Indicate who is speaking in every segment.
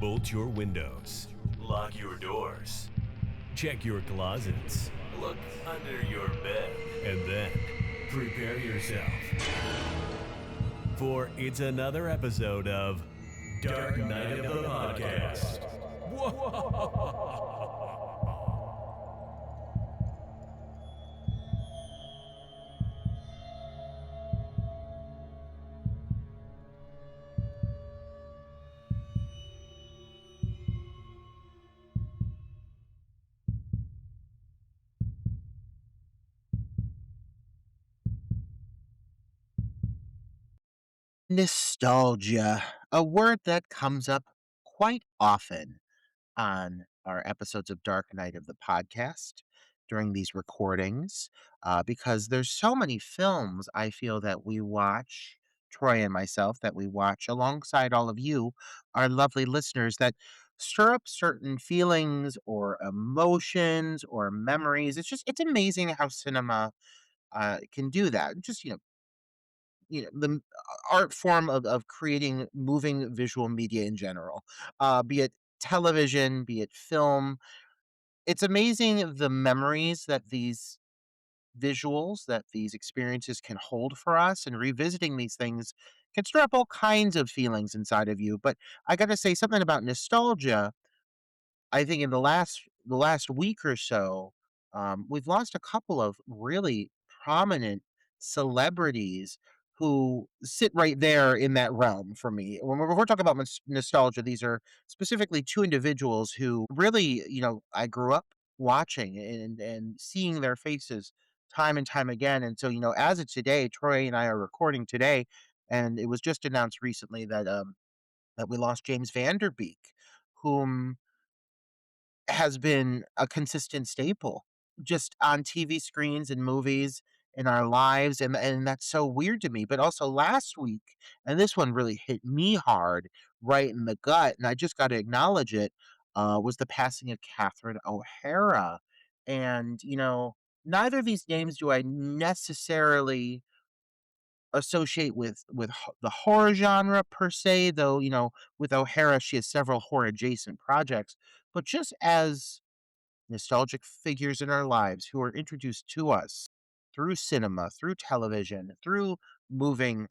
Speaker 1: Bolt your windows, lock your doors, check your closets, look under your bed, and then prepare yourself. For it's another episode of Dark Night of the Podcast.
Speaker 2: Nostalgia, a word that comes up quite often on our episodes of Dark Night of the podcast during these recordings, because there's so many films I feel that we watch, Troy and myself, that we watch alongside all of you, our lovely listeners, that stir up certain feelings or emotions or memories. It's amazing how cinema can do that. The art form of creating moving visual media in general, be it television, be it film. It's amazing the memories that these visuals, that these experiences can hold for us, and revisiting these things can stir up all kinds of feelings inside of you. But I got to say something about nostalgia. I think in the last week or so, we've lost a couple of really prominent celebrities who sit right there in that realm for me. When we're talking about nostalgia, these are specifically two individuals who really, I grew up watching and seeing their faces time and time again. And so, as of today, Troy and I are recording today, and it was just announced recently that we lost James Vanderbeek, whom has been a consistent staple just on TV screens and movies in our lives, and that's so weird to me. But also last week, and this one really hit me hard right in the gut, and I just got to acknowledge it, was the passing of Catherine O'Hara. And neither of these names do I necessarily associate with the horror genre per se, though, with O'Hara, she has several horror adjacent projects. But just as nostalgic figures in our lives who are introduced to us through cinema, through television, through moving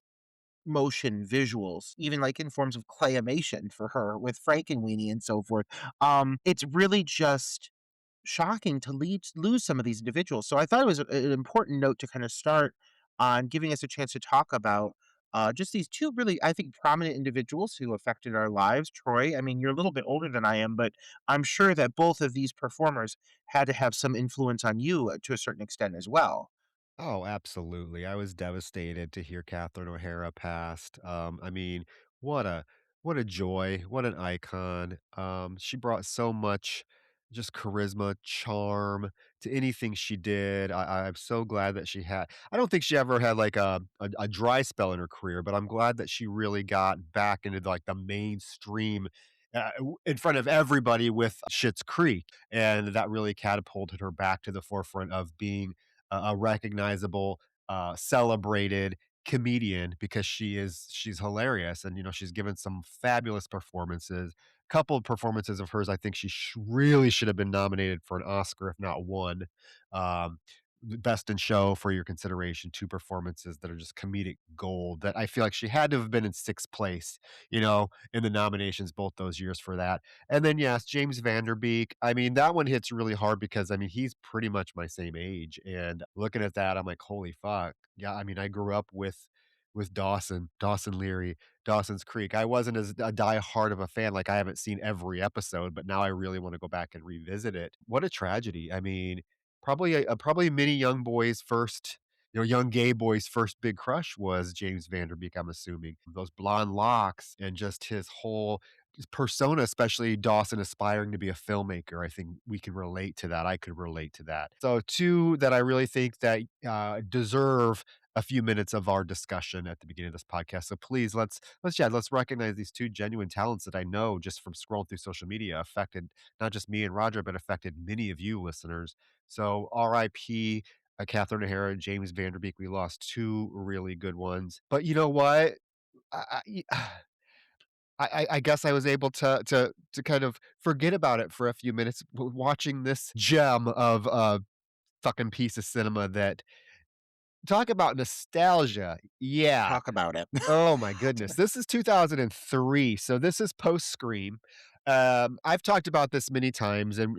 Speaker 2: motion visuals, even like in forms of claymation for her with Frankenweenie and so forth. It's really just shocking to lose some of these individuals. So I thought it was an important note to kind of start on, giving us a chance to talk about just these two really, I think, prominent individuals who affected our lives. Troy, I mean, you're a little bit older than I am, but I'm sure that both of these performers had to have some influence on you to a certain extent as well.
Speaker 3: Oh, absolutely. I was devastated to hear Catherine O'Hara passed. I mean, what a what a joy, what an icon. She brought so much just charisma, charm to anything she did. I'm so glad that she had. I don't think she ever had like a dry spell in her career, but I'm glad that she really got back into like the mainstream. In front of everybody with Schitt's Creek, and that really catapulted her back to the forefront of being a recognizable, celebrated comedian because she's hilarious, and she's given some fabulous performances. Couple of performances of hers, I think she really should have been nominated for an Oscar, if not one. Um, Best in Show for your consideration, two performances that are just comedic gold. That I feel like she had to have been in sixth place, in the nominations both those years for that. And then yes, James Vanderbeek. I mean, that one hits really hard because I mean he's pretty much my same age. And looking at that, I'm like, holy fuck. Yeah, I mean, I grew up with Dawson Leary, Dawson's Creek. I wasn't as a die-hard of a fan, like I haven't seen every episode, but now I really want to go back and revisit it. What a tragedy. I mean, probably many young boys' first young gay boy's first big crush was James Vanderbeek, I'm assuming. Those blonde locks and just his whole persona, especially Dawson aspiring to be a filmmaker. I think we can relate to that. I could relate to that. So two that I really think that deserve a few minutes of our discussion at the beginning of this podcast. So please let's recognize these two genuine talents that I know just from scrolling through social media affected not just me and Roger, but affected many of you listeners. So R.I.P. Catherine O'Hara, James Vanderbeek. We lost two really good ones. But you know what? I I guess I was able to kind of forget about it for a few minutes watching this gem of a fucking piece of cinema that talk about nostalgia. Yeah.
Speaker 2: Talk about it.
Speaker 3: Oh my goodness. This is 2003, so this is post Scream. I've talked about this many times and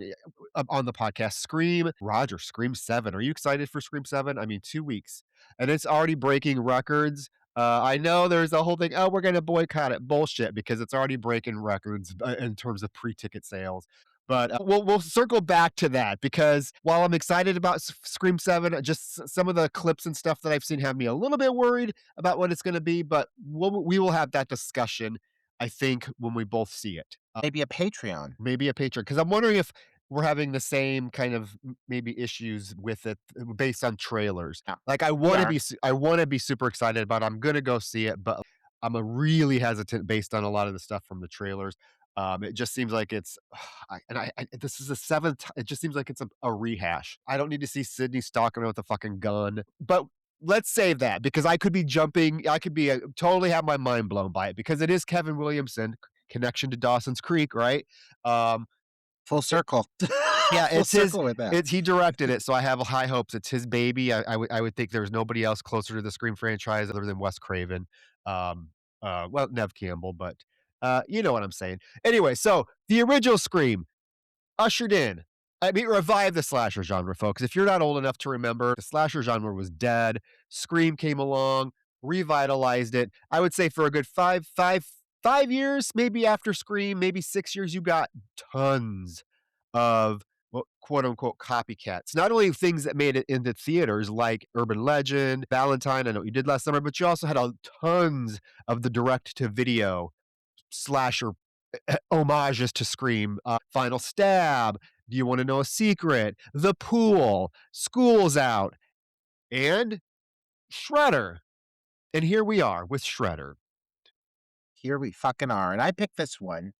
Speaker 3: on the podcast. Scream, Roger, Scream 7. Are you excited for Scream 7? I mean, 2 weeks and it's already breaking records. I know there's a whole thing, "Oh, we're gonna boycott it." Bullshit, because it's already breaking records, in terms of pre-ticket sales. But, we'll circle back to that because while I'm excited about Scream 7, just some of the clips and stuff that I've seen have me a little bit worried about what it's gonna be, but we will have that discussion, I think, when we both see it.
Speaker 2: Maybe a Patreon.
Speaker 3: Maybe a Patreon, because I'm wondering if we're having the same kind of maybe issues with it based on trailers.
Speaker 2: Yeah,
Speaker 3: Like,
Speaker 2: we are.
Speaker 3: I wanna be super excited about it. I'm gonna go see it, but I'm a really hesitant based on a lot of the stuff from the trailers. It just seems like it's I this is the 7th it just seems like it's a rehash. I don't need to see Sydney stalking her with a fucking gun, but let's save that because I could be, totally have my mind blown by it because it is Kevin Williamson, connection to Dawson's Creek, right? Um,
Speaker 2: Full circle.
Speaker 3: yeah,
Speaker 2: Full
Speaker 3: it's his
Speaker 2: circle with that.
Speaker 3: it's he directed it, so I have high hopes. It's his baby. I would think there's nobody else closer to the Scream franchise other than Wes Craven. Um, well, Nev Campbell, but, you know what I'm saying. Anyway, so the original Scream ushered in I mean, revived the slasher genre, folks. If you're not old enough to remember, the slasher genre was dead. Scream came along, revitalized it. I would say for a good 5 years, maybe after Scream, maybe 6 years, you got tons of, well, quote unquote copycats. Not only things that made it into theaters like Urban Legend, Valentine, I know what you did last summer, but you also had a tons of the direct to video slasher homages to Scream. Final Stab, Do You Want to Know a Secret, The Pool, School's Out, and Shredder. And here we are with Shredder.
Speaker 2: Here we fucking are, and I picked this one,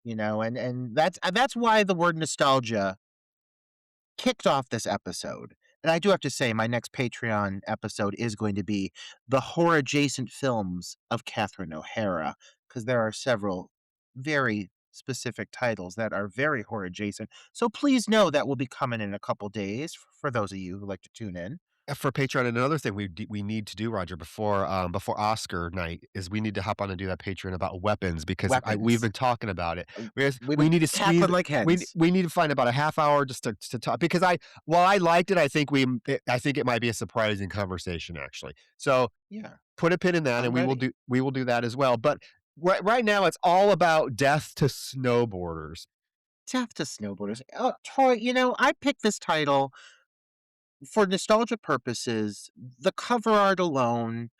Speaker 2: and that's why the word nostalgia kicked off this episode. And I do have to say, my next Patreon episode is going to be the horror adjacent films of Catherine O'Hara, because there are several very specific titles that are very horror adjacent. So please know that will be coming in a couple days for those of you who like to tune in.
Speaker 3: For Patreon, and another thing we need to do, Roger, before Oscar night is we need to hop on and do that Patreon about weapons because we've
Speaker 2: Weapons.
Speaker 3: been talking about it.
Speaker 2: We've
Speaker 3: We
Speaker 2: been
Speaker 3: need to squeeze
Speaker 2: cackling like hens.
Speaker 3: we need to find about a half hour just to talk because while I liked it, I think it might be a surprising conversation actually. So
Speaker 2: Yeah,
Speaker 3: put a pin in that,
Speaker 2: I'm
Speaker 3: and
Speaker 2: ready.
Speaker 3: we will do that as well. But right now, it's all about death to snowboarders.
Speaker 2: Death to snowboarders. Oh, Troy, I picked this title for nostalgia purposes. The cover art alone,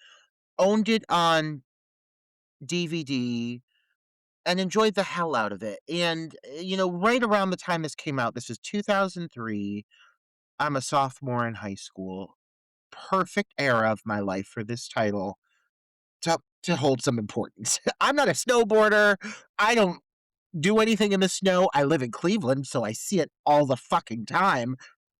Speaker 2: owned it on DVD, and enjoyed the hell out of it. And, right around the time this came out, this was 2003. I'm a sophomore in high school. Perfect era of my life for this title to hold some importance. I'm not a snowboarder. I don't do anything in the snow. I live in Cleveland, so I see it all the fucking time,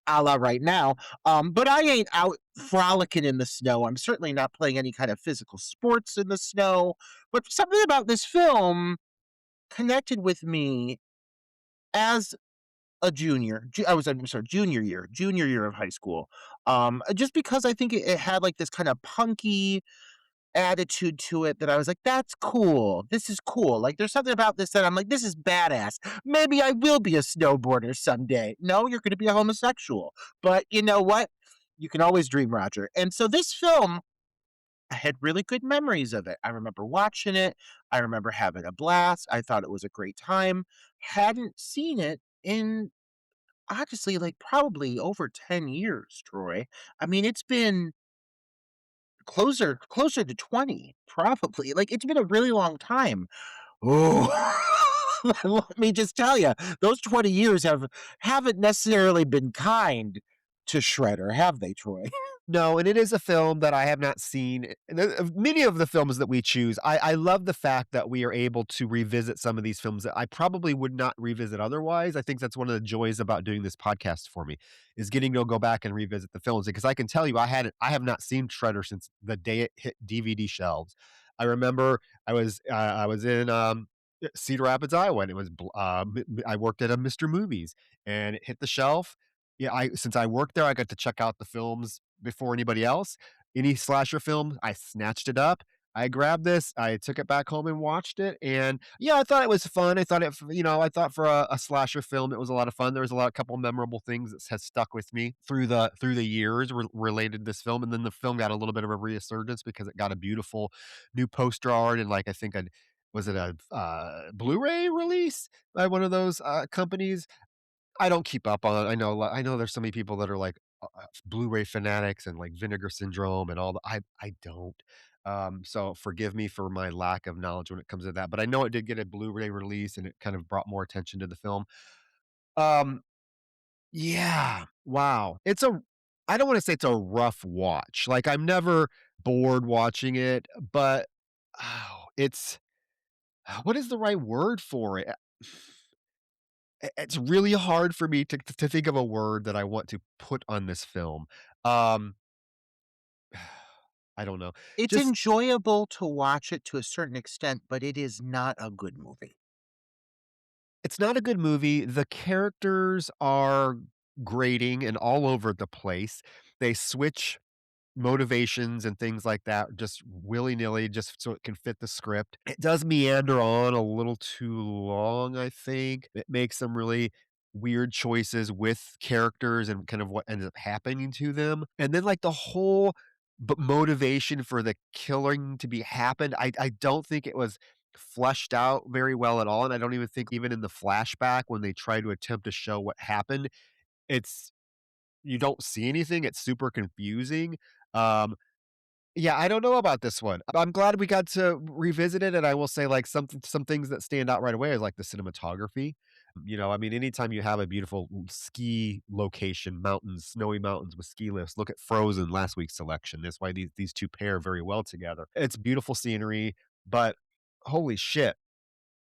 Speaker 2: a la right now. But I ain't out frolicking in the snow. I'm certainly not playing any kind of physical sports in the snow. But something about this film connected with me as a junior. I'm sorry, junior year of high school. Just because I think it had like this kind of punky attitude to it that I was like, that's cool. This is cool. Like, there's something about this that I'm like, this is badass. Maybe I will be a snowboarder someday. No, you're going to be a homosexual. But you know what? You can always dream, Roger. And so this film, I had really good memories of it. I remember watching it. I remember having a blast. I thought it was a great time. Hadn't seen it in honestly like probably over 10 years, Troy. I mean, it's been closer to 20, probably. Like, it's been a really long time. Oh, let me just tell you, those 20 years haven't necessarily been kind to Shredder, have they, Troy?
Speaker 3: No, and it is a film that I have not seen. Many of the films that we choose, I love the fact that we are able to revisit some of these films that I probably would not revisit otherwise. I think that's one of the joys about doing this podcast for me, is getting to go back and revisit the films, because I can tell you I have not seen Shredder since the day it hit DVD shelves. I remember I was in, Cedar Rapids, Iowa, and it was I worked at a Mr. Movies, and it hit the shelf. Yeah, I since I worked there, I got to check out the films before anybody else. Any slasher film, I snatched it up. I grabbed this, I took it back home and watched it, and yeah, I thought it was fun. I thought I thought for a slasher film, it was a lot of fun. There was a couple memorable things that has stuck with me through the years related to this film, and then the film got a little bit of a resurgence because it got a beautiful new poster art and like I think a was it a, Blu-ray release by one of those, companies? I don't keep up on it. I know there's so many people that are like, Blu-ray fanatics and like Vinegar Syndrome and all the I don't. So forgive me for my lack of knowledge when it comes to that, but I know it did get a Blu-ray release and it kind of brought more attention to the film. Um, yeah, wow. I don't wanna say it's a rough watch. Like, I'm never bored watching it, but, it's what is the right word for it? It's really hard for me to think of a word that I want to put on this film. Um, I don't know.
Speaker 2: It's
Speaker 3: Just
Speaker 2: enjoyable to watch it to a certain extent, but it is not a good movie.
Speaker 3: it's not a good movie. The characters are grating and all over the place. They switch motivations and things like that just willy-nilly just so it can fit the script. It does meander on a little too long, I think. It makes some really weird choices with characters and kind of what ends up happening to them. And then like the whole motivation for the killing to be happened, I don't think it was fleshed out very well at all. And I don't even think even in the flashback when they try to attempt to show what happened, it's you don't see anything. It's super confusing. Um, yeah, I don't know about this one. I'm glad we got to revisit it, and I will say, like, some things that stand out right away is, like, the cinematography. I mean, anytime you have a beautiful ski location, mountains, snowy mountains with ski lifts, look at Frozen, last week's selection. That's why these 2 pair very well together. It's beautiful scenery, but holy shit.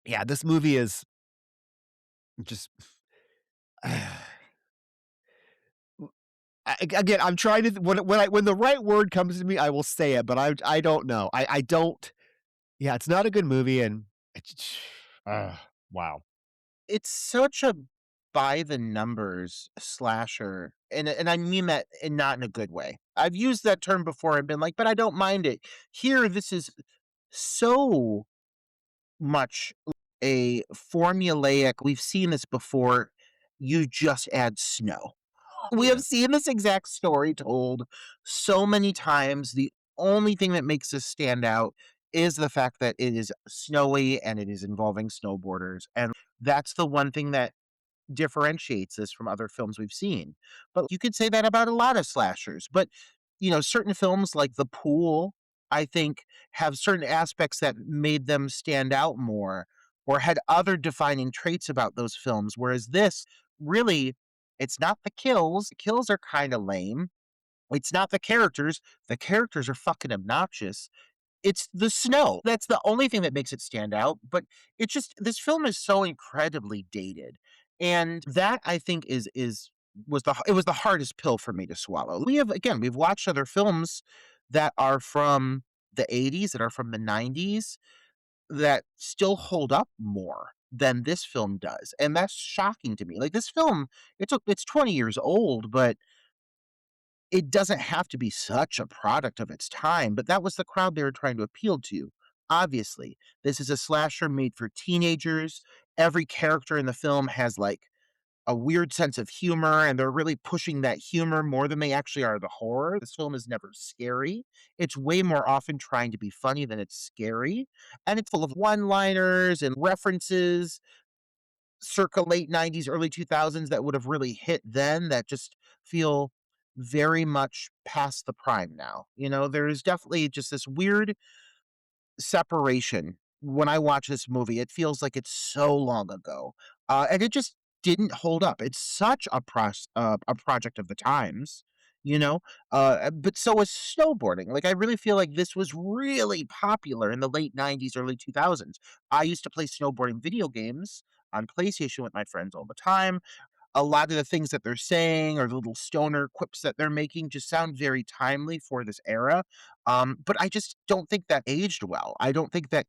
Speaker 3: Yeah, this movie is just again, I'm trying to when the right word comes to me, I will say it, but I don't know. I don't yeah, it's not a good movie, and it's wow.
Speaker 2: It's such a by the numbers slasher, and I mean that and not in a good way. I've used that term before and been like, "But I don't mind it." Here, this is so much a formulaic we've seen this before, you just add snow. We
Speaker 3: Yeah.
Speaker 2: have seen this exact story told so many times. The only thing that makes this stand out is the fact that it is snowy and it is involving snowboarders, and that's the one thing that differentiates this from other films we've seen. But you could say that about a lot of slashers. But, certain films like The Pool, I think, have certain aspects that made them stand out more or had other defining traits about those films. Whereas this, really, it's not the kills. The kills are kind of lame. It's not the characters. The characters are fucking obnoxious. It's the snow. That's the only thing that makes it stand out, but it's just this film is so incredibly dated, and that I think is was the it was the hardest pill for me to swallow. We've watched other films that are from the '80s, that are from the '90s, that still hold up more than this film does, and that's shocking to me. Like, this film, it's 20 years old, but it doesn't have to be such a product of its time, but that was the crowd they were trying to appeal to. Obviously, this is a slasher made for teenagers. Every character in the film has like a weird sense of humor, and they're really pushing that humor more than they actually are the horror. This film is never scary. It's way more often trying to be funny than it's scary. And it's full of one liners and references circa late '90s, early 2000s that would have really hit then that just feel very much past the prime now. There's definitely just this weird separation. When I watch this movie, it feels like it's so long ago, and it just didn't hold up. It's such a project of the times, but so is snowboarding. Like, I really feel like this was really popular in the late '90s, early 2000s. I used to play snowboarding video games on PlayStation with my friends all the time. A lot of the things that they're saying or the little stoner quips that they're making just sound very timely for this era. But I just don't think that aged well. I don't think that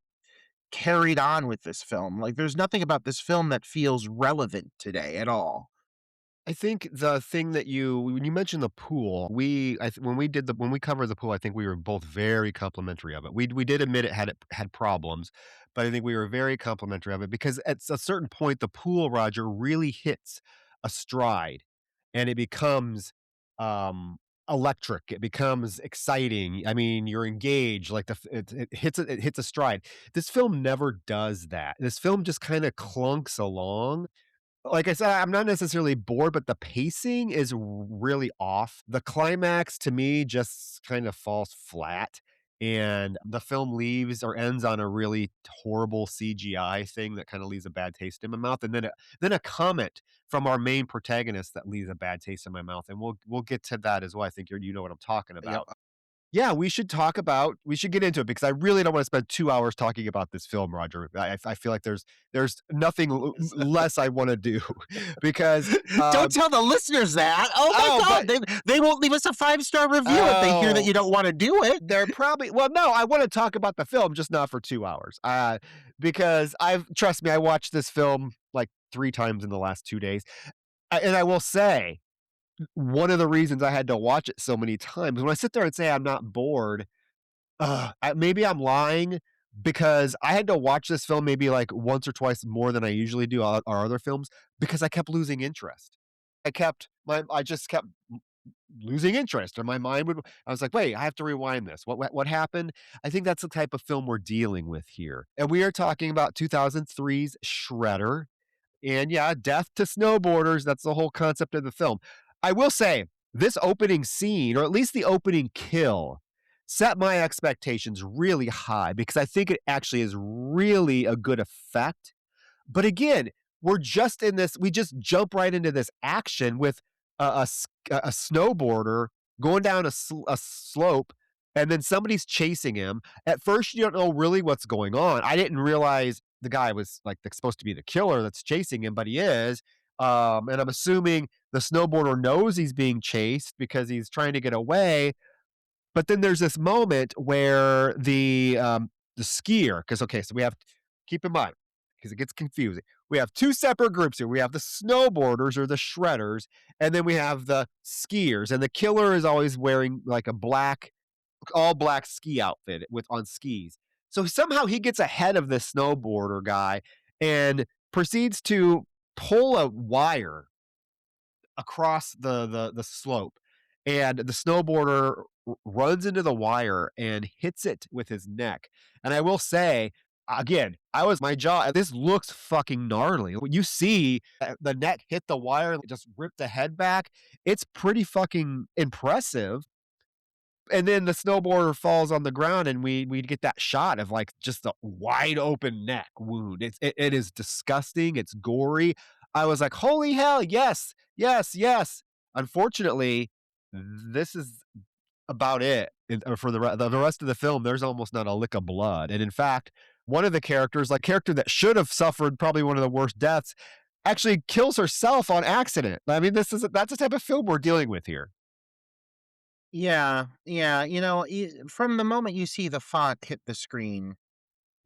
Speaker 2: carried on with this film. Like, there's nothing about this film that feels relevant today at all.
Speaker 3: I think the thing that when you mentioned the pool, when we covered the pool, I think we were both very complimentary of it. We did admit it had problems, but I think we were very complimentary of it because at a certain point, the pool, Roger, really hits a stride, and it becomes um, electric. It becomes exciting. I mean, you're engaged. Like it hits a stride. This film never does that. This film just kind of clunks along. Like I said, I'm not necessarily bored, but the pacing is really off. The climax to me just kind of falls flat, and the film leaves or ends on a really horrible CGI thing that kind of leaves a bad taste in my mouth, and then a comment from our main protagonist that leaves a bad taste in my mouth, and we'll get to that as well. I think you know what I'm talking
Speaker 2: Yep.
Speaker 3: about. Yeah, we should get into it because I really don't wanna spend 2 hours talking about this film, Roger. I feel like there's nothing less I wanna do because,
Speaker 2: Don't tell the listeners that. Oh my
Speaker 3: oh,
Speaker 2: god,
Speaker 3: but
Speaker 2: they won't leave us a 5-star review if they hear that
Speaker 3: oh,
Speaker 2: you don't wanna do it.
Speaker 3: they're probably well, no, I wanna talk about the film, just not for 2 hours, because trust me, I watched this film, like, 3 times in the last 2 days, and I will say, one of the reasons I had to watch it so many times when I sit there and say I'm not bored. Maybe I'm lying because I had to watch this film maybe, like, once or twice more than I usually do our other films because I kept losing interest. I just kept l losing interest, or my mind would I was like, "Wait, I have to rewind this. What happened?" I think that's the type of film we're dealing with here, and we are talking about 2003's Shredder. And yeah, death to snowboarders, that's the whole concept of the film. I will say, this opening scene, or at least the opening kill, set my expectations really high because I think it actually is really a good effect. But again, we just jump right into this action with a snowboarder going down a slope, and then somebody's chasing him. At first, you don't know really what's going on. I didn't realize the guy was like supposed to be the killer that's chasing him, but he is. And I'm assuming the snowboarder knows he's being chased because he's trying to get away, but then there's this moment where the skier, because okay, so we have keep in mind because it gets confusing. We have two separate groups here. We have the snowboarders or the shredders, and then we have the skiers. And the killer is always wearing like a all black ski outfit with on skis. So somehow he gets ahead of this snowboarder guy and proceeds to pull a wire across the slope, and the snowboarder runs into the wire and hits it with his neck. And I will say, again, I was my jaw. This looks fucking gnarly. When you see the neck hit the wire, and just rip the head back, it's pretty fucking impressive. And then the snowboarder falls on the ground, and we get that shot of like just the wide open neck wound. It is disgusting. It's gory. I was like, holy hell, yes, yes, yes. Unfortunately, this is about it. For the rest of the film, there's almost not a lick of blood. And in fact, one of the characters, like character that should have suffered probably one of the worst deaths, actually kills herself on accident. I mean, that's the type of film we're dealing with here.
Speaker 2: Yeah, yeah, from the moment you see the font hit the screen,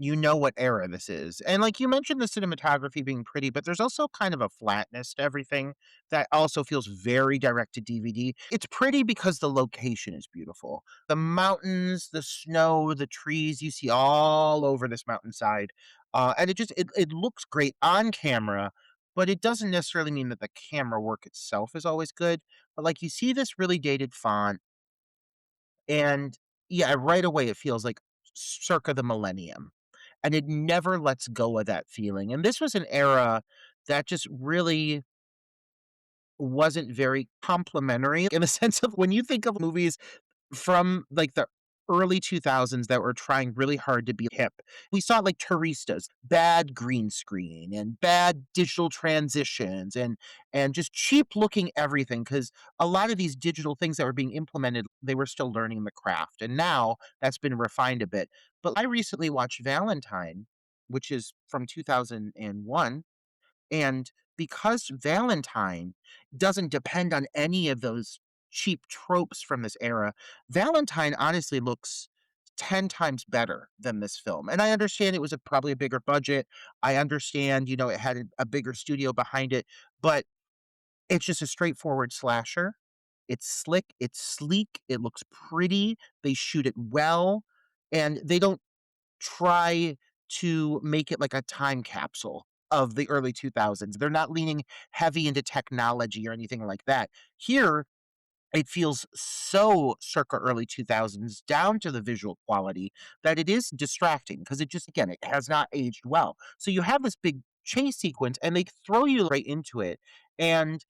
Speaker 2: you know what era this is. And like you mentioned the cinematography being pretty, but there's also kind of a flatness to everything that also feels very direct to DVD. It's pretty because the location is beautiful. The mountains, the snow, the trees you see all over this mountainside. And it looks great on camera, but it doesn't necessarily mean that the camera work itself is always good. But like you see this really dated font and yeah, right away it feels like circa the millennium, and it never lets go of that feeling, and this was an era that just really wasn't very complimentary in the sense of when you think of movies from, like, the early 2000s that were trying really hard to be hip. We saw, like, Turistas, bad green screen and bad digital transitions and just cheap looking everything. Because a lot of these digital things that were being implemented, they were still learning the craft, and now that's been refined a bit. But I recently watched Valentine, which is from 2001, and because Valentine doesn't depend on any of those cheap tropes from this era, Valentine honestly looks 10 times better than this film. And I understand it was probably a bigger budget. I understand, it had a bigger studio behind it, but it's just a straightforward slasher. It's slick, it's sleek, it looks pretty, they shoot it well, and they don't try to make it like a time capsule of the early 2000s. They're not leaning heavy into technology or anything like that. Here, it feels so circa early 2000s down to the visual quality that it is distracting because it just, again, it has not aged well. So you have this big chase sequence and they throw you right into it. And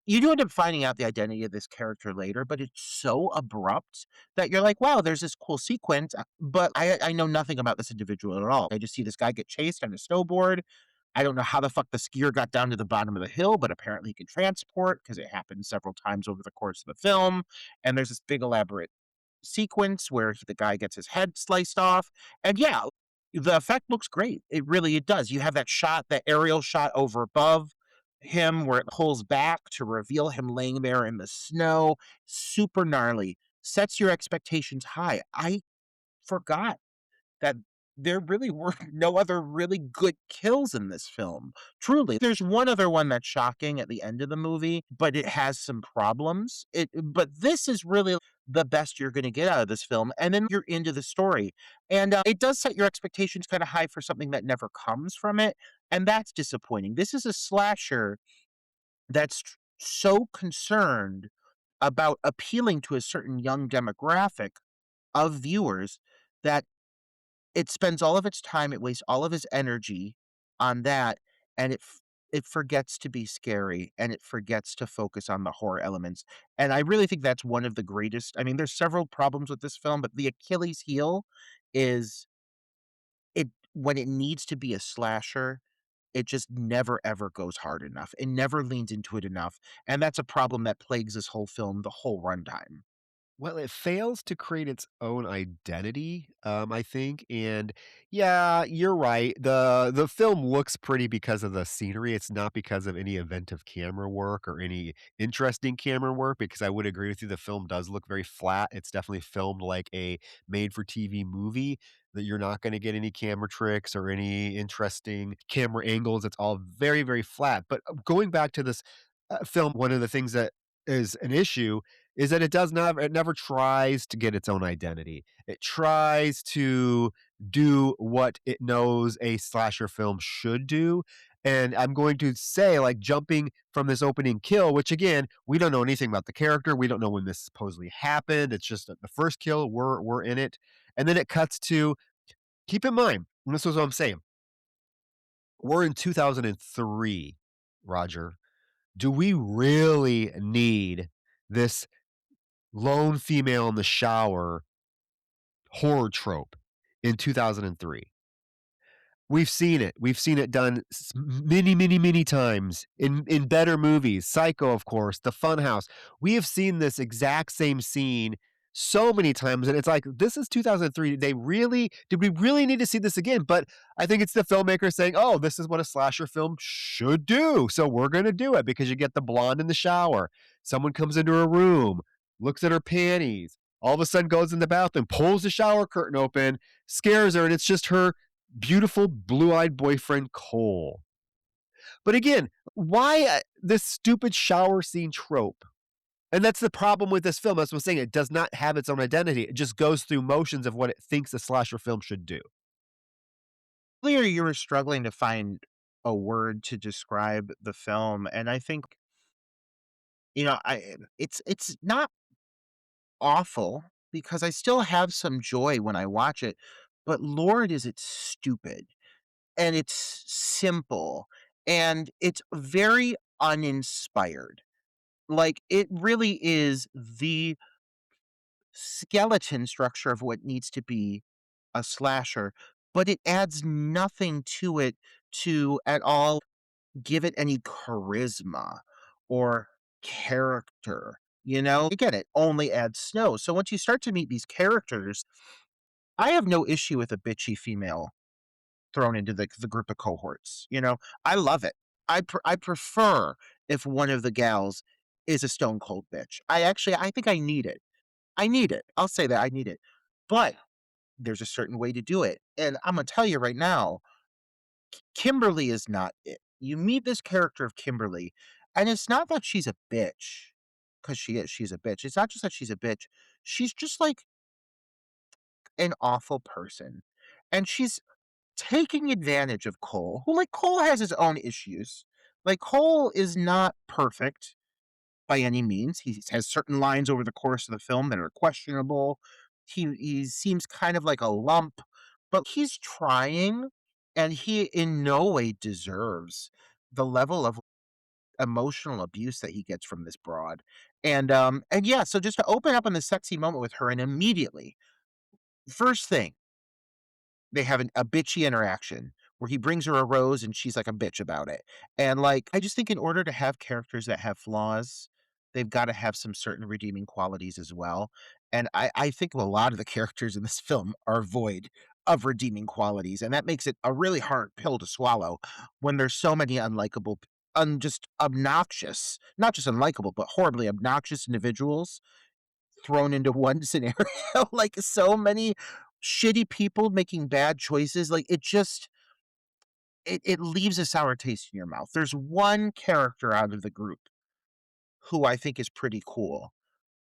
Speaker 2: you do end up finding out the identity of this character later, but it's so abrupt that you're like, wow, there's this cool sequence, but I know nothing about this individual at all. I just see this guy get chased on a snowboard. I don't know how the fuck the skier got down to the bottom of the hill, but apparently he can transport because it happens several times over the course of the film. And there's this big elaborate sequence where the guy gets his head sliced off. And yeah, the effect looks great. It does. You have that shot, that aerial shot over above him where it pulls back to reveal him laying there in the snow. Super gnarly. Sets your expectations high. I forgot that there really were no other really good kills in this film. Truly. There's one other one that's shocking at the end of the movie, but it has some problems. But this is really the best you're going to get out of this film, and then you're into the story. And it does set your expectations kind of high for something that never comes from it, and that's disappointing. This is a slasher that's so concerned about appealing to a certain young demographic of viewers that it spends all of its time, it wastes all of its energy on that, and it forgets to be scary, and it forgets to focus on the horror elements, and I really think that's one of the greatest. I mean, there's several problems with this film, but the Achilles heel is it when it needs to be a slasher, it just never ever goes hard enough. It never leans into it enough, and that's a problem that plagues this whole film the whole runtime.
Speaker 3: Well, it fails to create its own identity, I think, and yeah, you're right. The film looks pretty because of the scenery. It's not because of any inventive camera work or any interesting camera work, because I would agree with you, the film does look very flat. It's definitely filmed like a made-for-TV movie, that you're not gonna get any camera tricks or any interesting camera angles. It's all very, very flat. But, going back to this, film, one of the things that is an issue is that it never tries to get its own identity. It tries to do what it knows a slasher film should do, and I'm going to say, like, jumping from this opening kill, which again, we don't know anything about the character, we don't know when this supposedly happened, it's just that the first kill, we're in it, and then it cuts to keep in mind, and this is what I'm saying, we're in 2003, Roger. Do we really need this lone female in the shower horror trope in 2003? We've seen it. We've seen it done many, many, many times in better movies. Psycho, of course, The Funhouse. We have seen this exact same scene so many times, and it's like, this is 2003. Did we really need to see this again? But I think it's the filmmaker saying, "Oh, this is what a slasher film should do, so we're gonna do it," because you get the blonde in the shower. Someone comes into her room, looks at her panties, all of a sudden goes in the bathroom, pulls the shower curtain open, scares her, and it's just her beautiful blue-eyed boyfriend, Cole. But again, why, this stupid shower scene trope? And that's the problem with this film, as I was saying, it does not have its own identity. It just goes through motions of what it thinks a slasher film should do.
Speaker 2: Earlier, you were struggling to find a word to describe the film, and I think, it's not awful because I still have some joy when I watch it, but Lord, is it stupid, and it's simple, and it's very uninspired. Like, it really is the skeleton structure of what needs to be a slasher, but it adds nothing to it to at all give it any charisma or character, you know? Again, it only adds snow. So once you start to meet these characters, I have no issue with a bitchy female thrown into the group of cohorts, you know? I love it. I prefer if one of the gals is a stone cold bitch. I think I need it. I need it. I'll say that I need it. But there's a certain way to do it. And I'm gonna tell you right now, Kimberly is not it. You meet this character of Kimberly, and it's not that she's a bitch, because she's a bitch. It's not just that she's a bitch. She's just like an awful person. And she's taking advantage of Cole, who, like, Cole has his own issues. Like, Cole is not perfect by any means. He has certain lines over the course of the film that are questionable. He seems kind of like a lump, but he's trying, and he in no way deserves the level of emotional abuse that he gets from this broad. And yeah, so just to open up on the sexy moment with her, and immediately, first thing, they have a bitchy interaction where he brings her a rose and she's like a bitch about it. And like, I just think in order to have characters that have flaws, they've got to have some certain redeeming qualities as well. And I think a lot of the characters in this film are void of redeeming qualities. And that makes it a really hard pill to swallow when there's so many unlikable, just obnoxious, not just unlikable, but horribly obnoxious individuals thrown into one scenario. Like, so many shitty people making bad choices, like, it leaves a sour taste in your mouth. There's one character out of the group who I think is pretty cool,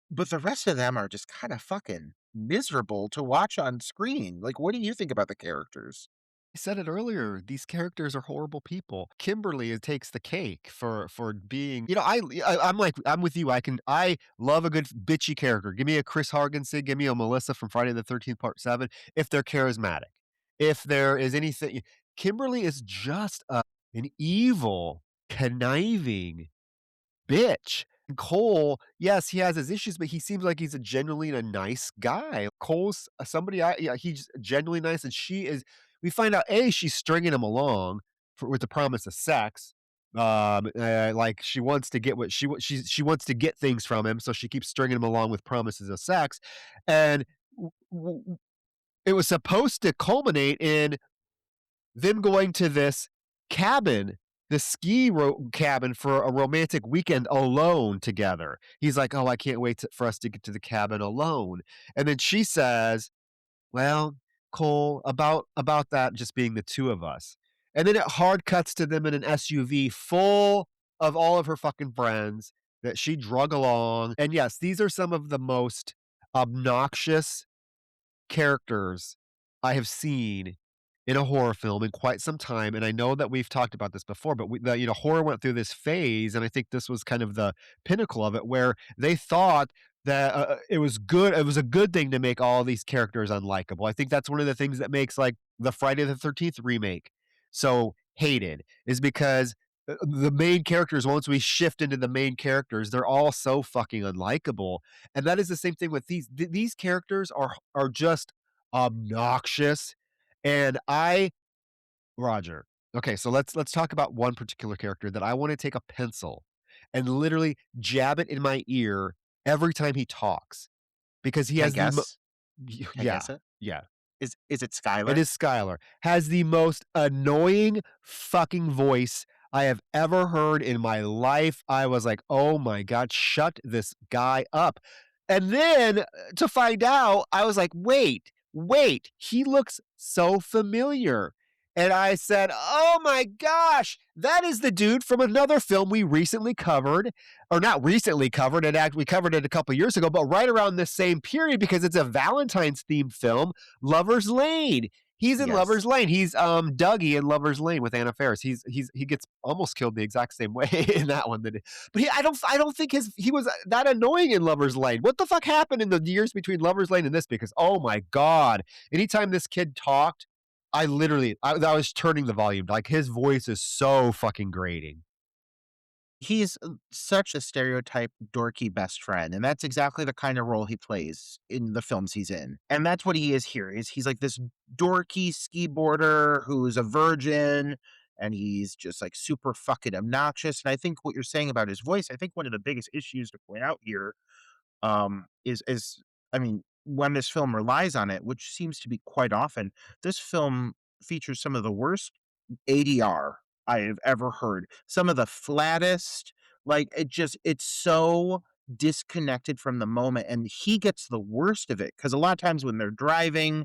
Speaker 2: but the rest of them are just kinda fucking miserable to watch on screen. Like, what do you think about the characters?
Speaker 3: I said it earlier, these characters are horrible people. Kimberly takes the cake for being, I'm like, I'm with you. I love a good bitchy character. Give me a Chris Hargensen, give me a Melissa from Friday the 13th Part 7 if they're charismatic. If there is anything, Kimberly is just an evil, conniving bitch. Cole, yes, he has his issues, but he seems like he's a genuinely a nice guy. Cole's somebody yeah, he's genuinely nice, and she is. We find out she's stringing him along with the promise of sex. Like she wants to get what she wants to get things from him, so she keeps stringing him along with promises of sex, and it was supposed to culminate in them going to this cabin, the cabin for a romantic weekend alone together. He's like, "Oh, I can't wait for us to get to the cabin alone." And then she says, "Well, Cole, about that just being the two of us." And then it hard cuts to them in an SUV full of all of her fucking friends that she drug along. And yes, these are some of the most obnoxious characters I have seen in a horror film in quite some time, and I know that we've talked about this before, but horror went through this phase, and I think this was kind of the pinnacle of it, where they thought that it was good. It was a good thing to make all these characters unlikable. I think that's one of the things that makes like the Friday the 13th remake so hated is because the main characters, once we shift into the main characters, they're all so fucking unlikable. And that is the same thing with these characters are just obnoxious. And I Roger. Okay, so let's talk about one particular character that I want to take a pencil and literally jab it in my ear every time he talks because he
Speaker 2: Can I
Speaker 3: has
Speaker 2: guess? Can I
Speaker 3: yeah,
Speaker 2: guess it?
Speaker 3: yeah.
Speaker 2: Is it
Speaker 3: It
Speaker 2: Skylar?
Speaker 3: is Skylar. Has the most annoying fucking voice I have ever heard in my life. I was like, "Oh my god, shut this guy up." And then to find out, I was like, wait, he looks so familiar." And I said, "Oh my gosh, that is the dude from another film we recently covered, or not recently covered, we covered it a couple years ago, but right around this same period because it's a Valentine's themed film, Lover's Lane." He's in
Speaker 2: Yes.
Speaker 3: Lover's Lane. He's Dougie in Lover's Lane with Anna Faris. He gets almost killed the exact same way in that one. But I don't think he was that annoying in Lover's Lane. What the fuck happened in the years between Lover's Lane and this? Because oh my god, anytime this kid talked, I was turning the volume. Like his voice is so fucking grating.
Speaker 2: He's such a stereotype dorky best friend, and that's exactly the kind of role he plays in the films he's in. And that's what he is here. He's like this dorky ski boarder who's a virgin, and he's just like super fucking obnoxious. And I think what you're saying about his voice, I think one of the biggest issues to point out here is I mean, when this film relies on it, which seems to be quite often, this film features some of the worst ADR I have ever heard. Some of the flattest, like, it's so disconnected from the moment, and he gets the worst of it because a lot of times when they're driving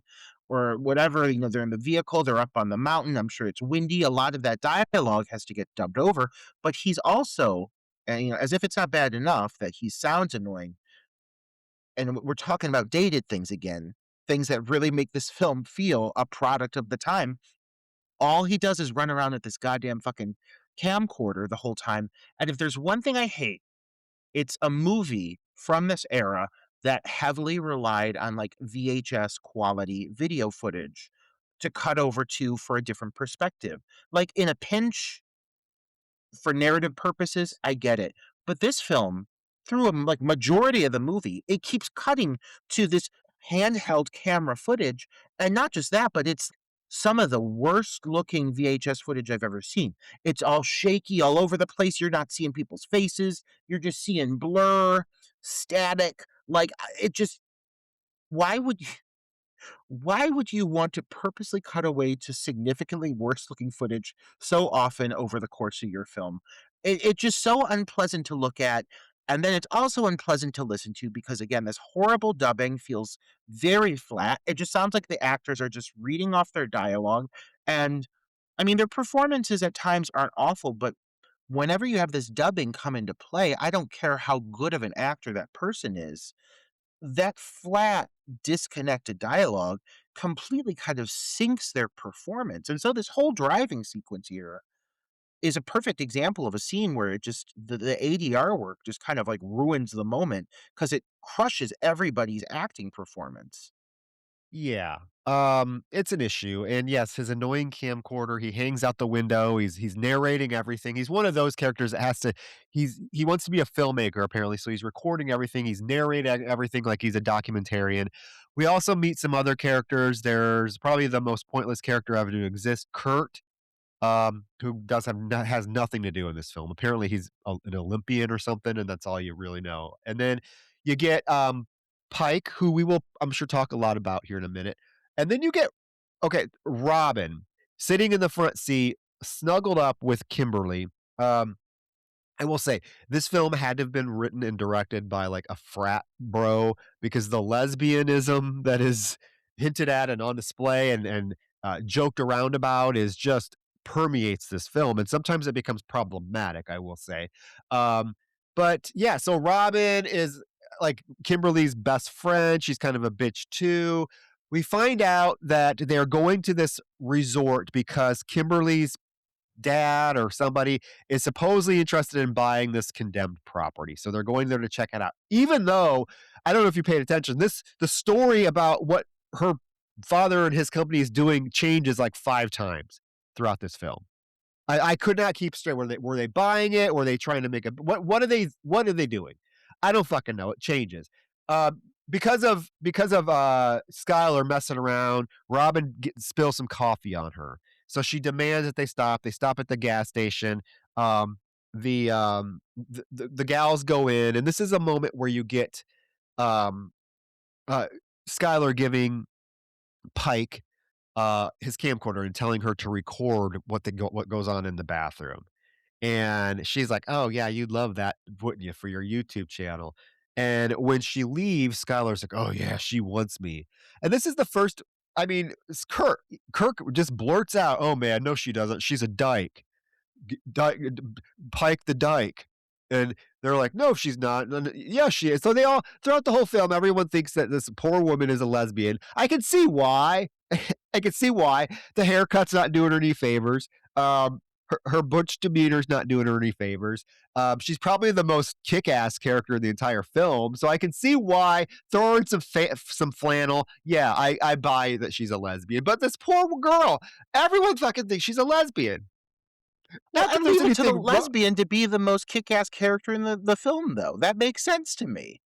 Speaker 2: or whatever, they're in the vehicle, they're up on the mountain, I'm sure it's windy, a lot of that dialogue has to get dubbed over, but he's also, as if it's not bad enough that he sounds annoying, and we're talking about dated things again, things that really make this film feel a product of the time. All he does is run around with this goddamn fucking camcorder the whole time, and if there's one thing I hate, it's a movie from this era that heavily relied on, like, VHS quality video footage to cut over to for a different perspective. Like, in a pinch, for narrative purposes, I get it. But this film, through a like majority of the movie, it keeps cutting to this handheld camera footage, and not just that, but it's some of the worst looking VHS footage I've ever seen. It's all shaky all over the place. You're not seeing people's faces. You're just seeing blur, static. Like it just why would why would you want to purposely cut away to significantly worse looking footage so often over the course of your film? It's just so unpleasant to look at. And then it's also unpleasant to listen to because, again, this horrible dubbing feels very flat. It just sounds like the actors are just reading off their dialogue. And I mean, their performances at times aren't awful, but whenever you have this dubbing come into play, I don't care how good of an actor that person is, that flat, disconnected dialogue completely kind of sinks their performance. And so this whole driving sequence here is a perfect example of a scene where it just the ADR work just kind of like ruins the moment because it crushes everybody's acting performance.
Speaker 3: Yeah. It's an issue. And yes, his annoying camcorder, he hangs out the window, he's narrating everything. He's one of those characters that has to he wants to be a filmmaker apparently, so he's recording everything, he's narrating everything like he's a documentarian. We also meet some other characters. There's probably the most pointless character ever to exist, Kurt, who does have no has nothing to do in this film. Apparently, he's an Olympian or something, and that's all you really know. And then you get, Pike, who we will, I'm sure, talk a lot about here in a minute. And then you get, okay, Robin sitting in the front seat, snuggled up with Kimberly. Um, I will say this film had to have been written and directed by like a frat bro because the lesbianism that is hinted at and on display and joked around about is just permeates this film, and sometimes it becomes problematic, I will say. But yeah, so Robin is like Kimberly's best friend. She's kind of a bitch too. We find out that they're going to this resort because Kimberly's dad or somebody is supposedly interested in buying this condemned property. So they're going there to check it out. Even though I don't know if you paid attention, the story about what her father and his company is doing changes like 5 times throughout this film. I could not keep straight. Were they buying it? Were they trying to make a what are they doing? I don't fucking know. It changes. Uh, because of Skylar messing around, Robin spills some coffee on her. So she demands that they stop. They stop at the gas station. Um, the gals go in, and this is a moment where you get um, uh, Skylar giving Pike his camcorder and telling her to record what goes on in the bathroom. And she's like, "Oh, yeah, you'd love that, wouldn't you, for your YouTube channel?" And when she leaves, Skylar's like, "Oh, yeah, she wants me." And this is the first I mean, Kirk just blurts out, "Oh, man, no, she doesn't. She's a dyke." Dyke, Pike the Dyke. And they're like, "No, she's not." And, yeah, she is. So they all throughout the whole film, everyone thinks that this poor woman is a lesbian. I can see why. I can see why. The haircut's not doing her any favors. Her butch demeanor's not doing her any favors. She's probably the most kick-ass character in the entire film, so I can see why throwing some flannel. Yeah, I buy that she's a lesbian, but this poor girl, everyone fucking thinks she's a lesbian.
Speaker 2: Well,
Speaker 3: Not that
Speaker 2: and
Speaker 3: there's
Speaker 2: leave it to the
Speaker 3: anything wrong.
Speaker 2: lesbian to be the most kick-ass character in the film, though. That makes sense to me.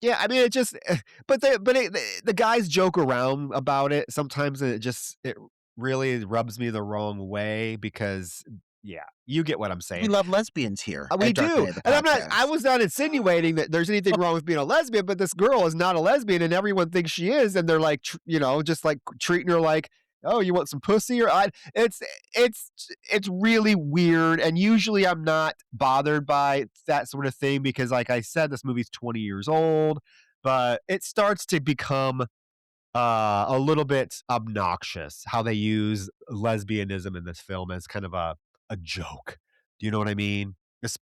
Speaker 3: Yeah, I mean, it just but the guys joke around about it sometimes, and it really rubs me the wrong way because yeah, you get what I'm
Speaker 2: We
Speaker 3: saying.
Speaker 2: love lesbians here
Speaker 3: We
Speaker 2: at Dark
Speaker 3: do,
Speaker 2: Knight of the
Speaker 3: and I
Speaker 2: Podcast.
Speaker 3: was not insinuating that there's anything wrong with being a lesbian, but this girl is not a lesbian, and everyone thinks she is, and they're like, just like treating her like "Oh, you want some pussy?" Or I it's it's really weird, and usually I'm not bothered by that sort of thing because, like I said, this movie's 20 years old, but it starts to become a little bit obnoxious how they use lesbianism in this film as kind of a joke. Do you know what I mean?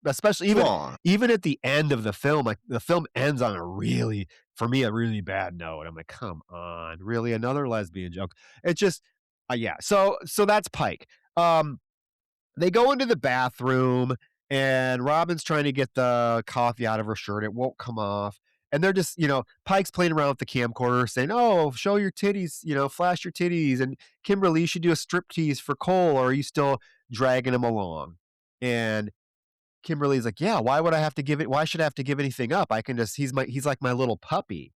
Speaker 3: Especially
Speaker 2: Sure.
Speaker 3: even at the end of the film, like the film ends on a really, for me, a really bad note. I'm like, come on, really another lesbian joke? It just, yeah. So that's Pike. Um, they go into the bathroom and Robin's trying to get the coffee out of her shirt. It won't come off. And they're just, Pike's playing around with the camcorder saying, "Oh, show your titties, flash your titties." And Kimberly, you should do a striptease for Cole, or are you still dragging him along? And Kimberly's like, "Yeah, why would I have to give it? Why should I have to give anything up? I can just, he's like my little puppy.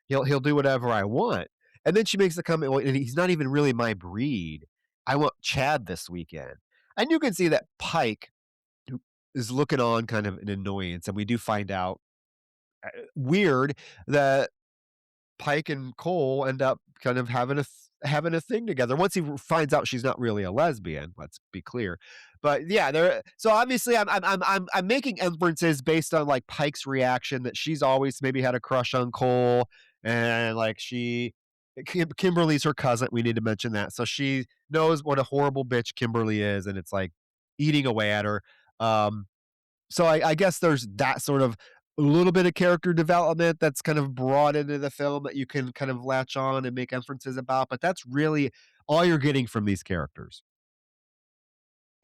Speaker 3: He'll do whatever I want." And then she makes the comment, "Well, and he's not even really my breed. I want Chad this weekend." And you can see that Pike who is looking on kind of an annoyance, and we do find out, weird, that Pike and Cole end up kind of having a thing together once he finds out she's not really a lesbian. Let's be clear, but yeah, there. So obviously, I'm making inferences based on like Pike's reaction that she's always maybe had a crush on Cole, and like Kimberly's her cousin. We need to mention that, so she knows what a horrible bitch Kimberly is, and it's like eating away at her. Um, so I guess there's that sort of a little bit of character development that's kind of brought into the film that you can kind of latch on and make inferences about, but that's really all you're getting from these characters.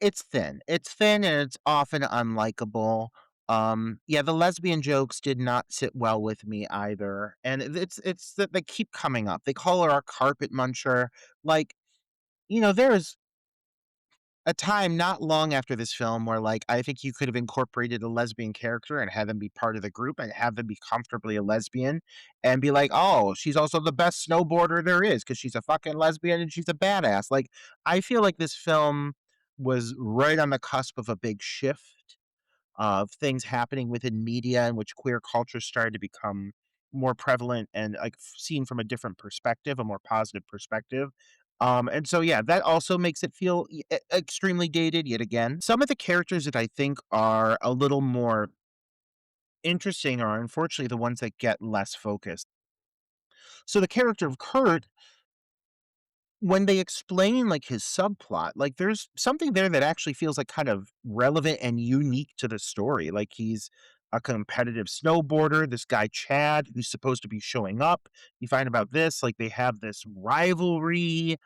Speaker 2: It's thin. It's thin and it's often unlikable. Yeah, the lesbian jokes did not sit well with me either. And it's that they keep coming up. They call her our carpet muncher. Like, there's a time not long after this film where like I think you could have incorporated a lesbian character and have them be part of the group and have them be comfortably a lesbian and be like, "Oh, she's also the best snowboarder there is because she's a fucking lesbian and she's a badass." Like I feel like this film was right on the cusp of a big shift of things happening within media in which queer culture started to become more prevalent and like seen from a different perspective, a more positive perspective. And so yeah, that also makes it feel extremely dated yet again. Some of the characters that I think are a little more interesting are unfortunately the ones that get less focused. So the character of Kurt, when they explain like his subplot, like there's something there that actually feels like kind of relevant and unique to the story. Like he's a competitive snowboarder, this guy Chad, who's supposed to be showing up. You find about this, like they have this rivalry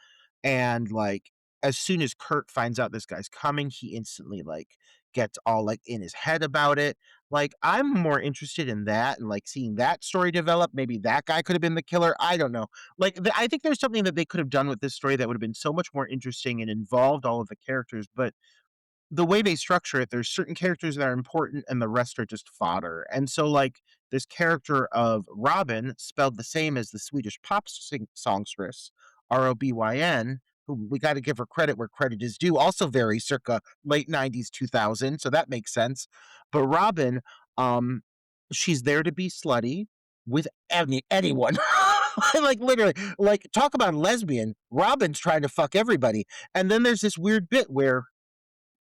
Speaker 2: and, like, as soon as Kurt finds out this guy's coming, he instantly, like, gets all, like, in his head about it. Like, I'm more interested in that and, like, seeing that story develop. Maybe that guy could have been the killer. I don't know. Like, I think there's something that they could have done with this story that would have been so much more interesting and involved all of the characters, but the way they structure it, there's certain characters that are important and the rest are just fodder. And so, like, this character of Robin, spelled the same as the Swedish songstress, Robyn, who we got to give her credit where credit is due, also very circa late 90s, 2000. So that makes sense. But Robin, um, she's there to be slutty with anyone. Like literally, like talk about a lesbian. Robin's trying to fuck everybody. And then there's this weird bit where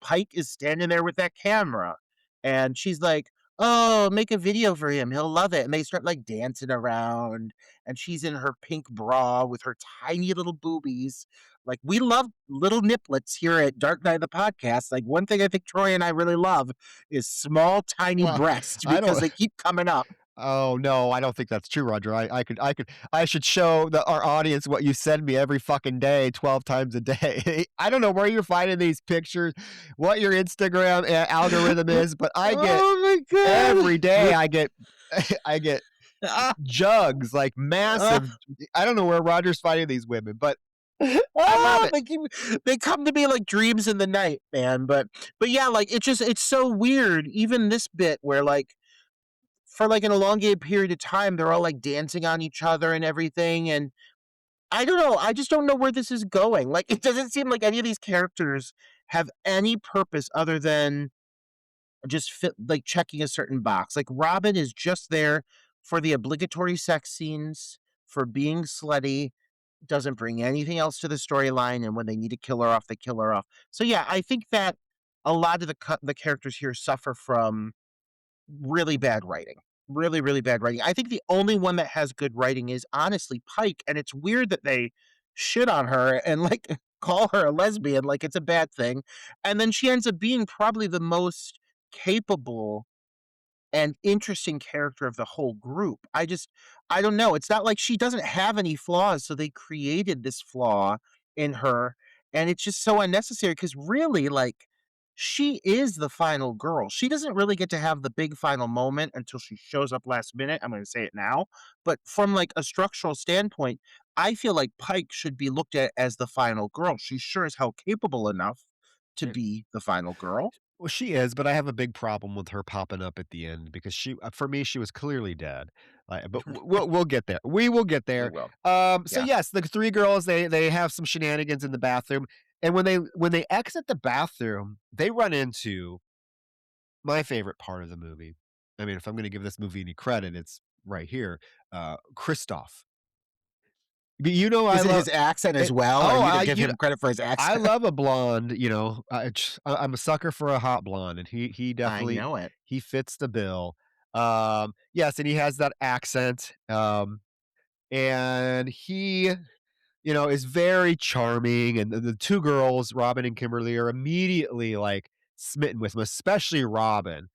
Speaker 2: Pike is standing there with that camera, and she's like, "Oh, make a video for him. He'll love it." And they start like dancing around, and she's in her pink bra with her tiny little boobies. Like we love little niplets here at Dark Knight the podcast. Like one thing I think Troy and I really love is small, tiny
Speaker 3: Well,
Speaker 2: breasts
Speaker 3: I
Speaker 2: because
Speaker 3: don't.
Speaker 2: they keep coming up.
Speaker 3: Oh no, I don't think that's true, Roger. I should show our audience what you send me every fucking day, 12 times a day. I don't know where you're finding these pictures, what your Instagram algorithm is, but I get
Speaker 2: Oh my
Speaker 3: every day.
Speaker 2: god!
Speaker 3: I get I get
Speaker 2: Ah,
Speaker 3: jugs like
Speaker 2: ah.
Speaker 3: massive. I don't know where Roger's finding these women, but I love
Speaker 2: Oh,
Speaker 3: it.
Speaker 2: they come to me like dreams in the night, man. But yeah, like it's so weird. Even this bit where like for like an elongated period of time, they're all like dancing on each other and everything. And I don't know. I just don't know where this is going. Like it doesn't seem like any of these characters have any purpose other than just fit like checking a certain box. Like Robin is just there for the obligatory sex scenes, for being slutty, doesn't bring anything else to the storyline, and when they need to kill her off, they kill her off. So yeah, I think that a lot of the characters here suffer from really bad writing. Really, really bad writing. I think the only one that has good writing is honestly Pike, and it's weird that they shit on her and like call her a lesbian like it's a bad thing. And then she ends up being probably the most capable and interesting character of the whole group. I don't know. It's not like she doesn't have any flaws, so they created this flaw in her, and it's just so unnecessary because really, like, she is the final girl. She doesn't really get to have the big final moment until she shows up last minute. I'm going to say it now, but from like a structural standpoint, I feel like Pike should be looked at as the final girl. She's sure as hell capable enough to be the final girl.
Speaker 3: Well, she is, but I have a big problem with her popping up at the end because for me, she was clearly dead. But we'll get there. We will get
Speaker 2: We
Speaker 3: there.
Speaker 2: will.
Speaker 3: So
Speaker 2: Yeah.
Speaker 3: yes, the three girls they have some shenanigans in the bathroom, and when they exit the bathroom, they run into my favorite part of the movie. I mean, if I'm going to give this movie any credit, it's right here. Christoph. You know, I
Speaker 2: Is it
Speaker 3: love
Speaker 2: his accent as
Speaker 3: it.
Speaker 2: well? Are
Speaker 3: Oh,
Speaker 2: you gonna give him credit for his
Speaker 3: I
Speaker 2: accent?
Speaker 3: love a blonde, I'm a sucker for a hot blonde, and he
Speaker 2: I
Speaker 3: definitely
Speaker 2: know it.
Speaker 3: he fits the bill. Yes, and he has that accent, and he, is very charming, and the 2 girls, Robin and Kimberly, are immediately, like, smitten with him, especially Robin,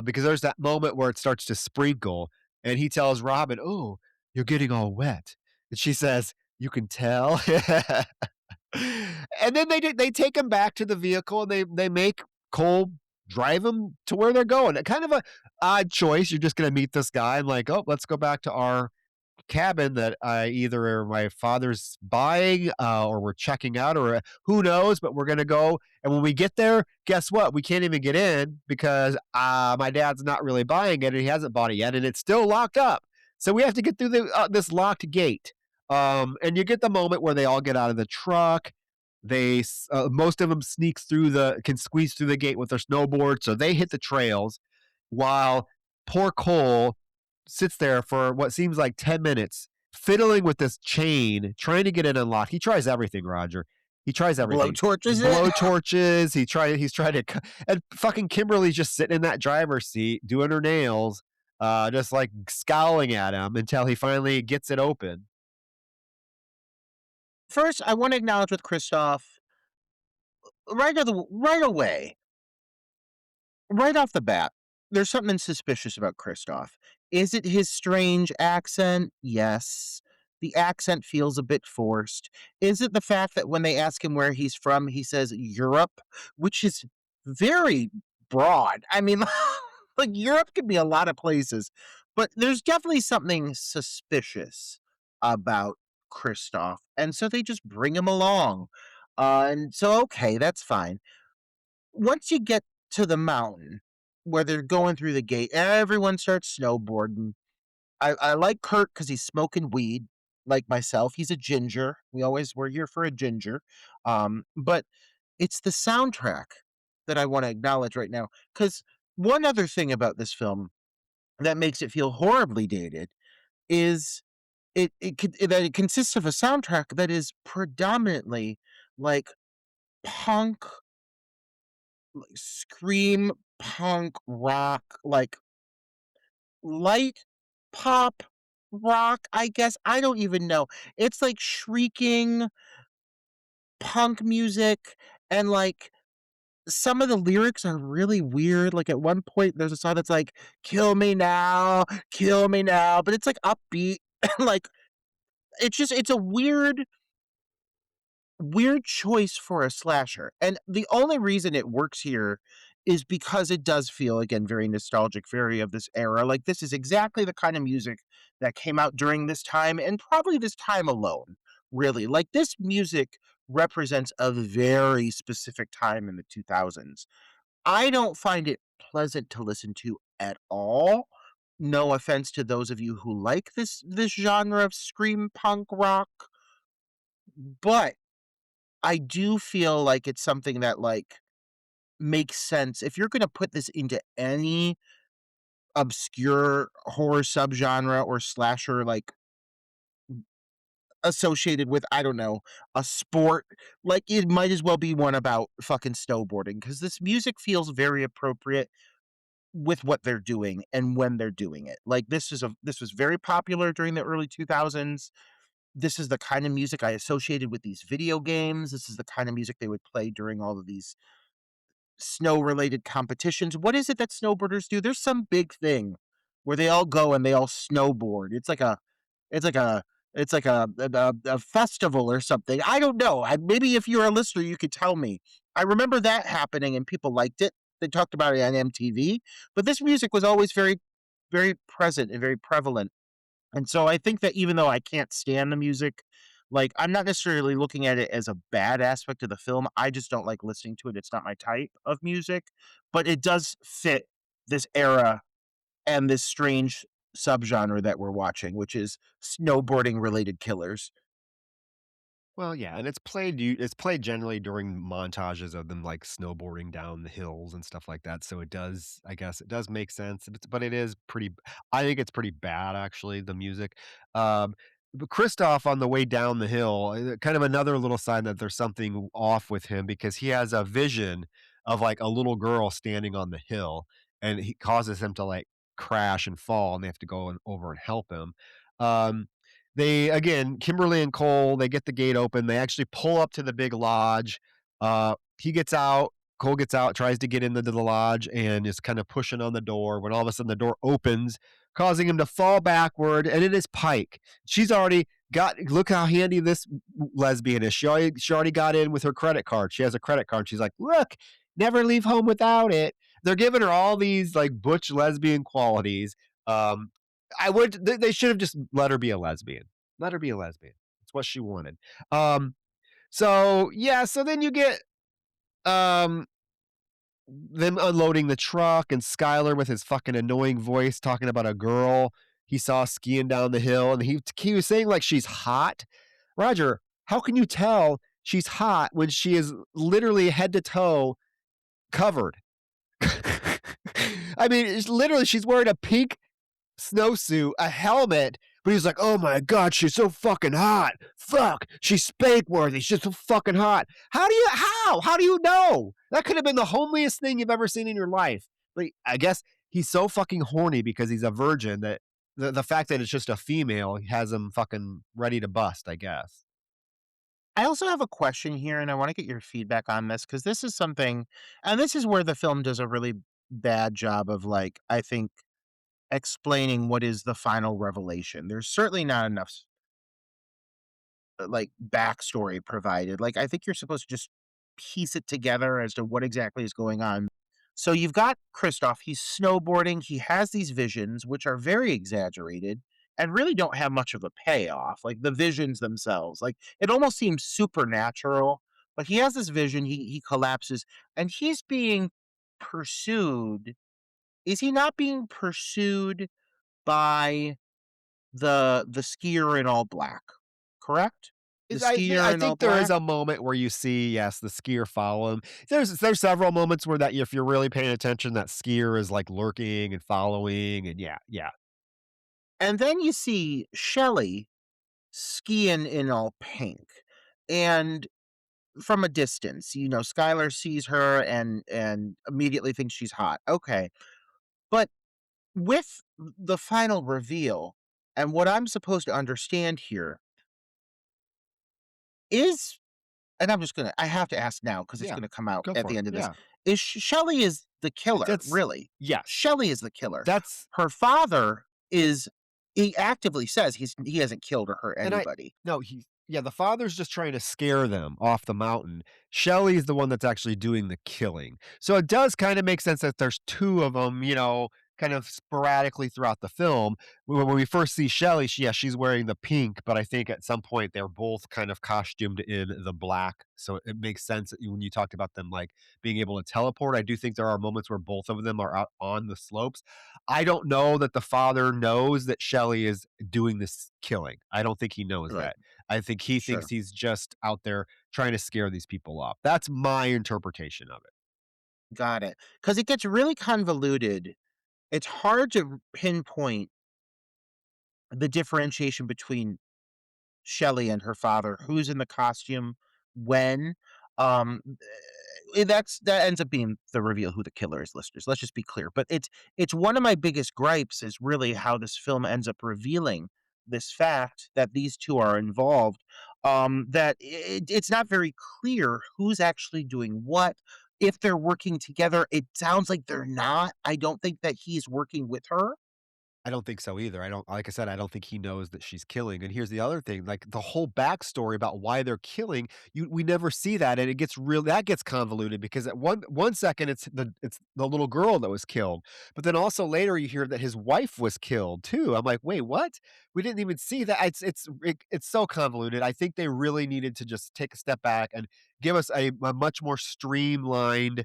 Speaker 3: because there's that moment where it starts to sprinkle, and he tells Robin, "Oh, you're getting all wet," and she says, "You can tell?" And then they take him back to the vehicle, and they make Cole drive him to where they're going. Kind of a odd choice. You're just gonna meet this guy and like, "Oh, let's go back to our cabin that I either my father's buying, or we're checking out, or who knows, but we're gonna go. And when we get there, guess what? We can't even get in because my dad's not really buying it, and he hasn't bought it yet, and it's still locked up. So we have to get through this locked gate. And you get the moment where they all get out of the truck. Most of them can squeeze through the gate with their snowboard, so they hit the trails, while poor Cole sits there for what seems like 10 minutes, fiddling with this chain, trying to get it unlocked. He tries everything, Roger. He tries
Speaker 2: Blow
Speaker 3: everything.
Speaker 2: torches it?
Speaker 3: Blow torches. He's trying to, and fucking Kimberly's just sitting in that driver's seat doing her nails, just like scowling at him until he finally gets it open.
Speaker 2: First, I wanna acknowledge with Christoph, right away, right off the bat, there's something suspicious about Christoph. Is it his strange accent? Yes. The accent feels a bit forced. Is it the fact that when they ask him where he's from, he says Europe, which is very broad? I mean, like Europe could be a lot of places, but there's definitely something suspicious about Christoph. And so they just bring him along. And so, okay, that's fine. Once you get to the mountain where they're going through the gate, everyone starts snowboarding. I like Kurt because he's smoking weed, like myself. He's a ginger. We're here for a ginger. But it's the soundtrack that I want to acknowledge right now. Because one other thing about this film that makes it feel horribly dated is that it consists of a soundtrack that is predominantly like punk, like scream punk rock, like light pop rock, I guess. I don't even know. It's like shrieking punk music, and like some of the lyrics are really weird. Like at one point there's a song that's like kill me now, but it's like upbeat. Like it's a weird choice for a slasher. And the only reason it works here is because it does feel, again, very nostalgic, very of this era. Like, this is exactly the kind of music that came out during this time and probably this time alone, really. Like, this music represents a very specific time in the 2000s. I don't find it pleasant to listen to at all. No offense to those of you who like this genre of scream punk rock, but I do feel like it's something that, like, makes sense. If you're gonna put this into any obscure horror subgenre or slasher, like, associated with, I don't know, a sport. Like, it might as well be one about fucking snowboarding because this music feels very appropriate with what they're doing and when they're doing it. Like, this was very popular during the early 2000s. This is the kind of music I associated with these video games. This is the kind of music they would play during all of these snow-related competitions. What is it that snowboarders do? There's some big thing where they all go and they all snowboard. It's like a it's like a festival or something. I don't know. Maybe if you're a listener, you could tell me. I remember that happening and people liked it. They talked about it on MTV, but this music was always very, very present and very prevalent. And so I think that even though I can't stand the music, like, I'm not necessarily looking at it as a bad aspect of the film. I just don't like listening to it. It's not my type of music, but it does fit this era and this strange subgenre that we're watching, which is snowboarding related killers.
Speaker 3: Well, yeah, and it's played generally during montages of them, like, snowboarding down the hills and stuff like that, so it does I guess it does make sense, but it is pretty I think it's pretty bad, actually, the music. Um, but Kristoff on the way down the hill, kind of another little sign that there's something off with him because he has a vision of, like, a little girl standing on the hill, and he causes him to, like, crash and fall, and they have to go over and help him. Um they again, Kimberly and Cole, they get the gate open. They actually pull up to the big lodge. He gets out. Cole gets out, tries to get into the lodge, and is kind of pushing on the door. When all of a sudden the door opens, causing him to fall backward. And it is Pike. She's already got. Look how handy this lesbian is. She already got in with her credit card. She has a credit card. She's like, look, never leave home without it. They're giving her all these like butch lesbian qualities. Um, they should have just let her be a lesbian. Let her be a lesbian. It's what she wanted. Um, so yeah, so then you get um them unloading the truck and Skylar with his fucking annoying voice talking about a girl he saw skiing down the hill and he was saying like she's hot. Roger, how can you tell she's hot when she is literally head to toe covered? I mean, it's literally she's wearing a pink snowsuit, a helmet, but he's like, "Oh my god, she's so fucking hot. Fuck, she's spank worthy. She's so fucking hot." How do you know? That could have been the homeliest thing you've ever seen in your life. Like, I guess he's so fucking horny because he's a virgin that the fact that it's just a female has him fucking ready to bust, I guess.
Speaker 2: I also have a question here, and I want to get your feedback on this because this is something, and this is where the film does a really bad job of, like, I think, explaining what is the final revelation. There's certainly not enough like backstory provided. Like, I think you're supposed to just piece it together as to what exactly is going on. So you've got Christoph, he's snowboarding, he has these visions, which are very exaggerated and really don't have much of a payoff. Like the visions themselves, like it almost seems supernatural, but he has this vision, he collapses, and he's being pursued. Is he not being pursued by the skier in all black, correct? The skier
Speaker 3: I
Speaker 2: in all
Speaker 3: think there is
Speaker 2: black?
Speaker 3: a moment where you see, yes, the skier follow him. There's several moments where that if you're really paying attention, that skier is like lurking and following, and yeah, yeah.
Speaker 2: And then you see Shelley skiing in all pink, and from a distance, Skylar sees her and immediately thinks she's hot, okay, but with the final reveal, and what I'm supposed to understand here is, and I have to ask now because it's
Speaker 3: Yeah,
Speaker 2: gonna come out
Speaker 3: go
Speaker 2: at
Speaker 3: for
Speaker 2: the
Speaker 3: it.
Speaker 2: end of this.
Speaker 3: Yeah.
Speaker 2: Is Shelley is the killer,
Speaker 3: That's
Speaker 2: really.
Speaker 3: yes.
Speaker 2: Shelley is the killer.
Speaker 3: That's
Speaker 2: Her father is he actively says he hasn't killed or hurt
Speaker 3: and I
Speaker 2: anybody.
Speaker 3: no, he yeah, the father's just trying to scare them off the mountain. Shelly's the one that's actually doing the killing. So it does kind of make sense that there's 2 of them, kind of sporadically throughout the film. When we first see Shelly, she's wearing the pink, but I think at some point they're both kind of costumed in the black. So it makes sense that when you talked about them like being able to teleport. I do think there are moments where both of them are out on the slopes. I don't know that the father knows that Shelly is doing this killing. I don't think he knows
Speaker 2: Right.
Speaker 3: that. I think he thinks
Speaker 2: Sure.
Speaker 3: he's just out there trying to scare these people off. That's my interpretation of it.
Speaker 2: Got it. Because it gets really convoluted. It's hard to pinpoint the differentiation between Shelley and her father, who's in the costume when. Um, that ends up being the reveal who the killer is, listeners. Let's just be clear. But it's one of my biggest gripes is really how this film ends up revealing this fact that these two are involved. That it's not very clear who's actually doing what. If they're working together, it sounds like they're not. I don't think that he's working with her.
Speaker 3: I don't think so either. I don't like I said, I don't think he knows that she's killing, and here's the other thing, like, the whole backstory about why they're killing, we never see that, and it gets real that gets convoluted because at one second, it's the little girl that was killed, but then also later you hear that his wife was killed too. I'm like, "Wait, what? We didn't even see that." It's so convoluted. I think they really needed to just take a step back and give us a much more streamlined,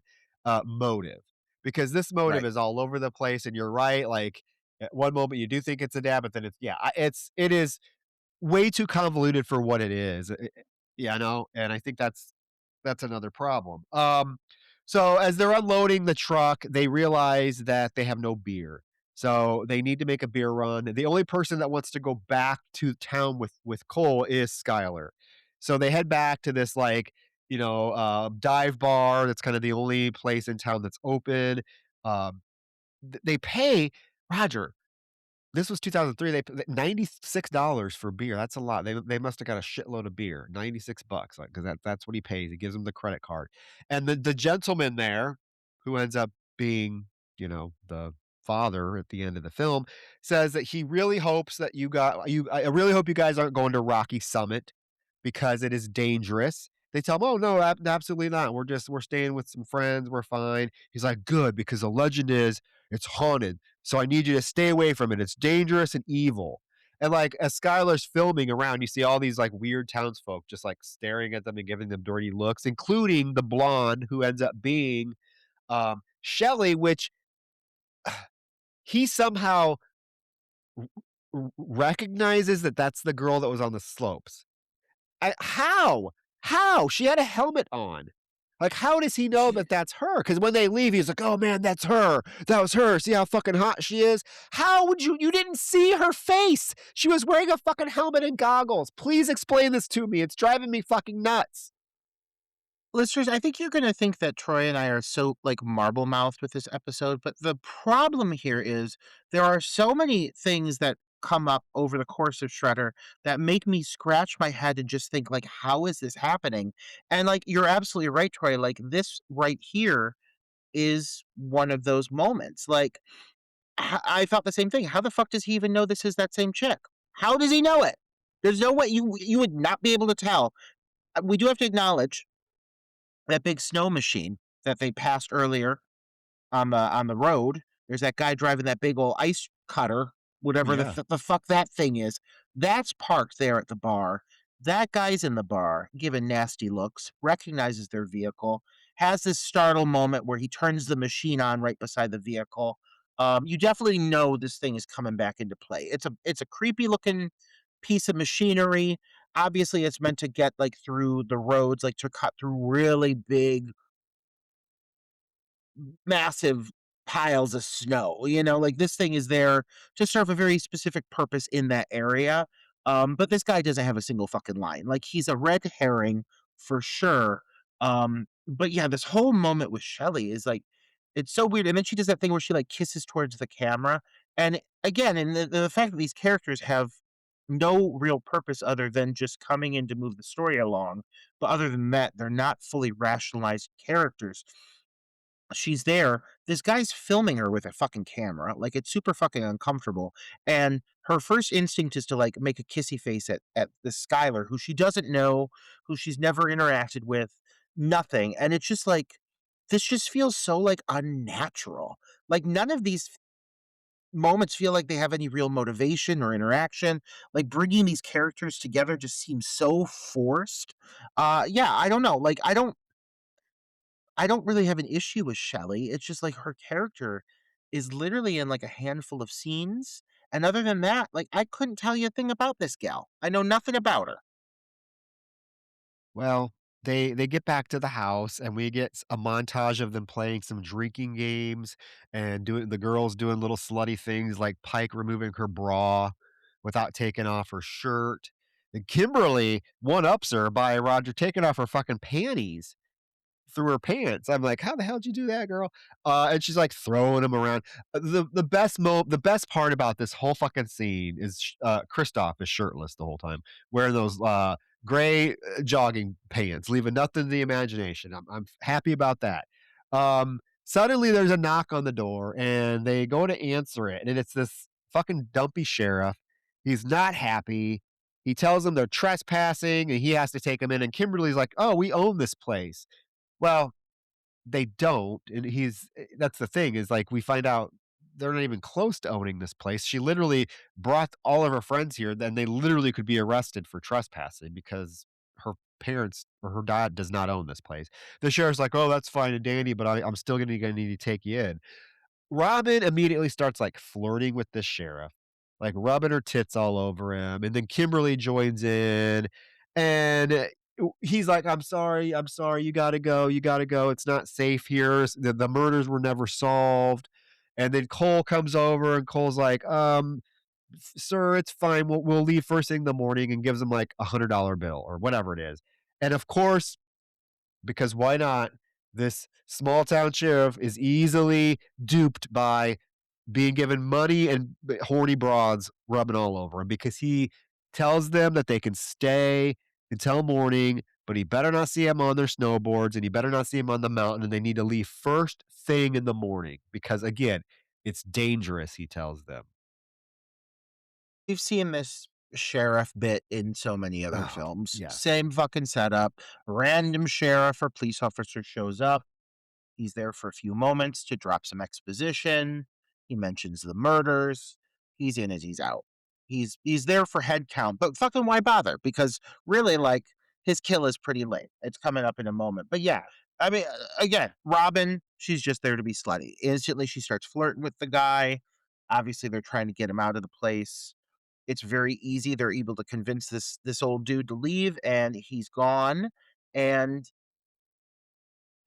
Speaker 3: motive, because this motive
Speaker 2: Right.
Speaker 3: is all over the place, and you're right, like, at one moment, you do think it's a dad, but then it's yeah, it is way too convoluted for what it is, yeah, I know, and I think that's another problem. So as they're unloading the truck, they realize that they have no beer, so they need to make a beer run. The only person that wants to go back to town with Cole is Skylar. So they head back to this, like, dive bar that's kinda the only place in town that's open. Um, they pay Roger, this was 2003, they p $96 for beer, that's a lot. They must have got a shitload of beer, 96 bucks, like, 'cause that's what he pays, he gives him the credit card, and the gentleman there, who ends up being, the father at the end of the film, says that he really hopes that I really hope you guys aren't going to Rocky Summit because it is dangerous. They tell him, "Oh, no, absolutely not. We're staying with some friends, we're fine." He's like, "Good, because the legend is it's haunted. So I need you to stay away from it. It's dangerous and evil." And like as Skylar's filming around, you see all these like weird townsfolk just like staring at them and giving them dirty looks, including the blonde who ends up being Shelley, which he somehow recognizes that that's the girl that was on the slopes. How? How? She had a helmet on. Like, how does he know
Speaker 2: She
Speaker 3: that that's her? Because when they leave, he's like, "Oh, man, that's her. That was her. See how fucking hot she is?" How would you didn't see her face. She was wearing a fucking helmet and goggles. Please explain this to me. It's driving me fucking nuts.
Speaker 2: Listeners, I think you're gonna think that Troy and I are so, like, marble-mouthed with this episode, but the problem here is there are so many things that come up over the course of Shredder that make me scratch my head and just think, like, "How is this happening?" And, like, you're absolutely right, Troy, like, this right here is one of those moments, like, I felt the same thing. How the fuck does he even know this is that same chick? How does he know it? There's no way you would not be able to tell. We do have to acknowledge that big snow machine that they passed earlier on the road. There's that guy driving that big old ice cutter, whatever
Speaker 3: Yeah.
Speaker 2: the fuck that thing is. That's parked there at the bar. That guy's in the bar, giving nasty looks, recognizes their vehicle, has this startle moment where he turns the machine on right beside the vehicle. You definitely know this thing is coming back into play. It's a creepy looking piece of machinery. Obviously, it's meant to get like through the roads, like to cut through really big massive piles of snow, like this thing is there to serve a very specific purpose in that area. But this guy doesn't have a single fucking line. Like he's a red herring for sure. But yeah, this whole moment with Shelly is like it's so weird. And then she does that thing where she like kisses towards the camera. And again, and the fact that these characters have no real purpose other than just coming in to move the story along. But other than that, they're not fully rationalized characters. She's there. This guy's filming her with a fucking camera. Like it's super fucking uncomfortable. And her first instinct is to like make a kissy face at this Skylar who she doesn't know, who she's never interacted with, nothing. And it's just like this just feels so like unnatural. Like none of these moments feel like they have any real motivation or interaction. Like bringing these characters together just seems so forced. Yeah, I don't know. Like I don't really have an issue with Shelley. It's just like her character is literally in like a handful of scenes. And other than that, like I couldn't tell you a thing about this gal. I know nothing about her.
Speaker 3: Well, they get back to the house, and we get a montage of them playing some drinking games and doing the girls doing little slutty things like Pike removing her bra without taking off her shirt. And Kimberly one ups her by Roger taking off her fucking panties through her pants. I'm like, "How the hell did you do that, girl?" And she's, like, throwing them around. The best part about this whole fucking scene is Kristoff is shirtless the whole time, wearing those, gray, jogging pants, leaving nothing to the imagination. I'm happy about that. Suddenly, there's a knock on the door, and they go to answer it, and it's this fucking dumpy sheriff. He's not happy. He tells them they're trespassing, and he has to take them in, and Kimberly's like, "Oh, we own this place." Well, they don't, and that's the thing is, like, we find out they're not even close to owning this place. She literally brought all of her friends here, then they literally could be arrested for trespassing because her parents or her dad does not own this place. The sheriff's like, "Oh, that's fine and dandy, but I'm still gonna need to take you in." Robin immediately starts, like, flirting with the sheriff, like, rubbing her tits all over him, and then Kimberly joins in, and, he's like, I'm sorry, you gotta go, it's not safe here, the murders were never solved." And then Cole comes over, and Cole's like, Sir, it's fine, we'll leave first thing in the morning," and gives him, like, a $100 bill or whatever it is. And, of course, because why not? This small town sheriff is easily duped by being given money and horny broads rubbing all over him because he tells them that they can stay until morning, but he better not see him on their snowboards and he better not see him on the mountain. And they need to leave first thing in the morning because, again, it's dangerous, he tells them.
Speaker 2: We've seen this sheriff bit in so many other
Speaker 3: Oh,
Speaker 2: films.
Speaker 3: yes.
Speaker 2: Same fucking setup. Random sheriff or police officer shows up. He's there for a few moments to drop some exposition. He mentions the murders. He's in as he's out. He's there for head count, but fucking why bother? Because really, like, his kill is pretty late. It's coming up in a moment. But yeah, I mean, again, Robin, she's just there to be slutty. Instantly, she starts flirting with the guy. Obviously, they're trying to get him out of the place. It's very easy. They're able to convince this old dude to leave, and he's gone. And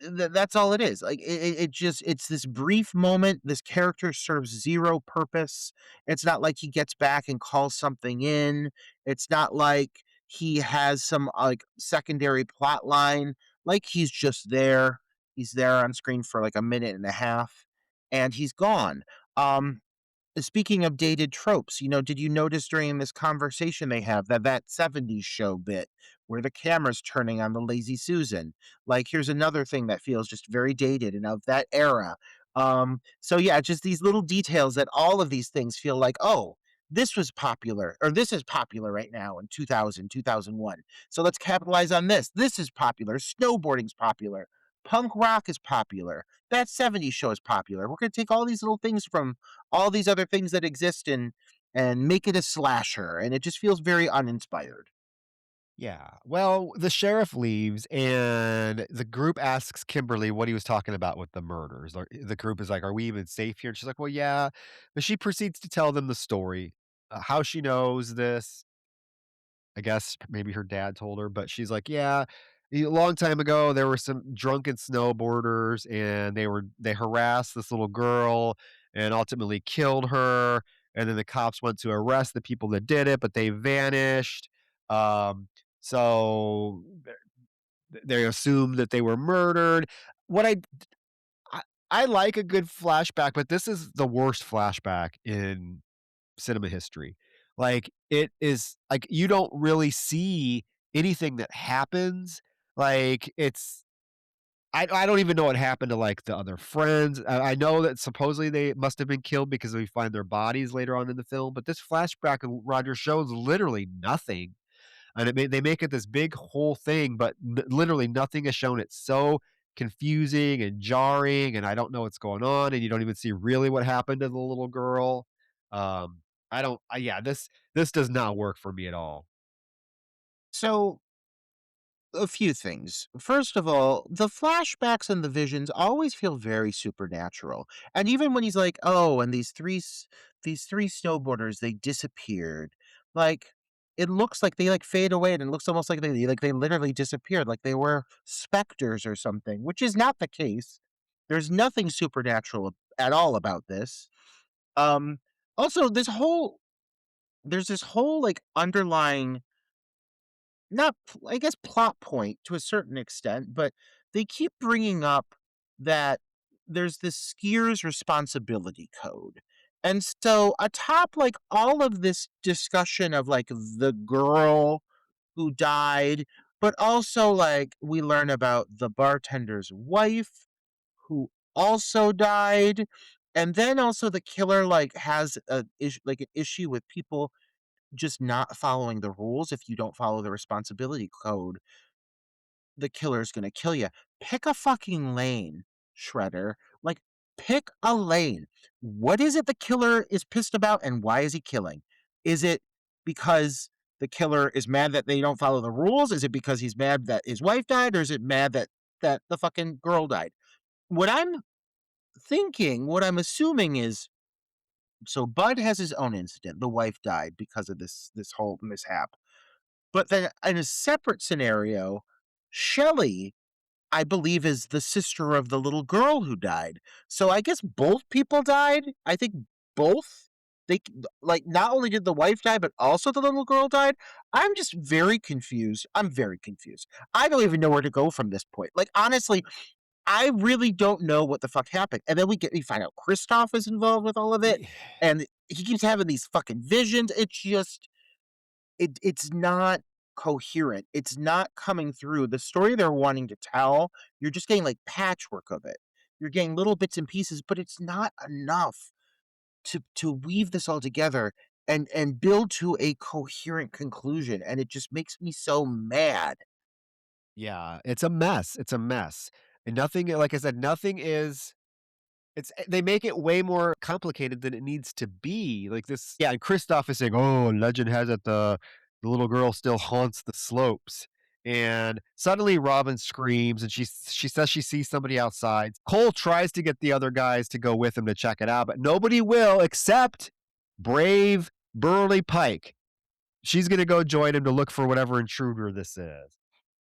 Speaker 2: that's all it is. Like it just it's this brief moment. This character serves zero purpose. It's not like he gets back and calls something in. It's not like he has some like secondary plot line. Like he's just there. He's there on screen for like a minute and a half, and he's gone. Um, Speaking of dated tropes, did you notice during this conversation they have that 70s show bit where the camera's turning on the lazy Susan? Like, here's another thing that feels just very dated and of that era. So yeah, just these little details that all of these things feel like, oh, this was popular, or this is popular right now in 2000, 2001. So let's capitalize on this. This is popular. Snowboarding's popular. Punk rock is popular. That 70s show is popular. We're going to take all these little things from all these other things that exist and make it a slasher, and it just feels very uninspired.
Speaker 3: Yeah. Well, the sheriff leaves and the group asks Kimberly what he was talking about with the murders. The group is like, "Are we even safe here?" And she's like, "Well, yeah." But she proceeds to tell them the story, how she knows this. I guess maybe her dad told her, but she's like, "Yeah, a long time ago, there were some drunken snowboarders and they harassed this little girl and ultimately killed her. And then the cops went to arrest the people that did it, but they vanished. So they assumed that they were murdered." What I, I like a good flashback, but this is the worst flashback in cinema history. Like, it is like, you don't really see anything that happens. Like, I don't even know what happened to, like, the other friends. I know that supposedly they must have been killed because we find their bodies later on in the film, but this flashback of Roger shows literally nothing. And they make it this big whole thing, but literally nothing is shown. It's so confusing and jarring, and I don't know what's going on, and you don't even see really what happened to the little girl. Um, I don't. Yeah, this does not work for me at all.
Speaker 2: So, a few things. First of all, the flashbacks and the visions always feel very supernatural. And even when he's like, "Oh, and these three snowboarders, they disappeared." Like, it looks like they like fade away and it looks almost like they literally disappeared, like they were specters or something, which is not the case. There's nothing supernatural at all about this. Um Also, there's this whole like underlying not I guess plot point to a certain extent, but they keep bringing up that there's this skier's responsibility code. And so atop like all of this discussion of like the girl who died, but also like we learn about the bartender's wife who also died. And then also the killer like has like an issue with people just not following the rules. If you don't follow the responsibility code, the killer's gonna kill you. Pick a fucking lane, Shredder. Like, pick a lane. What is it the killer is pissed about, and why is he killing? Is it because the killer is mad that they don't follow the rules? Is it because he's mad that his wife died, or is it mad that the fucking girl died? What I'm what I'm assuming is, so Bud has his own incident. The wife died because of this whole mishap. But then in a separate scenario, Shelley, I believe, is the sister of the little girl who died. So I guess both people died. I think both. Like not only did the wife die, but also the little girl died. I'm just very confused. I'm very confused. I don't even know where to go from this point. Like honestly, I really don't know what the fuck happened. And then we find out Kristoff is involved with all of it, and he keeps having these fucking visions. It's just it's not coherent. It's not coming through. The story they're wanting to tell, you're just getting like patchwork of it. You're getting little bits and pieces, but it's not enough to weave this all together and build to a coherent conclusion. And it just makes me so mad.
Speaker 3: Yeah, it's a mess, it's a mess. And nothing like I said, nothing is they make it way more complicated than it needs to be. Like this yeah, and Kristoff is saying, "Oh, legend has it the little girl still haunts the slopes." And suddenly Robin screams and she says she sees somebody outside. Cole tries to get the other guys to go with him to check it out, but nobody will except brave Burley Pike. She's gonna go join him to look for whatever intruder this is.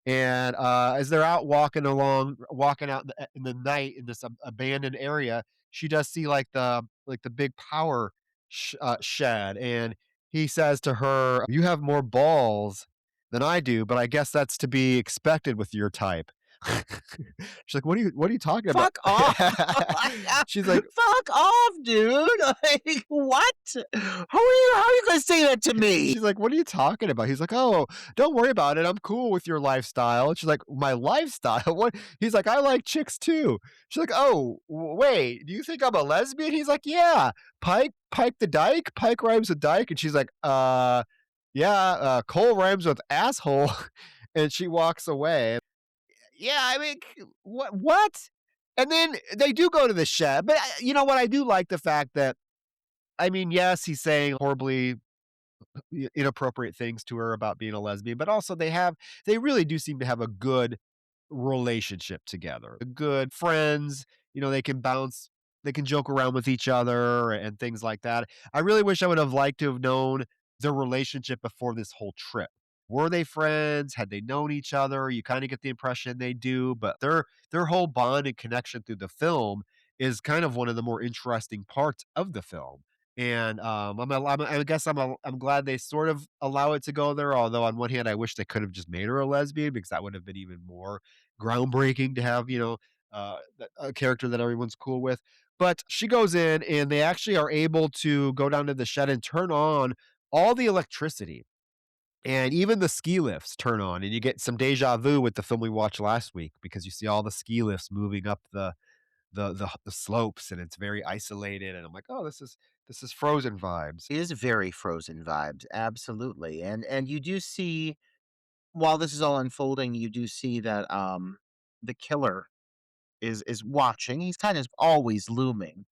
Speaker 3: And as they're out walking out in the night in this abandoned area, she does see like the big power shed, and he says to her, "You have more balls than I do, but I guess that's to be expected with your type." She's like, what are you talking about?"
Speaker 2: Fuck off.
Speaker 3: She's like,
Speaker 2: Fuck off, dude. Like, what? How are you gonna say that to me?
Speaker 3: She's like, "What are you talking about?" He's like, "Oh, don't worry about it. I'm cool with your lifestyle." And she's like, "My lifestyle? What?" He's like, "I like chicks too." She's like, "Oh, wait, do you think I'm a lesbian?" He's like, "Yeah, Pike the Dyke. Pike rhymes with Dyke." And she's like, yeah, Cole rhymes with asshole." And she walks away. Yeah, I mean, what? And then they do go to the shed, but you know what? I do like the fact that, I mean, yes, he's saying horribly inappropriate things to her about being a lesbian, but also they really do seem to have a good relationship together. Good friends, they can they can joke around with each other and things like that. I really wish I would have liked to have known their relationship before this whole trip. Were they friends? Had they known each other? You kind of get the impression they do, but their whole bond and connection through the film is kind of one of the more interesting parts of the film. And I guess I'm glad they sort of allow it to go there. Although on one hand, I wish they could have just made her a lesbian because that would have been even more groundbreaking to have, a character that everyone's cool with. But she goes in and they actually are able to go down to the shed and turn on all the electricity. And even the ski lifts turn on, and you get some deja vu with the film we watched last week because you see all the ski lifts moving up the slopes, and it's very isolated. And I'm like, oh, this is Frozen vibes.
Speaker 2: It is very Frozen vibes, absolutely. And you do see, while this is all unfolding, you do see that the killer is watching. He's kind of always looming,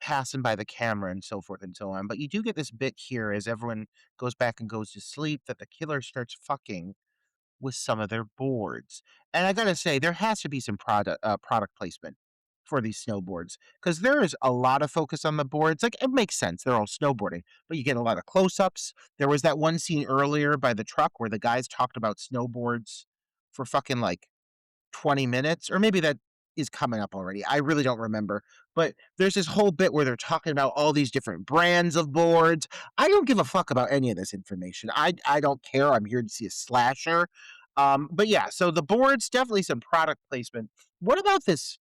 Speaker 2: passing by the camera and so forth and so on. But you do get this bit here as everyone goes back and goes to sleep that the killer starts fucking with some of their boards. And I gotta say, there has to be some product placement for these snowboards because there is a lot of focus on the boards. Like it makes sense; they're all snowboarding, but you get a lot of close-ups. There was that one scene earlier by the truck where the guys talked about snowboards for fucking like 20 minutes, or maybe that is coming up already? I really don't remember. But there's this whole bit where they're talking about all these different brands of boards. I don't give a fuck about any of this information. I don't care. I'm here to see a slasher. But yeah, so the boards, definitely some product placement. What about this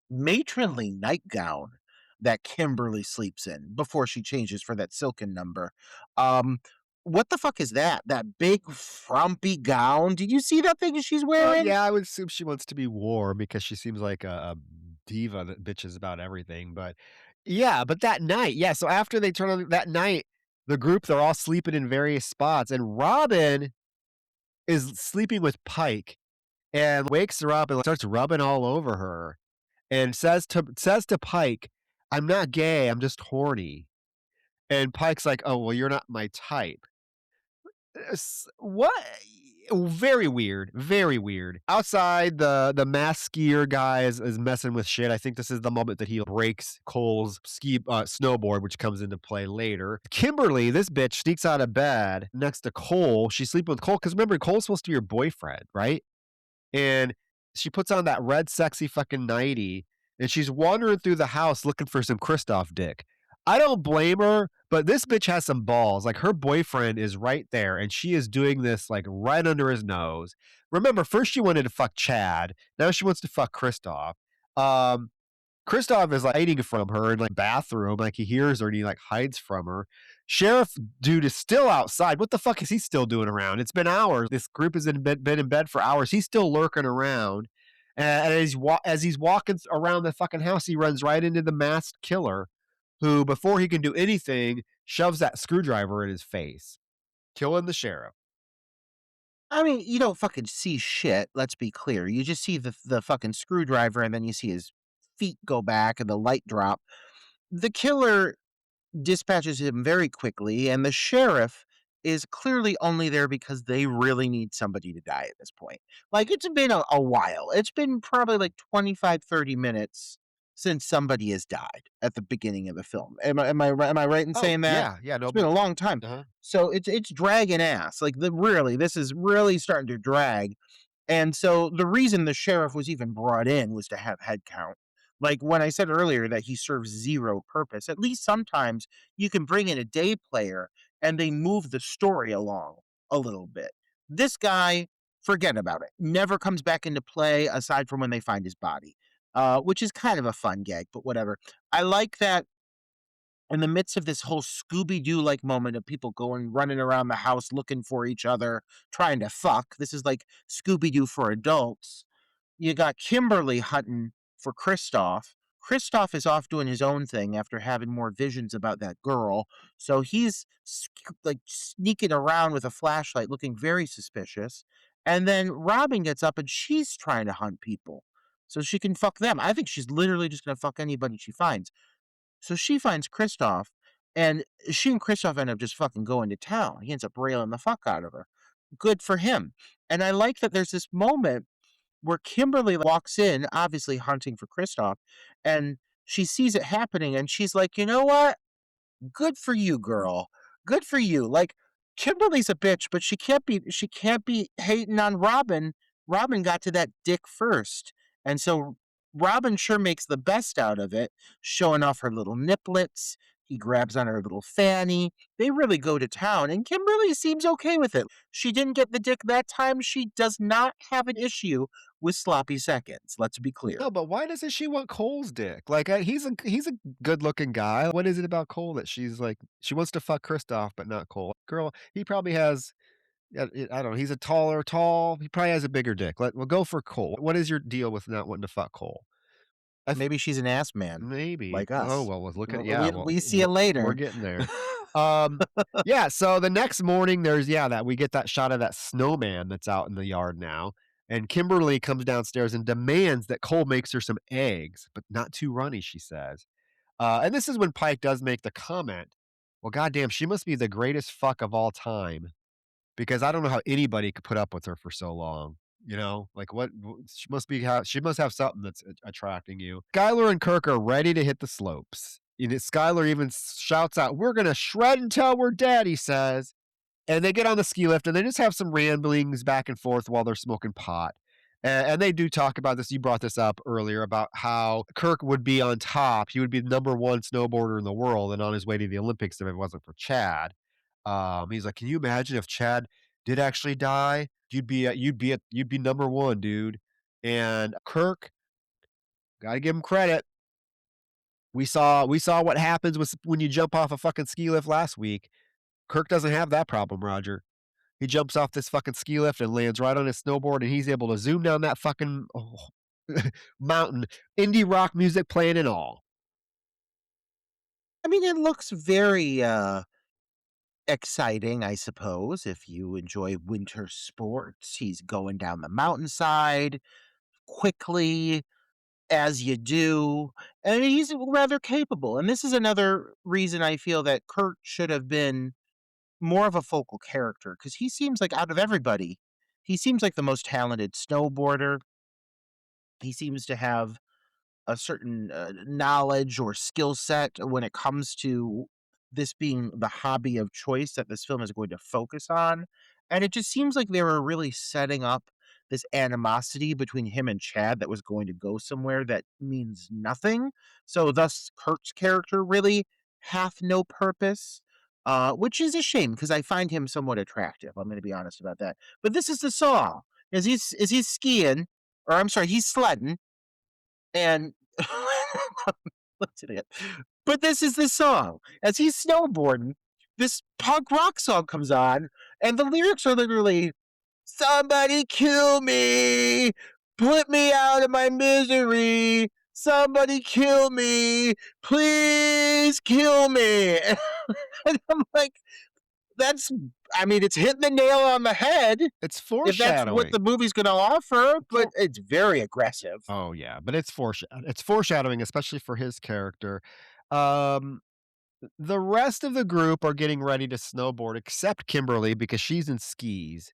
Speaker 2: matronly nightgown that Kimberly sleeps in before she changes for that silken number? Um, what the fuck is that? That big frumpy gown? Did you see that thing she's wearing?
Speaker 3: Yeah, I would assume she wants to be warm because she seems like a diva that bitches about everything, but yeah, but that night, yeah, so after they turn on that night, the group, they're all sleeping in various spots, and Robin is sleeping with Pike and wakes her up and starts rubbing all over her and says to Pike, "I'm not gay, I'm just horny." And Pike's like, "Oh, well, you're not my type." What? Very weird, very weird. Outside, the mask skier guy is messing with shit. I think this is the moment that he breaks Cole's snowboard, which comes into play later. Kimberly, this bitch, sneaks out of bed next to Cole. She's sleeping with Cole because remember, Cole's supposed to be your boyfriend, right? And she puts on that red sexy fucking nightie, and she's wandering through the house looking for some Kristoff dick. I don't blame her, but this bitch has some balls. Like, her boyfriend is right there, and she is doing this, like, right under his nose. Remember, first she wanted to fuck Chad, now she wants to fuck Kristoff. Um, Kristoff is, like, hiding from her in, like, bathroom, like, he hears her and he, like, hides from her. Sheriff dude is still outside. What the fuck is he still doing around? It's been hours. This group has been in bed for hours. He's still lurking around. And as he's walking around the fucking house, he runs right into the masked killer, who, before he can do anything, shoves that screwdriver in his face, killing the sheriff.
Speaker 2: I mean, you don't fucking see shit, let's be clear. You just see the fucking screwdriver and then you see his feet go back and the light drop. The killer dispatches him very quickly, and the sheriff is clearly only there because they really need somebody to die at this point. Like, it's been a while. It's been probably like 25, 30 minutes since somebody has died at the beginning of the film. Am I right in
Speaker 3: Oh,
Speaker 2: saying that?
Speaker 3: yeah, yeah, no,
Speaker 2: It's been a long time.
Speaker 3: uh-huh.
Speaker 2: So it's dragging ass. Like, this is really starting to drag. And so the reason the sheriff was even brought in was to have head count. Like when I said earlier that he serves zero purpose, at least sometimes you can bring in a day player and they move the story along a little bit. This guy, forget about it. Never comes back into play aside from when they find his body, which is kind of a fun gag, but whatever. I like that in the midst of this whole Scooby Doo like moment of people going running around the house looking for each other, trying to fuck. This is like Scooby Doo for adults. You got Kimberly hunting for Kristoff. Kristoff is off doing his own thing after having more visions about that girl. So he's like sneaking around with a flashlight, looking very suspicious. And then Robin gets up and she's trying to hunt people so she can fuck them. I think she's literally just going to fuck anybody she finds. So she finds Kristoff, and she and Kristoff end up just fucking going to town. He ends up railing the fuck out of her. Good for him. And I like that there's this moment where Kimberly walks in, obviously hunting for Kristoff, and she sees it happening, and she's like, you know what? Good for you, girl. Good for you. Like, Kimberly's a bitch, but she can't be hating on Robin. Robin got to that dick first. And so Robin sure makes the best out of it, showing off her little niplets. He grabs on her little fanny. They really go to town, and Kimberly seems okay with it. She didn't get the dick that time. She does not have an issue with sloppy seconds. Let's be clear.
Speaker 3: No, but why doesn't she want Cole's dick? Like, he's a good-looking guy. What is it about Cole that she's like she wants to fuck Kristoff, but not Cole? Girl, he probably has I don't know, he's a tall, he probably has a bigger dick. We'll go for Cole. What is your deal with not wanting to fuck Cole? I th
Speaker 2: Maybe she's an ass man
Speaker 3: Maybe.
Speaker 2: like
Speaker 3: Oh,
Speaker 2: us.
Speaker 3: well, let's look at
Speaker 2: W-
Speaker 3: yeah,
Speaker 2: We,
Speaker 3: well,
Speaker 2: we see it
Speaker 3: we're
Speaker 2: later.
Speaker 3: getting there. Um, yeah, so the next morning, that we get that shot of that snowman that's out in the yard now, and Kimberly comes downstairs and demands that Cole makes her some eggs, but not too runny, she says. And this is when Pike does make the comment, "Well, goddamn, she must be the greatest fuck of all time, because I don't know how anybody could put up with her for so long." You know, like she must have something that's attracting you. Skylar and Kirk are ready to hit the slopes. And Skylar even shouts out, "We're gonna shred until we're dead," he says. And they get on the ski lift and they just have some ramblings back and forth while they're smoking pot. And they do talk about this. You brought this up earlier about how Kirk would be on top. He would be the number one snowboarder in the world and on his way to the Olympics if it wasn't for Chad. He's like, "Can you imagine if Chad did actually die? You'd be number one, dude." And Kirk, gotta give him credit. We saw what happens with when you jump off a fucking ski lift last week. Kirk doesn't have that problem, Roger. He jumps off this fucking ski lift and lands right on his snowboard, and he's able to zoom down that fucking mountain, indie rock music playing and all.
Speaker 2: I mean, it looks very, exciting, I suppose, if you enjoy winter sports. He's going down the mountainside quickly, as you do, and he's rather capable, and this is another reason I feel that Kurt should have been more of a focal character, because he seems like out of everybody, he seems like the most talented snowboarder. He seems to have a certain knowledge or skill set when it comes to this being the hobby of choice that this film is going to focus on. And it just seems like they were really setting up this animosity between him and Chad that was going to go somewhere that means nothing. So, thus, Kurt's character really hath no purpose, which is a shame because I find him somewhat attractive. I'm going to be honest about that. But this is the song. As he's skiing, or I'm sorry, he's sledding, and what's it? But this is the song. As he's snowboarding, this punk rock song comes on, and the lyrics are literally, "Somebody kill me, put me out of my misery. Somebody kill me, please kill me." And I'm like, that's, I mean, it's hitting the nail on the head
Speaker 3: It's
Speaker 2: if that's what
Speaker 3: foreshadowing.
Speaker 2: the movie's going to offer, but
Speaker 3: For
Speaker 2: it's very aggressive.
Speaker 3: Oh, yeah, but it's foreshadowing, especially for his character. Um, the rest of the group are getting ready to snowboard except Kimberly because she's in skis.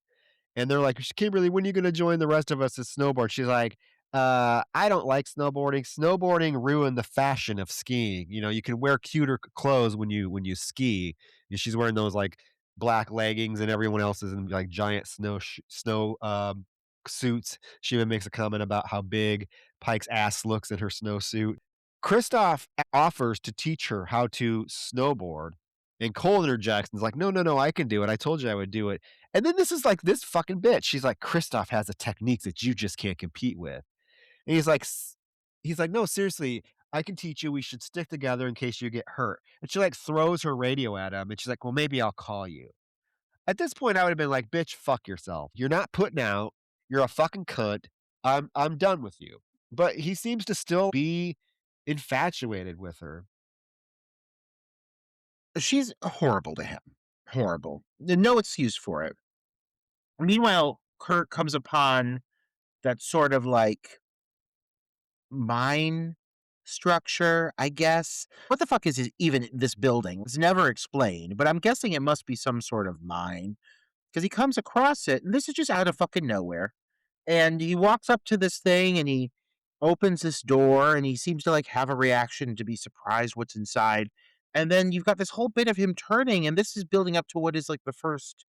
Speaker 3: And they're like, "Kimberly, when are you gonna join the rest of us to snowboard?" She's like, I don't like snowboarding. Snowboarding ruined the fashion of skiing. You know, you can wear cuter clothes when you ski." And she's wearing those, like, black leggings, and everyone else is in, like, giant snow suits. She even makes a comment about how big Pike's ass looks in her snowsuit. Kristoff offers to teach her how to snowboard, and Cole interjects and's like, "No, no, no, I can do it. I told you I would do it." And then this is like this fucking bitch. She's like, "Kristoff has a technique that you just can't compete with." And he's like, "No, seriously, I can teach you. We should stick together in case you get hurt." And she like throws her radio at him and she's like, "Well, maybe I'll call you." At this point, I would have been like, "Bitch, fuck yourself. You're not putting out. You're a fucking cunt. I'm done with you." But he seems to still be infatuated with her.
Speaker 2: She's horrible to him. Horrible. No excuse for it. Meanwhile, Kurt comes upon that sort of like mine structure, I guess. What the fuck is even this building? It's never explained, but I'm guessing it must be some sort of mine because he comes across it, and this is just out of fucking nowhere. And he walks up to this thing and he opens this door and he seems to like have a reaction to be surprised what's inside. And then you've got this whole bit of him turning, and this is building up to what is like the first,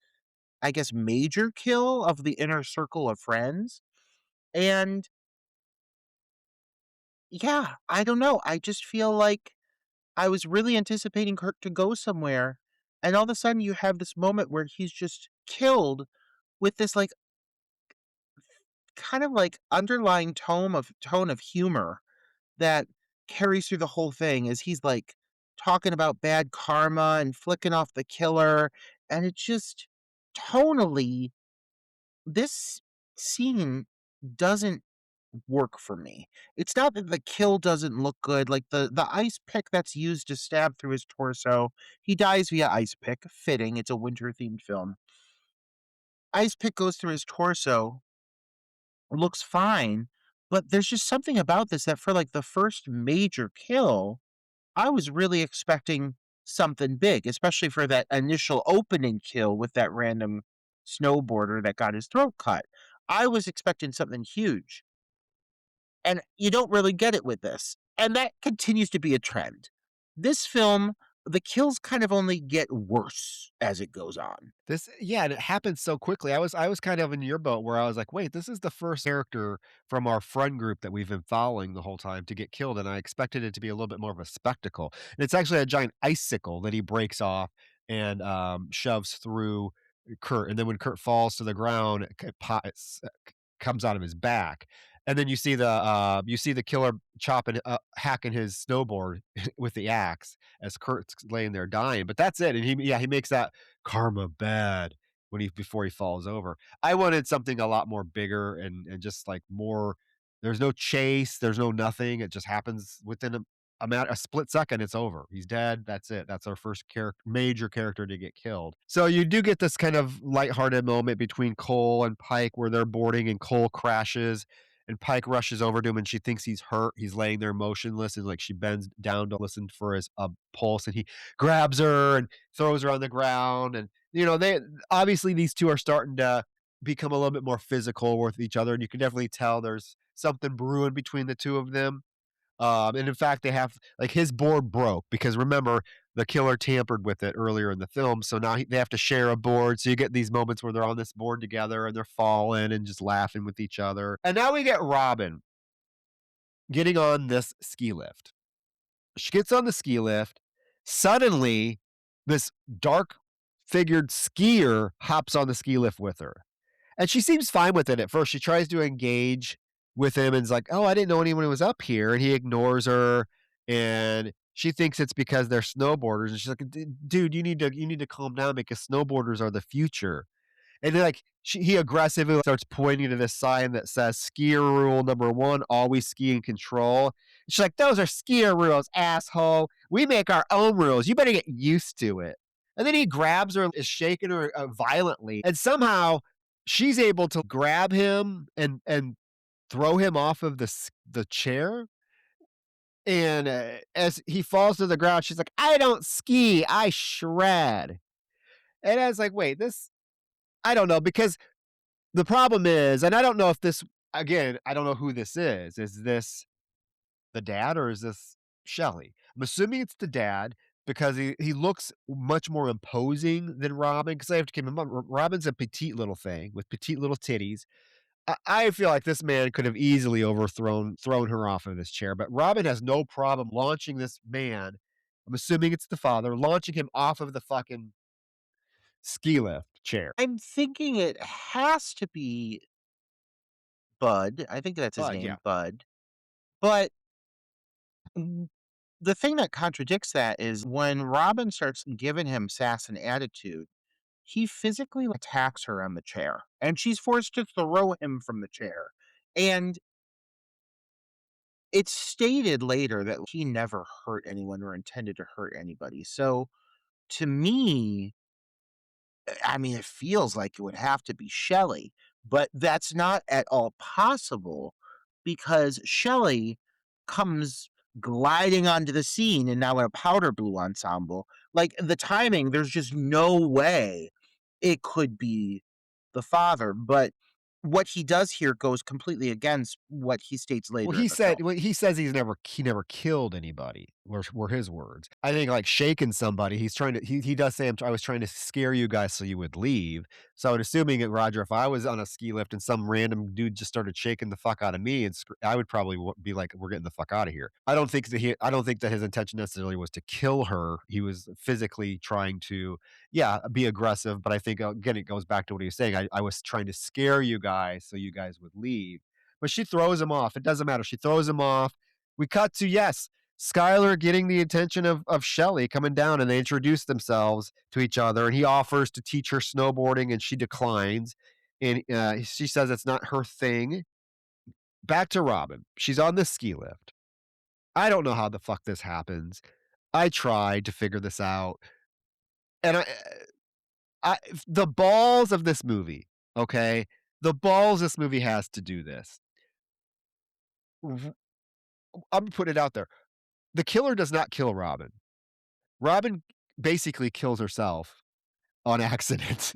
Speaker 2: I guess, major kill of the inner circle of friends. And yeah, I don't know. I just feel like I was really anticipating Kirk to go somewhere. And all of a sudden you have this moment where he's just killed with this like kind of like underlying tone of humor that carries through the whole thing as he's like talking about bad karma and flicking off the killer. And it just tonally, this scene doesn't work for me. It's not that the kill doesn't look good, like the ice pick that's used to stab through his torso. He dies via ice pick, fitting. It's a winter themed film. Ice pick goes through his torso, looks fine, but there's just something about this that for like the first major kill, I was really expecting something big, especially for that initial opening kill with that random snowboarder that got his throat cut. I was expecting something huge. And you don't really get it with this. And that continues to be a trend. This film the kills kind of only get worse as it goes on.
Speaker 3: This yeah, and it happened so quickly. I was kind of in your boat where I was like, "Wait, this is the first character from our friend group that we've been following the whole time to get killed," and I expected it to be a little bit more of a spectacle. And it's actually a giant icicle that he breaks off and, shoves through Kurt, and then when Kurt falls to the ground, it comes out of his back. And then you see the killer hacking his snowboard with the axe as Kurt's laying there dying, but that's it, and he makes that karma bad when he before he falls over. I wanted something a lot more bigger and just like more there's no chase, there's no nothing. It just happens within a split second, it's over. He's dead. That's it. That's our first major character to get killed. So you do get this kind of lighthearted moment between Cole and Pike where they're boarding and Cole crashes and Pike rushes over to him and she thinks he's hurt. He's laying there motionless and like she bends down to listen for his pulse and he grabs her and throws her on the ground. And, they obviously these two are starting to become a little bit more physical with each other. And you can definitely tell there's something brewing between the two of them. And in fact, they have like his board broke because remember, the killer tampered with it earlier in the film. So now they have to share a board. So you get these moments where they're on this board together and they're falling and just laughing with each other. And now we get Robin getting on this ski lift. She gets on the ski lift. Suddenly, this dark figured skier hops on the ski lift with her. And she seems fine with it at first. She tries to engage with him and is like, "Oh, I didn't know anyone was up here." And he ignores her and she thinks it's because they're snowboarders. And she's like, Dude, you need to calm down because snowboarders are the future." And then, like, he aggressively starts pointing to this sign that says skier rule number 1, always ski in control. She's like, "Those are skier rules, asshole. We make our own rules. You better get used to it." And then he grabs her, is shaking her violently, and somehow she's able to grab him and throw him off of the chair. And as he falls to the ground, she's like, "I don't ski, I shred." And I was like, "Wait, this." I don't know because the problem is, and I don't know if this again, I don't know who this is. Is this the dad or is this Shelly? I'm assuming it's the dad because he looks much more imposing than Robin. Because I have to keep in mind, Robin's a petite little thing with petite little titties. I feel like this man could have easily thrown her off of this chair, but Robin has no problem launching this man. I'm assuming it's the father launching him off of the fucking ski lift chair.
Speaker 2: I'm thinking it has to be Bud. I think that's his
Speaker 3: But yeah,
Speaker 2: name, Bud. But mm, the thing that contradicts that is when Robin starts giving him sass and attitude, he physically attacks her on the chair and she's forced to throw him from the chair. And it's stated later that he never hurt anyone or intended to hurt anybody. So to me, I mean, it feels like it would have to be Shelley, but that's not at all possible because Shelley comes gliding onto the scene and now in a powder blue ensemble. Like the timing, there's just no way it could be the father. But what he does here goes completely against what he states later in the film.
Speaker 3: He says he never killed anybody, were his words. I think, like, shaking somebody, he does say, I was trying to scare you guys so you would leave." So, I'm assuming it, Roger, if I was on a ski lift and some random dude just started shaking the fuck out of me I would probably be like, "We're getting the fuck out of here." I don't think that his intention necessarily was to kill her. He was physically trying to, yeah, be aggressive, but I think, again, it goes back to what he was saying. I was trying to scare you guys so you guys would leave. But she throws him off. It doesn't matter. She throws him off. We cut to, yes, Skylar getting the attention of Shelly coming down, and they introduce themselves to each other. And he offers to teach her snowboarding, and she declines. And she says it's not her thing. Back to Robin. She's on the ski lift. I don't know how the fuck this happens. I tried to figure this out. And the balls of this movie, okay? The balls this movie has to do this. R- I'm gonna put it out there. The killer does not kill Robin. Robin basically kills herself on accident.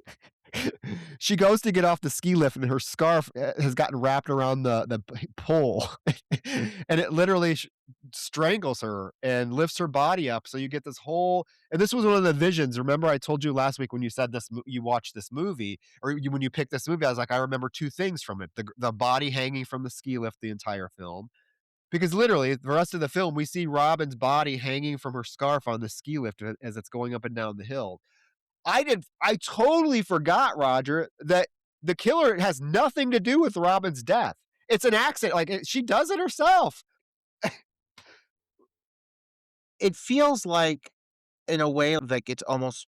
Speaker 3: She goes to get off the ski lift and her scarf has gotten wrapped around the pole. And it literally strangles her and lifts her body up. So you get this whole, and this was one of the visions. Remember, I told you last week when you said you watched this movie, or when you picked this movie, I was like, I remember two things from it: the body hanging from the ski lift the entire film, because literally the rest of the film we see Robin's body hanging from her scarf on the ski lift as it's going up and down the hill. I totally forgot, Roger, that the killer has nothing to do with Robin's death. It's an accident. Like she does it herself.
Speaker 2: It feels like, in a way, like it's almost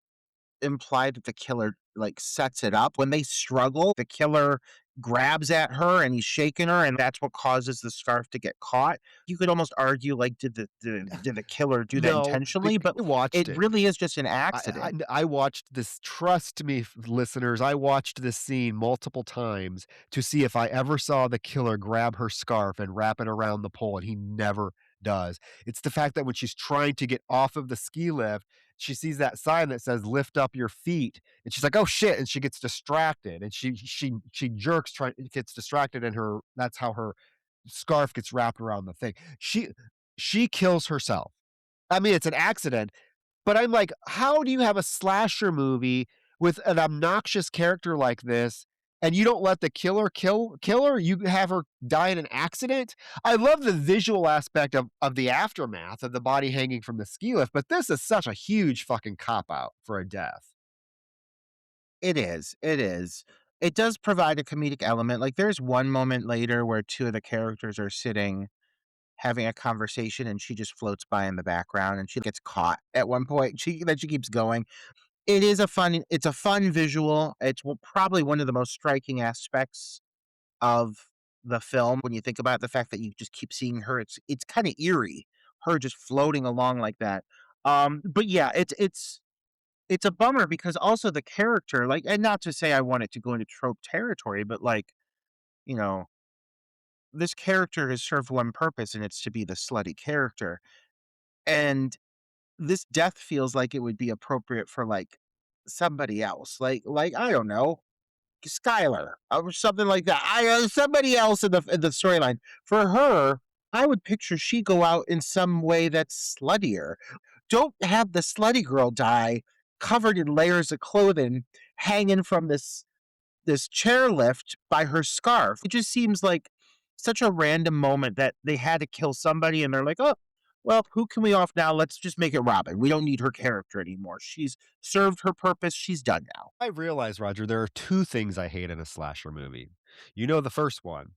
Speaker 2: implied that the killer, like, sets it up. When they struggle, the killer grabs at her and he's shaking her, and that's what causes the scarf to get caught. You could almost argue, like, did the killer do that
Speaker 3: No,
Speaker 2: intentionally? But
Speaker 3: I watched
Speaker 2: it
Speaker 3: it.
Speaker 2: really is just an
Speaker 3: I
Speaker 2: accident.
Speaker 3: I watched this, trust me, listeners, I watched this scene multiple times to see if I ever saw the killer grab her scarf and wrap it around the pole, and he never does. It's the fact that when she's trying to get off of the ski lift, she sees that sign that says "Lift up your feet," and she's like, "Oh shit!" and she gets distracted, and she jerks, trying gets distracted, and her that's how her scarf gets wrapped around the thing. She kills herself. I mean, it's an accident, but I'm like, how do you have a slasher movie with an obnoxious character like this, and you don't let the killer her? You have her die in an accident? I love the visual aspect of the aftermath of the body hanging from the ski lift, but this is such a huge fucking cop out for a death.
Speaker 2: It is, it is. It does provide a comedic element. Like, there's one moment later where two of the characters are sitting having a conversation, and she just floats by in the background, and she gets caught at one point. She keeps going. It's a fun visual. It's probably one of the most striking aspects of the film when you think about the fact that you just keep seeing her. It's kinda eerie, her just floating along like that. But yeah, it's a bummer because also the character, like, and not to say I want it to go into trope territory, but, like, you know, this character has served one purpose, and it's to be the slutty character, and this death feels like it would be appropriate for, like, somebody else, like, I don't know, Skylar or something like that. Somebody else in the storyline. For her, I would picture she go out in some way that's sluttier. Don't have the slutty girl die covered in layers of clothing hanging from this chairlift by her scarf. It just seems like such a random moment that they had to kill somebody, and they're like, "Oh, well, who can we off now? Let's just make it Robin. We don't need her character anymore. She's served her purpose. She's done now."
Speaker 3: I realize, Roger, there are two things I hate in a slasher movie. You know the first one,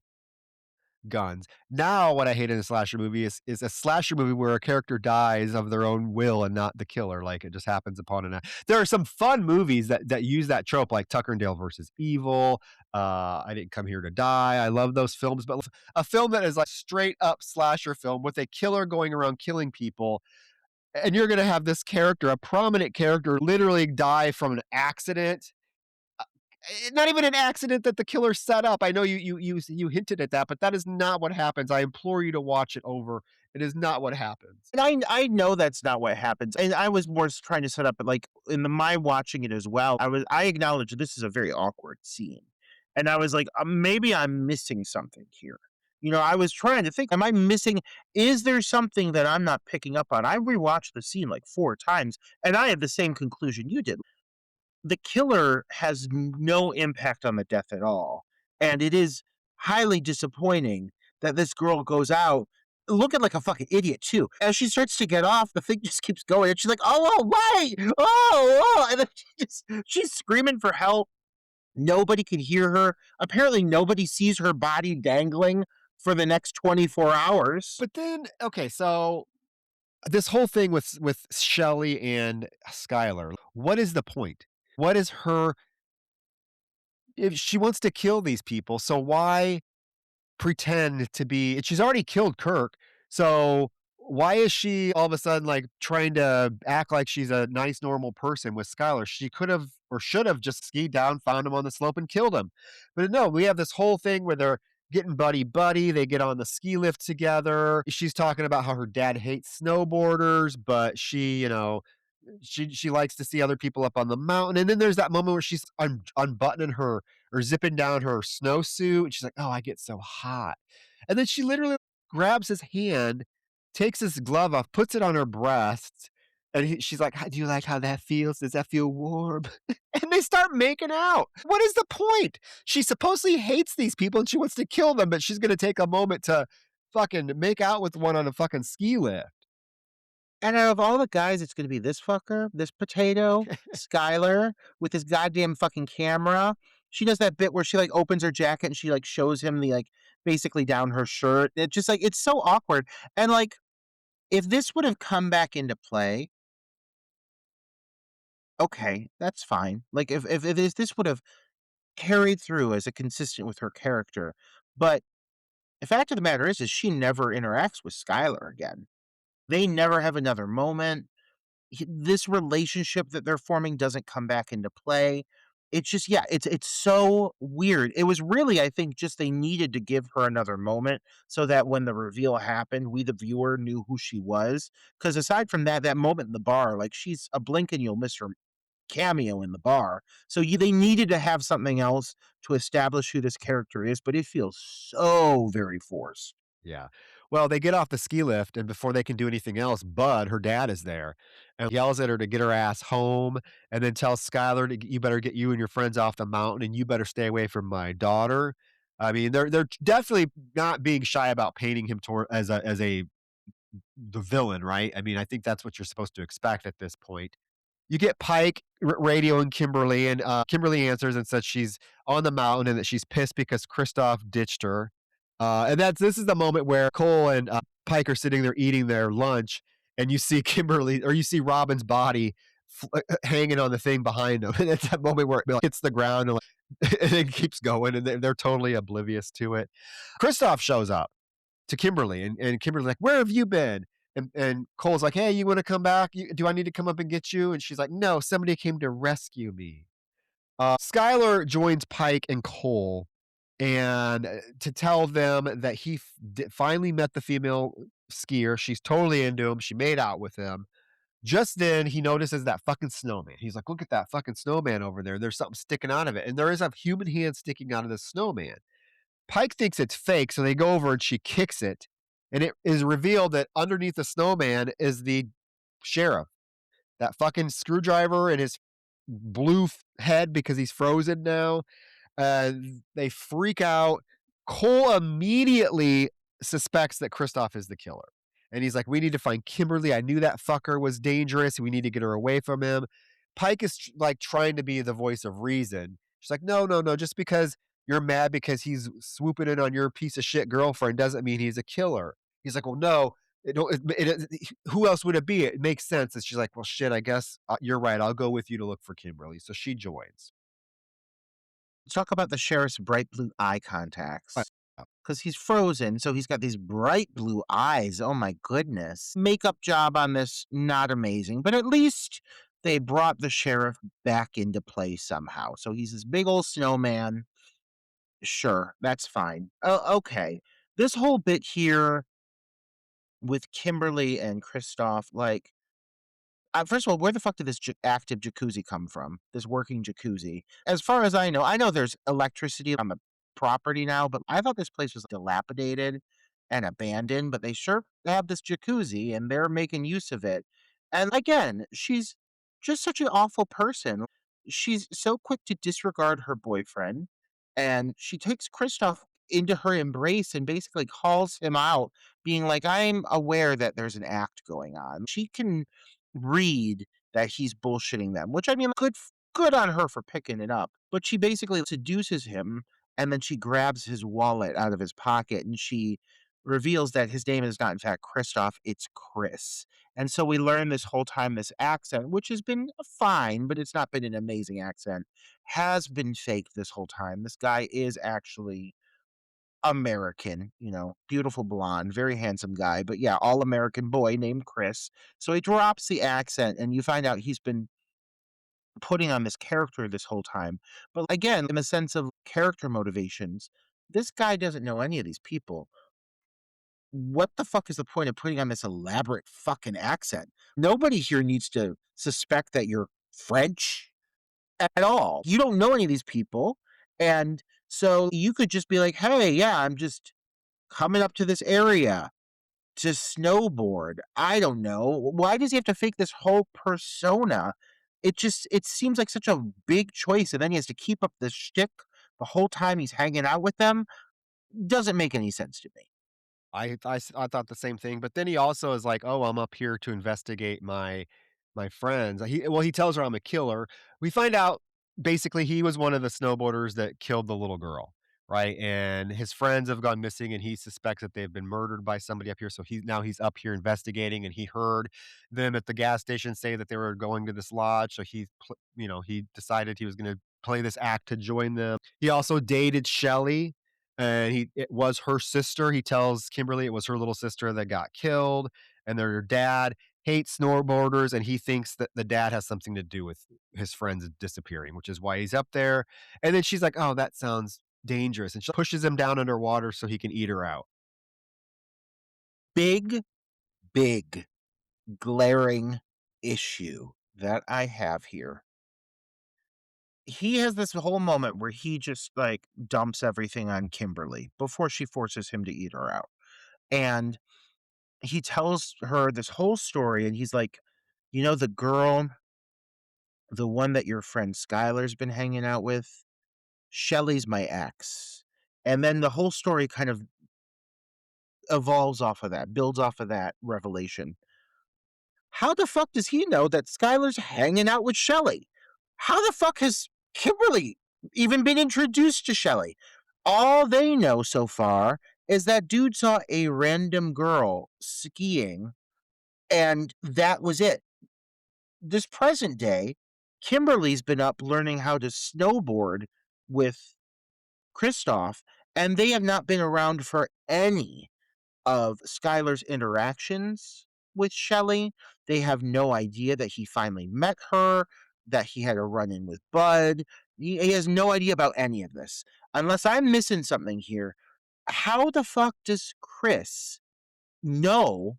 Speaker 3: guns. Now, what I hate in a slasher movie is a slasher movie where a character dies of their own will and not the killer. Like it just happens upon an. There are some fun movies that use that trope, like Tucker and Dale versus Evil. I Didn't Come Here to Die. I love those films, but a film that is like straight up slasher film with a killer going around killing people, and you're going to have this character, a prominent character, literally die from an accident, not even an accident that the killer set up. I know you hinted at that, but that is not what happens. I implore you to watch it over. It is not what happens.
Speaker 2: And I know that's not what happens, and I was more trying to set up, but, like, in my watching it as well, I acknowledge this is a very awkward scene, and I was like, maybe I'm missing something here." I was trying to think, am I missing is there something that I'm not picking up on? I rewatched the scene, like, 4 times, and I had the same conclusion you did. The killer has no impact on the death at all, and it is highly disappointing that this girl goes out looking like a fucking idiot too. As she starts to get off, the thing just keeps going, and she's like, "Oh, oh, wait! Oh, and then she's screaming for help. Nobody can hear her. Apparently, nobody sees her body dangling for the next 24 hours."
Speaker 3: But then, okay, so this whole thing with Shelley and Skylar, what is the point? What is her, if she wants to kill these people, so why pretend to be, she's already killed Kirk, so why is she all of a sudden, like, trying to act like she's a nice, normal person with Skylar? She could have or should have just skied down, found him on the slope, and killed him. But no, we have this whole thing where they're getting buddy-buddy, they get on the ski lift together. She's talking about how her dad hates snowboarders, but she likes to see other people up on the mountain, and then there's that moment where she's unbuttoning her or zipping down her snowsuit, and she's like, "Oh, I get so hot." And then she literally grabs his hand takes his glove off, puts it on her breast, and she's like, "Do you like how that feels? Does that feel warm?" And they start making out. What is the point? She supposedly hates these people and she wants to kill them, but she's gonna take a moment to fucking make out with one on a fucking ski lift.
Speaker 2: And out of all the guys, it's gonna be this fucker, this potato, Skylar, with his goddamn fucking camera. She does that bit where she, like, opens her jacket and she, like, shows him the, like, basically down her shirt. It just, like, it's so awkward. And, like, if this would have come back into play, okay, that's fine. Like, if this would have carried through as a consistent with her character. But the fact of the matter is she never interacts with Skylar again. They never have another moment. This relationship that they're forming doesn't come back into play. It's just, yeah, it's so weird. It was really, I think, just they needed to give her another moment so that when the reveal happened, we the viewer knew who she was. Because aside from that, that moment in the bar, like she's a blink and you'll miss her cameo in the bar. So they needed to have something else to establish who this character is, but it feels so very forced.
Speaker 3: Yeah. Well, they get off the ski lift, and before they can do anything else, Bud, her dad, is there and yells at her to get her ass home and then tells Skylar to you better get you and your friends off the mountain and you better stay away from my daughter. I mean, they're definitely not being shy about painting him toward as a the villain, right? I mean, I think that's what you're supposed to expect at this point. You get Pike radioing Kimberly, and Kimberly answers and says she's on the mountain and that she's pissed because Kristoff ditched her. And this is the moment where Cole and Pike are sitting there eating their lunch, and you see Kimberly or you see Robin's body hanging on the thing behind them, and it's that moment where it like, hits the ground and, like, and it keeps going, and they're totally oblivious to it. Kristoff shows up to Kimberly, and Kimberly's like, "Where have you been?" And Cole's like, "Hey, you want to come back? Do I need to come up and get you?" And she's like, "No, somebody came to rescue me." Skylar joins Pike and Cole, and to tell them that he finally met the female skier. She's totally into him. She made out with him. Just then, he notices that fucking snowman. He's like, "Look at that fucking snowman over there. There's something sticking out of it." And there is a human hand sticking out of the snowman. Pike thinks it's fake, so they go over and she kicks it, and it is revealed that underneath the snowman is the sheriff. That fucking screwdriver in his blue head because he's frozen now. They freak out. Cole immediately suspects that Kristoff is the killer. And he's like, "We need to find Kimberly. I knew that fucker was dangerous. We need to get her away from him." Pike is like trying to be the voice of reason. She's like, "No, no, no. Just because you're mad because he's swooping in on your piece of shit girlfriend doesn't mean he's a killer." He's like, "Well, no. Who else would it be? It makes sense." And she's like, "Well, shit, I guess you're right. I'll go with you to look for Kimberly." So she joins.
Speaker 2: Talk about the sheriff's bright blue eye contacts. Because he's frozen, so he's got these bright blue eyes. Oh my goodness. Makeup job on this, not amazing, but at least they brought the sheriff back into play somehow. So he's this big old snowman. Sure, that's fine. Oh, okay. This whole bit here with Kimberly and Kristoff, like, first of all, where the fuck did this active jacuzzi come from? This working jacuzzi. As far as I know there's electricity on the property now, but I thought this place was dilapidated and abandoned, but they sure have this jacuzzi and they're making use of it. And again, she's just such an awful person. She's so quick to disregard her boyfriend, and she takes Kristoff into her embrace and basically calls him out, being like, I'm aware that there's an act going on. She can read that he's bullshitting them, which I mean, good on her for picking it up. But she basically seduces him, and then she grabs his wallet out of his pocket, and she reveals that his name is not in fact Christoph, it's Chris. And so we learn this whole time this accent, which has been fine, but it's not been an amazing accent, has been fake this whole time. This guy is actually American, beautiful blonde, very handsome guy, but yeah, all American boy named Chris. So he drops the accent and you find out he's been putting on this character this whole time. But again, in the sense of character motivations, this guy doesn't know any of these people. What the fuck is the point of putting on this elaborate fucking accent? Nobody here needs to suspect that you're French at all. You don't know any of these people. And so you could just be like, hey, yeah, I'm just coming up to this area. to snowboard. I don't know. Why does he have to fake this whole persona? It seems like such a big choice, and then he has to keep up this shtick the whole time he's hanging out with them. Doesn't make any sense to me.
Speaker 3: I thought the same thing, but then he also is like, "Oh, I'm up here to investigate my friends." He tells her I'm a killer. We find out basically he was one of the snowboarders that killed the little girl, right? And his friends have gone missing, and he suspects that they've been murdered by somebody up here. So he's up here investigating, and he heard them at the gas station say that they were going to this lodge. So he decided he was going to play this act to join them. He also dated Shelly, and it was her sister. He tells Kimberly it was her little sister that got killed, and their dad hates snowboarders, and he thinks that the dad has something to do with his friends disappearing, which is why he's up there. And then she's like, "Oh, that sounds dangerous," and she pushes him down underwater so he can eat her out.
Speaker 2: Big, big, glaring issue that I have here. He has this whole moment where he just like dumps everything on Kimberly before she forces him to eat her out. And he tells her this whole story, and he's like, the girl, the one that your friend Skylar's been hanging out with, Shelly's my ex. And then the whole story kind of evolves off of that, builds off of that revelation. How the fuck does he know that Skylar's hanging out with Shelly? How the fuck has Kimberly even been introduced to Shelly? All they know so far is that dude saw a random girl skiing, and that was it. This present day, Kimberly's been up learning how to snowboard with Kristoff, and they have not been around for any of Skylar's interactions with Shelly. They have no idea that he finally met her, that he had a run in with Bud. He has no idea about any of this. Unless I'm missing something here, how the fuck does Chris know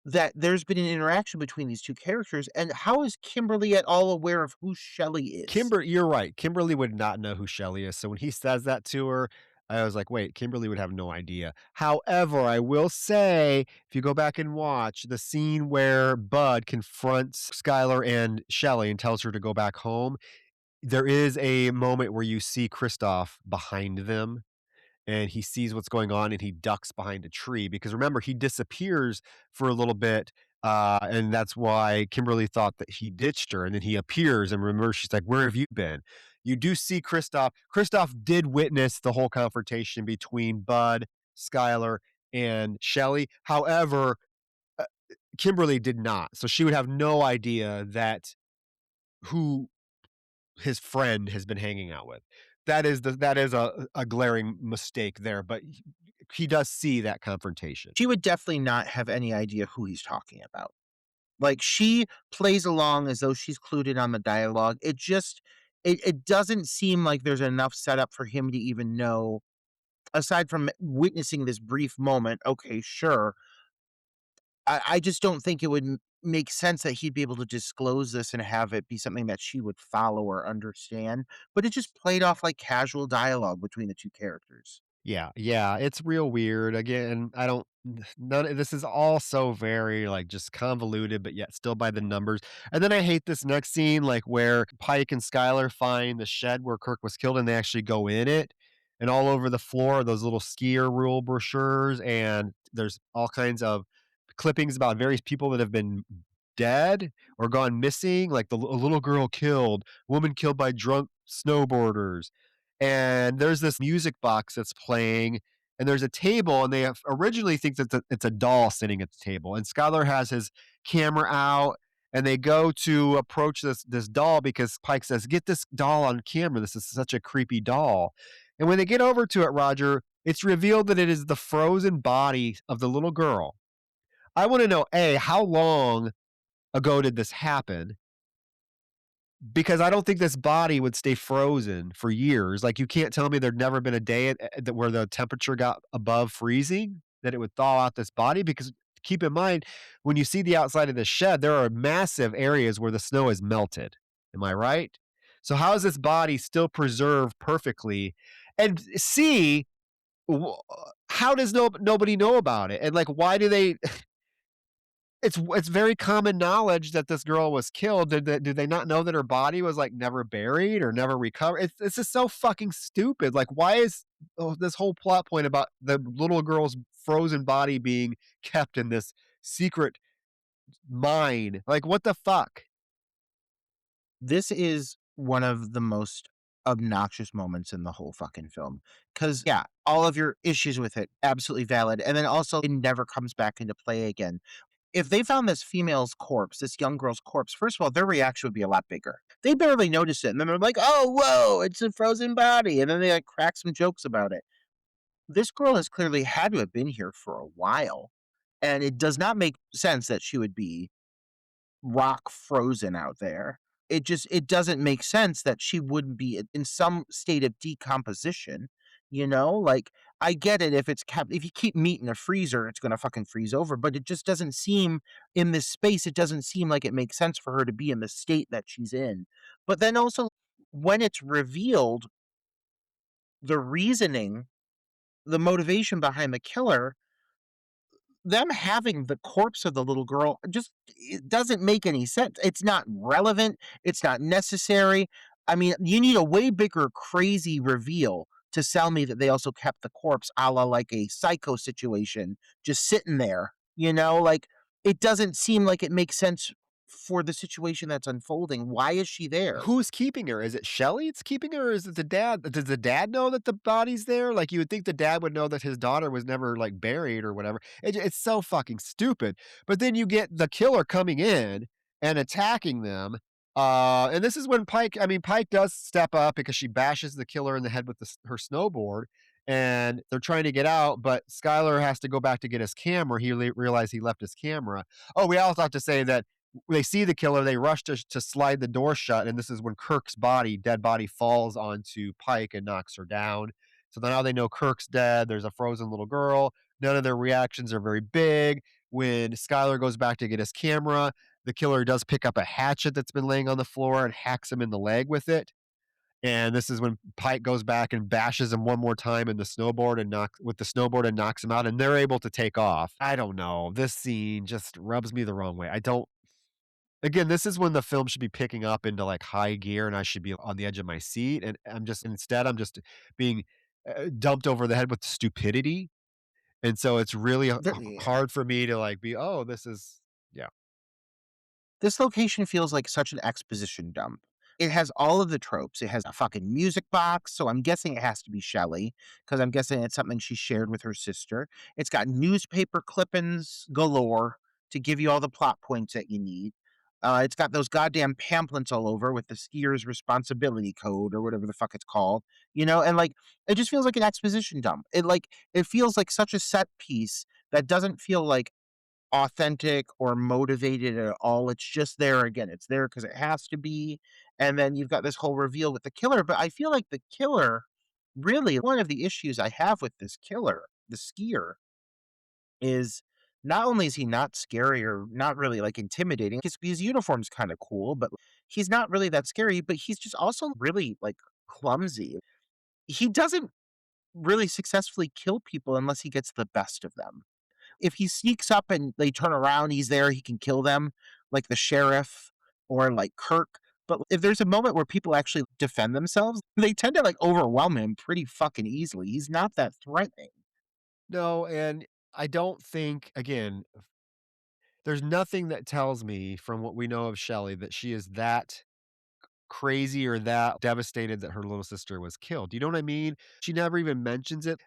Speaker 2: that there's been an interaction between these two characters? And how is Kimberly at all aware of who Shelly is?
Speaker 3: You're right. Kimberly would not know who Shelly is. So when he says that to her, I was like, wait, Kimberly would have no idea. However, I will say, if you go back and watch the scene where Bud confronts Skylar and Shelly and tells her to go back home, there is a moment where you see Kristoff behind them, and he sees what's going on, and he ducks behind a tree because remember, he disappears for a little bit. And that's why Kimberly thought that he ditched her, and then he appears, and remember, she's like, "Where have you been?" You do see Kristoff. Kristoff did witness the whole confrontation between Bud, Skylar, and Shelly. However, uh, Kimberly did not, so she would have no idea that who his friend has been hanging out with. That is a glaring mistake there, but he does see that confrontation.
Speaker 2: She would definitely not have any idea who he's talking about. Like, she plays along as though she's clued in on the dialogue. It doesn't seem like there's enough setup for him to even know, aside from witnessing this brief moment. Okay, sure. I just don't think it would make sense that he'd be able to disclose this and have it be something that she would follow or understand. But it just played off like casual dialogue between the two characters.
Speaker 3: Yeah, yeah, it's real weird. Again, I don't none of this is all so very, like, just convoluted, but yet still by the numbers. And then I hate this next scene, like, where Pike and Skylar find the shed where Kirk was killed, and they actually go in it, and all over the floor are those little skier rule brochures, and there's all kinds of clippings about various people that have been dead or gone missing, like a little girl killed, woman killed by drunk snowboarders. And there's this music box that's playing, and there's a table, and they have originally think that it's a doll sitting at the table. And Skylar has his camera out, and they go to approach this doll because Pike says, "Get this doll on camera. This is such a creepy doll." And when they get over to it, Roger, it's revealed that it is the frozen body of the little girl. I want to know, A, how long ago did this happen? Because I don't think this body would stay frozen for years. Like, you can't tell me there'd never been a day that where the temperature got above freezing, that it would thaw out this body, because keep in mind, when you see the outside of the shed, there are massive areas where the snow is melted. Am I right? So how is this body still preserved perfectly? And C, w how does nobody know about it? And, like, why do they it's very common knowledge that this girl was killed. Did they not know that her body was, like, never buried or never recovered? It's just so fucking stupid. Like, why is this whole plot point about the little girl's frozen body being kept in this secret mine? Like, what the fuck?
Speaker 2: This is one of the most obnoxious moments in the whole fucking film. Because, yeah, all of your issues with it, absolutely valid. And then also, it never comes back into play again. If they found this female's corpse, this young girl's corpse, first of all, their reaction would be a lot bigger. They barely notice it. And then they're like, oh, whoa, it's a frozen body. And then they like crack some jokes about it. This girl has clearly had to have been here for a while. And it does not make sense that she would be rock frozen out there. It doesn't make sense that she wouldn't be in some state of decomposition, you know? Like, I get it if it's kept if you keep meat in a freezer, it's gonna fucking freeze over, but it just doesn't seem in this space, it doesn't seem like it makes sense for her to be in the state that she's in. But then also, when it's revealed, the reasoning, the motivation behind the killer, them having the corpse of the little girl just it doesn't make any sense. It's not relevant, it's not necessary. I mean, you need a way bigger crazy reveal to sell me that they also kept the corpse a la like a Psycho situation just sitting there, you know? Like, it doesn't seem like it makes sense for the situation that's unfolding. Why is she there?
Speaker 3: Who's keeping her? Is it Shelly that's keeping her, or is it the dad? Does the dad know that the body's there? Like, you would think the dad would know that his daughter was never, like, buried or whatever. It's so fucking stupid. But then you get the killer coming in and attacking them, and this is when Pike does step up because she bashes the killer in the head with her snowboard, and they're trying to get out, but Skylar has to go back to get his camera. He realized he left his camera. Oh, we also have to say that they see the killer, they rush to slide the door shut, and this is when Kirk's dead body, falls onto Pike and knocks her down. So now they know Kirk's dead. There's a frozen little girl. None of their reactions are very big. When Skylar goes back to get his camera, the killer does pick up a hatchet that's been laying on the floor and hacks him in the leg with it. And this is when Pike goes back and bashes him one more time in the snowboard and knocks him out, and they're able to take off. I don't know. This scene just rubs me the wrong way. I don't Again, this is when the film should be picking up into, like, high gear, and I should be on the edge of my seat, and I'm just being, dumped over the head with stupidity, and so it's really
Speaker 2: Yeah.
Speaker 3: hard for me to, like, be, "Oh, this is." Yeah.
Speaker 2: This location feels like such an exposition dump. It has all of the tropes. It has a fucking music box, so I'm guessing it has to be Shelley, because I'm guessing it's something she shared with her sister. It's got newspaper clippings galore to give you all the plot points that you need. It's got those goddamn pamphlets all over with the skier's responsibility code or whatever the fuck it's called, you know, and like it just feels like an exposition dump. It feels like such a set piece that doesn't feel like authentic or motivated at all. It's just there again. It's there because it has to be. And then you've got this whole reveal with the killer. But I feel like the killer, really, one of the issues I have with this killer, the skier, is not only is he not scary or not really like intimidating, his uniform's kind of cool, but he's not really that scary, but he's just also really like clumsy. He doesn't really successfully kill people unless he gets the best of them. If he sneaks up and they turn around, he's there, he can kill them, like the sheriff or like Kirk. But if there's a moment where people actually defend themselves, they tend to like overwhelm him pretty fucking easily. He's not that threatening.
Speaker 3: No, and I don't think, again, there's nothing that tells me from what we know of Shelley that she is that crazy or that devastated that her little sister was killed. You know what I mean? She never even mentions it.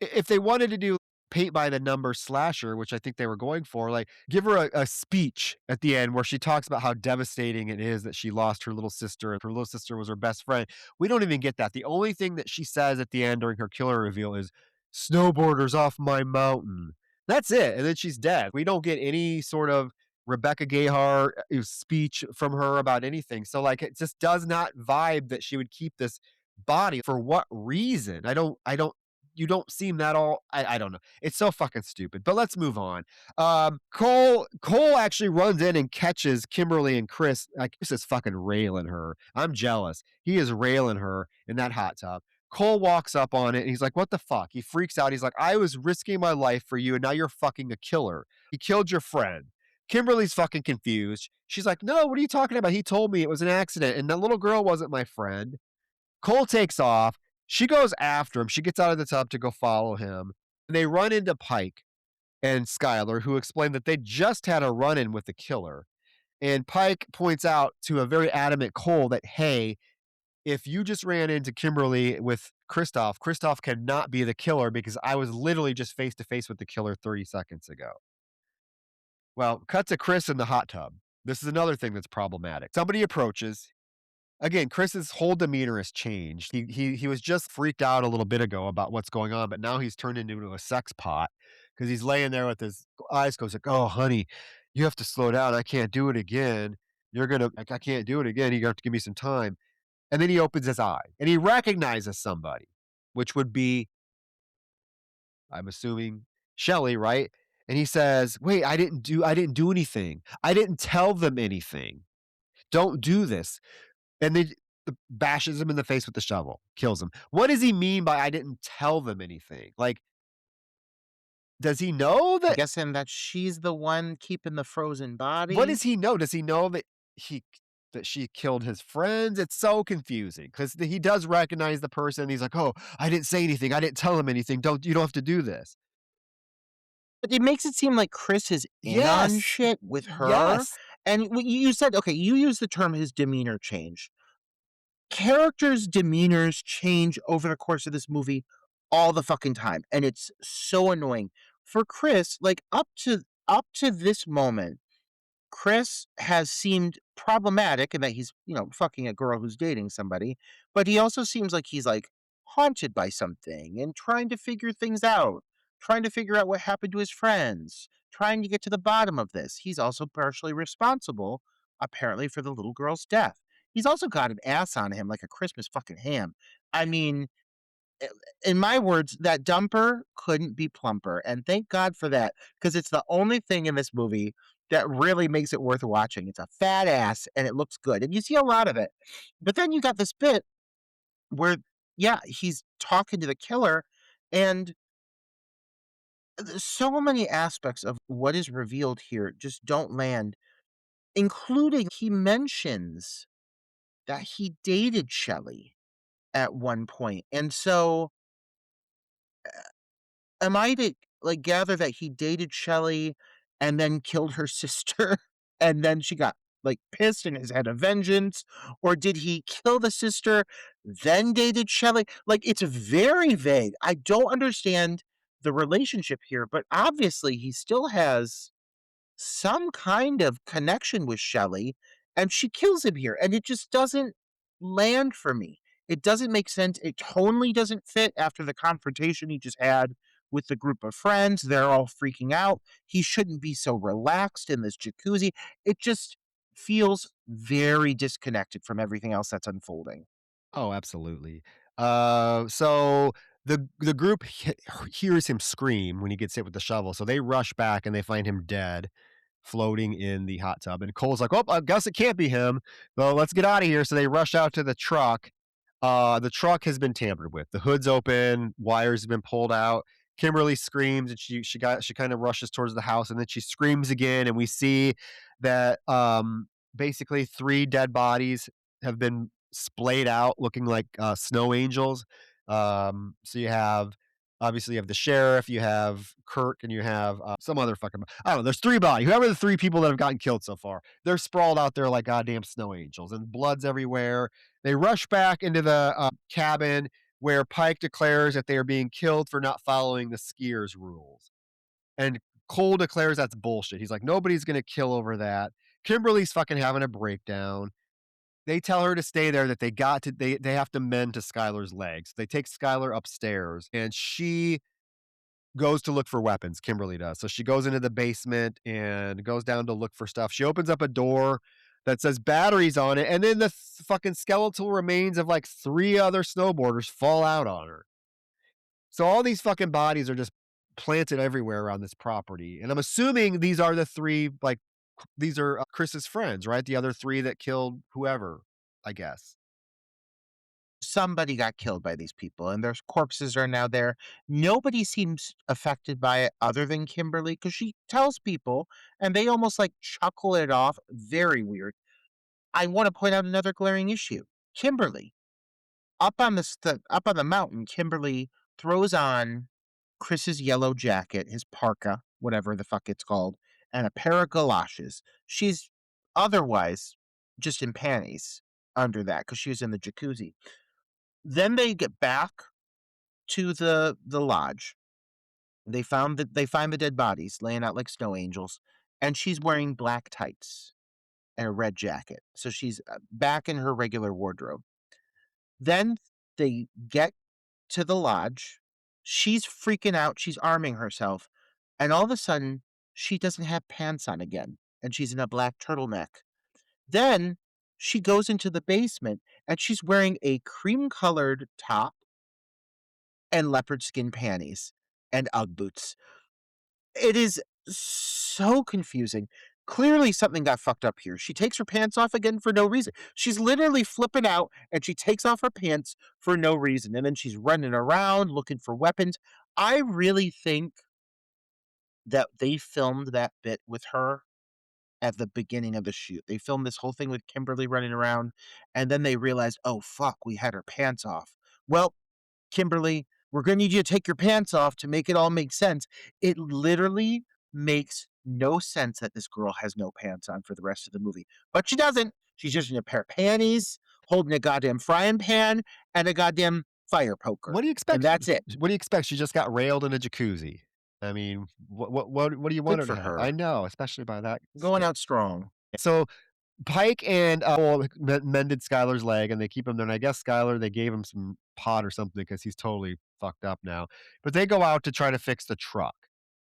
Speaker 3: If they wanted to do paint by the number slasher, which I think they were going for, like, give her a speech at the end where she talks about how devastating it is that she lost her little sister and her little sister was her best friend. We don't even get that. The only thing that she says at the end during her killer reveal is, "Snowboarders off my mountain." That's it, and then she's dead. We don't get any sort of Rebecca Gayheart speech from her about anything. So, like, it just does not vibe that she would keep this body. For what reason? I don't you don't seem that all. I don't know. It's so fucking stupid. But let's move on. Cole actually runs in and catches Kimberly and Chris. Like, Chris is fucking railing her. I'm jealous. He is railing her in that hot tub. Cole walks up on it and he's like, "What the fuck?" He freaks out. He's like, "I was risking my life for you and now you're fucking a killer. He killed your friend." Kimberly's fucking confused. She's like, "No, what are you talking about? He told me it was an accident and that little girl wasn't my friend." Cole takes off. She goes after him. She gets out of the tub to go follow him. And they run into Pike and Skylar, who explain that they just had a run in with the killer. And Pike points out to a very adamant Cole that, hey, if you just ran into Kimberly with Kristoff, Kristoff cannot be the killer because I was literally just face to face with the killer 30 seconds ago. Well, cut to Chris in the hot tub. This is another thing that's problematic. Somebody approaches. Again, Chris's whole demeanor has changed. He was just freaked out a little bit ago about what's going on, but now he's turned into a sex pot because he's laying there with his eyes closed, like, "Oh, honey, you have to slow down. I can't do it again. I can't do it again. You have to give me some time." And then he opens his eye and he recognizes somebody, which would be, I'm assuming, Shelly, right? And he says, "Wait, I didn't do anything. I didn't tell them anything. Don't do this." And then bashes him in the face with the shovel, kills him. What does he mean by "I didn't tell them anything"? Like, does he know
Speaker 2: I'm
Speaker 3: that
Speaker 2: guessing that she's the one keeping the frozen
Speaker 3: what
Speaker 2: body.
Speaker 3: does he know? Does he know that he that she killed his friends? It's so confusing because he does recognize the person. He's like, "Oh, I didn't say anything. I didn't tell him anything. You don't have to do this."
Speaker 2: But it makes it seem like Chris is in on
Speaker 3: Yes.
Speaker 2: shit with her,
Speaker 3: Yes.
Speaker 2: and what you said, okay, you used the term his demeanor changed. Characters' demeanors change over the course of this movie all the fucking time, and it's so annoying. For Chris, like, up to this moment, Chris has seemed problematic in that he's, fucking a girl who's dating somebody, but he also seems like he's like haunted by something and trying to figure things out, trying to figure out what happened to his friends, trying to get to the bottom of this. He's also partially responsible, apparently, for the little girl's death. He's also got an ass on him like a Christmas fucking ham. I mean, I in my words, that dumper couldn't be plumper, and thank God for that, because it's the only thing in this movie that really makes it worth watching. It's a fat ass, and it looks good, and you see a lot of it. But then you got this bit where, yeah, he's talking to the killer, and so many aspects of what is revealed here just don't land, including he mentions that he dated Shelley at one point, and so am I to, like, gather that he dated Shelley and then killed her sister, and then she got, like, pissed and has had a vengeance? Or did he kill the sister, then dated Shelley? Like, it's very vague. I don't understand the relationship here, but obviously he still has some kind of connection with Shelley, and she kills him here, and it just doesn't land for me. It doesn't make sense. It tonally doesn't fit after the confrontation he just had with the group of friends. They're all freaking out. He shouldn't be so relaxed in this jacuzzi. It just feels very disconnected from everything else that's unfolding.
Speaker 3: Oh, absolutely. So the group hears him scream when he gets hit with the shovel, so they rush back and they find him dead, floating in the hot tub. And Cole's like, "Oh, I guess it can't be him. Well, let's get out of here." So they rush out to the truck. The truck has been tampered with. The hood's open, wires have been pulled out. Kimberly screams and she kind of rushes towards the house and then she screams again. And we see that basically three dead bodies have been splayed out looking like snow angels. So you have obviously you have the sheriff, you have Kirk, and you have some other fucking I don't know. There's three bodies. Whoever the three people that have gotten killed so far, they're sprawled out there like goddamn snow angels, and blood's everywhere. They rush back into the cabin where Pike declares that they are being killed for not following the skiers' rules. And Cole declares that's bullshit. He's like, nobody's going to kill over that. Kimberly's fucking having a breakdown. They tell her to stay there, that they have to mend to Skylar's legs. They take Skylar upstairs and she goes to look for weapons. Kimberly does. So she goes into the basement and goes down to look for stuff. She opens up a door that says batteries on it, and then the fucking skeletal remains of like three other snowboarders fall out on her. So all these fucking bodies are just planted everywhere around this property. And I'm assuming these are the three, like, these are Chris's friends, right? The other three that killed whoever, I guess.
Speaker 2: somebody got killed by these people and their corpses are now there. Nobody seems affected by it other than Kimberly because she tells people and they almost like chuckle it off. Very weird. I want to point out another glaring issue. Kimberly, up on the mountain, Kimberly throws on Chris's yellow jacket, his parka, whatever the fuck it's called, and a pair of galoshes. She's otherwise just in panties under that because she was in the jacuzzi. Then they get back to the lodge. They find the dead bodies laying out like snow angels, and she's wearing black tights and a red jacket. So she's back in her regular wardrobe. Then they get to the lodge. She's freaking out. She's arming herself. And all of a sudden, she doesn't have pants on again. And she's in a black turtleneck. Then she goes into the basement and she's wearing a cream colored top and leopard skin panties and Ugg boots. It is so confusing. Clearly, something got fucked up here. She takes her pants off again for no reason. She's literally flipping out and she takes off her pants for no reason. And then she's running around looking for weapons. I really think that they filmed that bit with her at the beginning of the shoot. They filmed this whole thing with Kimberly running around and then they realized, oh, fuck, we had her pants off. Well, Kimberly, we're going to need you to take your pants off to make it all make sense. It literally makes no sense that this girl has no pants on for the rest of the movie. But she doesn't. She's just in a pair of panties, holding a goddamn frying pan and a goddamn fire poker.
Speaker 3: What do you
Speaker 2: And
Speaker 3: expect?
Speaker 2: that's it.
Speaker 3: What do you expect? She just got railed in a jacuzzi. I mean, what do you want
Speaker 2: Good
Speaker 3: her to
Speaker 2: for
Speaker 3: have? I
Speaker 2: her.
Speaker 3: know, especially by that
Speaker 2: Going
Speaker 3: sta
Speaker 2: out strong.
Speaker 3: So Pike and, well, mended Skylar's leg, and they keep him there, and I guess Skylar, they gave him some pot or something because he's totally fucked up now, but they go out to try to fix the truck,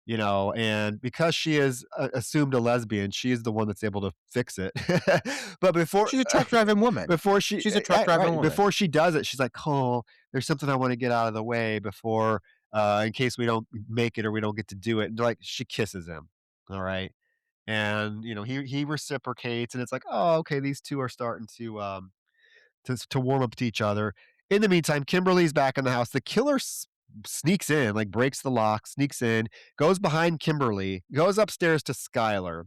Speaker 3: and because she is assumed a lesbian, she is the one that's able to fix it. But
Speaker 2: She's a truck driving woman.
Speaker 3: before she
Speaker 2: She's a truck driving
Speaker 3: right,
Speaker 2: woman.
Speaker 3: before she does it, she's like, "Oh, there's something I wanna get out of the way before, in case we don't make it or we don't get to do it," and, like, she kisses him, alright? And he reciprocates and it's like, oh, okay, these two are starting to warm up to each other. In the meantime, Kimberly's back in the house. The killer sneaks in, like breaks the lock, sneaks in, goes behind Kimberly, goes upstairs to Skylar,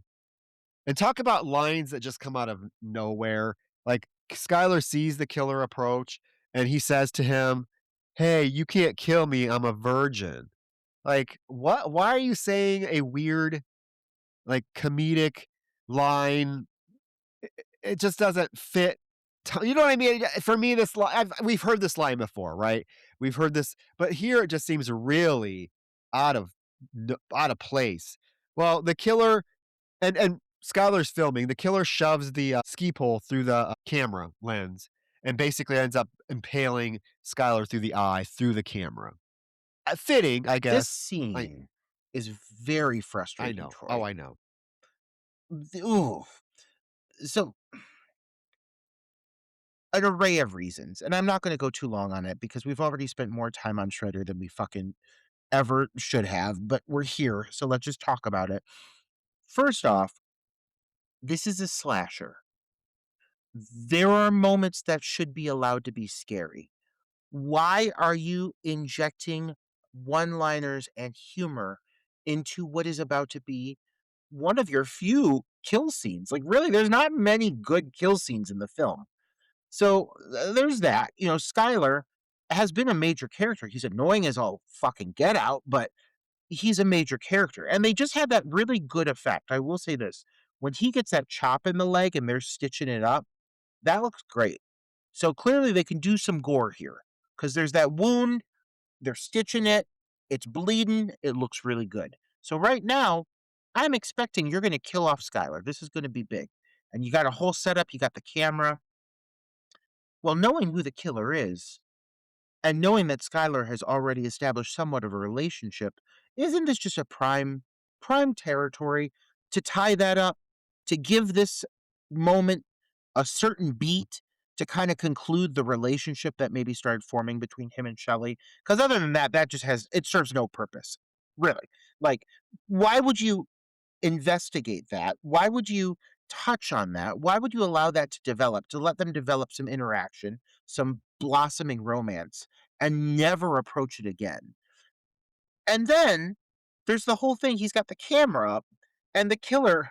Speaker 3: and talk about lines that just come out of nowhere. Like Skylar sees the killer approach and he says to him, "Hey, you can't kill me, I'm a virgin." Like, what? Why are you saying a weird, like, comedic line? It just doesn't fit. You know what I mean? For me, this line, we've heard this line before, right? We've heard this, but here it just seems really out of out of place. Well, the killer and Skylar's filming. The killer shoves the ski pole through the camera lens and basically ends up impaling Skylar through the eye through the camera. Fitting, I
Speaker 2: This
Speaker 3: guess. I
Speaker 2: scene is very
Speaker 3: I
Speaker 2: frustrating,
Speaker 3: know. Oh,
Speaker 2: Troy.
Speaker 3: I know.
Speaker 2: Ooh. So an array of reasons, and I'm not gonna go too long on it because we've already spent more time on Shredder than we fucking ever should have, but we're here, so let's just talk about it. First off, this is a slasher. There are moments that should be allowed to be scary. Why are you injecting one-liners and humor into what is about to be one of your few kill scenes? Like, really, there's not many good kill scenes in the film. So, there's that. Skylar has been a major character. He's annoying as all fucking get out, but he's a major character. And they just had that really good effect. I will say this. When he gets that chop in the leg and they're stitching it up, that looks great. So clearly they can do some gore here because there's that wound, they're stitching it, it's bleeding, it looks really good. So right now, I'm expecting you're going to kill off Skylar. This is going to be big. And you got a whole setup, you got the camera. Well, knowing who the killer is, and knowing that Skylar has already established somewhat of a relationship, isn't this just a prime territory to tie that up, to give this moment a certain beat to kind of conclude the relationship that maybe started forming between him and Shelley? Because other than that, it serves no purpose. Really. Like, why would you investigate that? Why would you touch on that? Why would you allow that to develop, to let them develop some interaction, some blossoming romance, and never approach it again? And then there's the whole thing, he's got the camera up, and the killer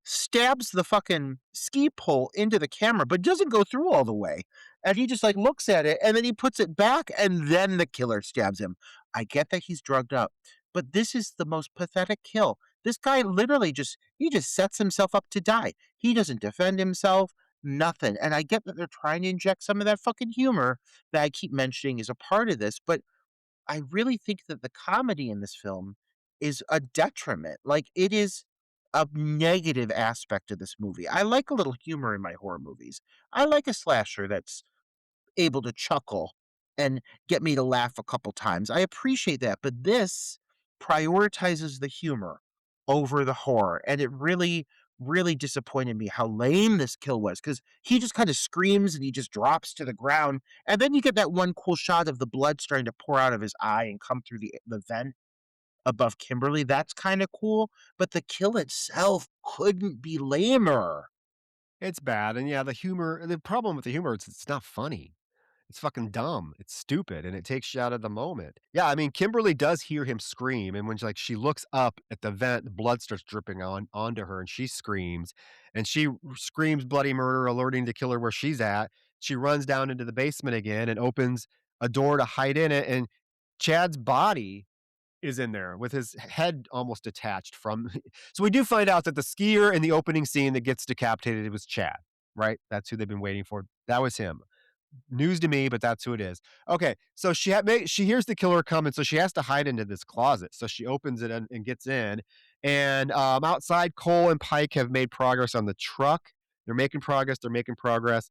Speaker 2: stabs the fucking ski pole into the camera, but doesn't go through all the way. And he just, like, looks at it, and then he puts it back, and then the killer stabs him. I get that he's drugged up, but this is the most pathetic kill. This guy literally just sets himself up to die. He doesn't defend himself, nothing. And I get that they're trying to inject some of that fucking humor that I keep mentioning is a part of this, but I really think that the comedy in this film is a detriment. Like, it is a negative aspect of this movie. I like a little humor in my horror movies. I like a slasher that's able to chuckle and get me to laugh a couple times. I appreciate that, but this prioritizes the humor over the horror, and it really, really disappointed me how lame this kill was because he just kind of screams and he just drops to the ground, and then you get that one cool shot of the blood starting to pour out of his eye and come through the vent above Kimberly. That's kind of cool, but the kill itself couldn't be lamer.
Speaker 3: It's bad, and yeah, the problem with the humor is it's not funny. It's fucking dumb, it's stupid, and it takes you out of the moment. Yeah, I mean, Kimberly does hear him scream, and when she looks up at the vent, the blood starts dripping onto her, and she screams, and she screams bloody murder, alerting the killer where she's at. She runs down into the basement again and opens a door to hide in it, and Chad's body is in there with his head almost detached from so we do find out that the skier in the opening scene that gets decapitated was Chad, right? That's who they've been waiting for. That was him. News to me, but that's who it is. Okay, so she hears the killer coming, so she has to hide into this closet. So she opens it and gets in. And outside, Cole and Pike have made progress on the truck. They're making progress. They're making progress.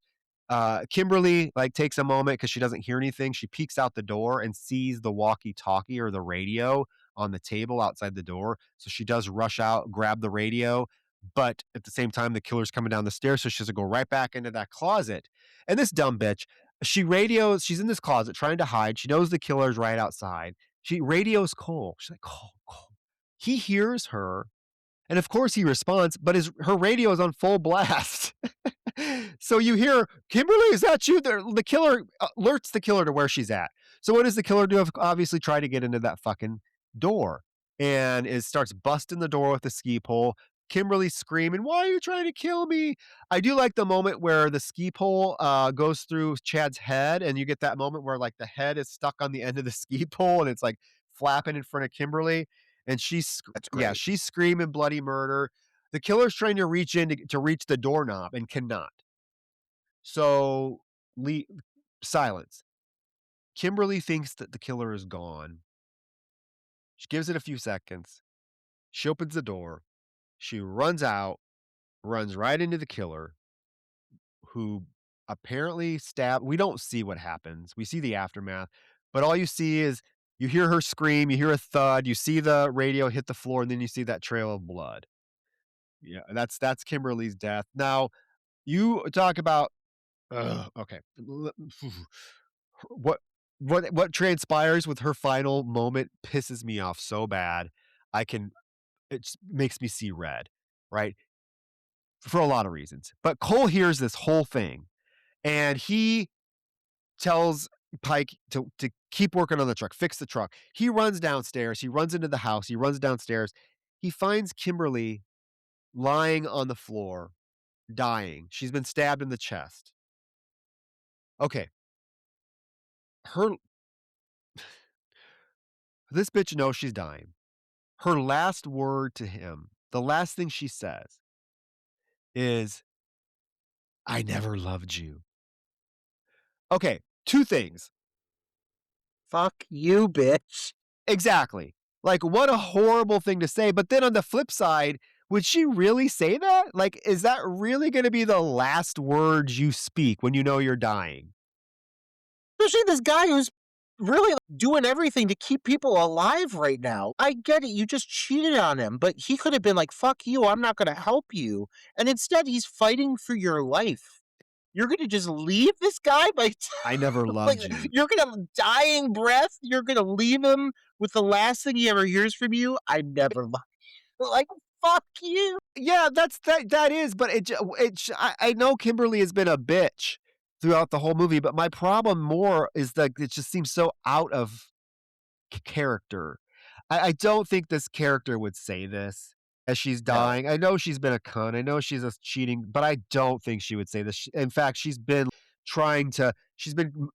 Speaker 3: Kimberly takes a moment because she doesn't hear anything. She peeks out the door and sees the walkie-talkie or the radio on the table outside the door. So she does rush out, grab the radio, but at the same time, the killer's coming down the stairs, so she has to go right back into that closet. And this dumb bitch, she's in this closet trying to hide. She knows the killer's right outside. She radios Cole. She's like, Cole, Cole. He hears her, and of course he responds, but her radio is on full blast. So you hear, Kimberly, is that you? The killer alerts the killer to where she's at. So what does the killer do? Obviously try to get into that fucking door and it starts busting the door with the ski pole. Kimberly screaming, why are you trying to kill me? I do like the moment where the ski pole goes through Chad's head and you get that moment where the head is stuck on the end of the ski pole and it's flapping in front of Kimberly. And
Speaker 2: That's
Speaker 3: yeah,
Speaker 2: great.
Speaker 3: she's screaming bloody murder. The killer's trying to reach in to reach the doorknob and cannot. So, silence. Kimberly thinks that the killer is gone. She gives it a few seconds. She opens the door. She runs out, runs right into the killer, who apparently stabbed. We don't see what happens. We see the aftermath, but all you see is you hear her scream, you hear a thud, you see the radio hit the floor, and then you see that trail of blood. Yeah, that's Kimberly's death. Now, you talk about okay. What what transpires with her final moment pisses me off so bad. I can it just makes me see red, right? For a lot of reasons. But Cole hears this whole thing and he tells Pike to keep working on the truck, fix the truck. He runs downstairs, he runs into the house, he runs downstairs. He finds Kimberly lying on the floor, dying. She's been stabbed in the chest. Okay, her this bitch knows she's dying. Her last word to him, the last thing she says is, "I never loved you." Okay, 2 things.
Speaker 2: Fuck you, bitch.
Speaker 3: Exactly. What a horrible thing to say, but then on the flip side, would she really say that? Is that really gonna be the last words you speak when you know you're dying?
Speaker 2: Especially this guy who's really doing everything to keep people alive right now. I get it, you just cheated on him, but he could have been like, fuck you, I'm not gonna help you. And instead, he's fighting for your life. You're gonna just leave this guy by
Speaker 3: "I never
Speaker 2: like,
Speaker 3: loved you."
Speaker 2: you're gonna dying breath, you're gonna leave him with the last thing he ever hears from you, I never loved like, fuck you.
Speaker 3: Yeah, that is, but I know Kimberly has been a bitch throughout the whole movie, but my problem more is that it just seems so out of character. I don't think this character would say this as she's
Speaker 2: No.
Speaker 3: dying. I know she's been a cunt. I know she's a cheating, but I don't think she would say this. In fact, she's been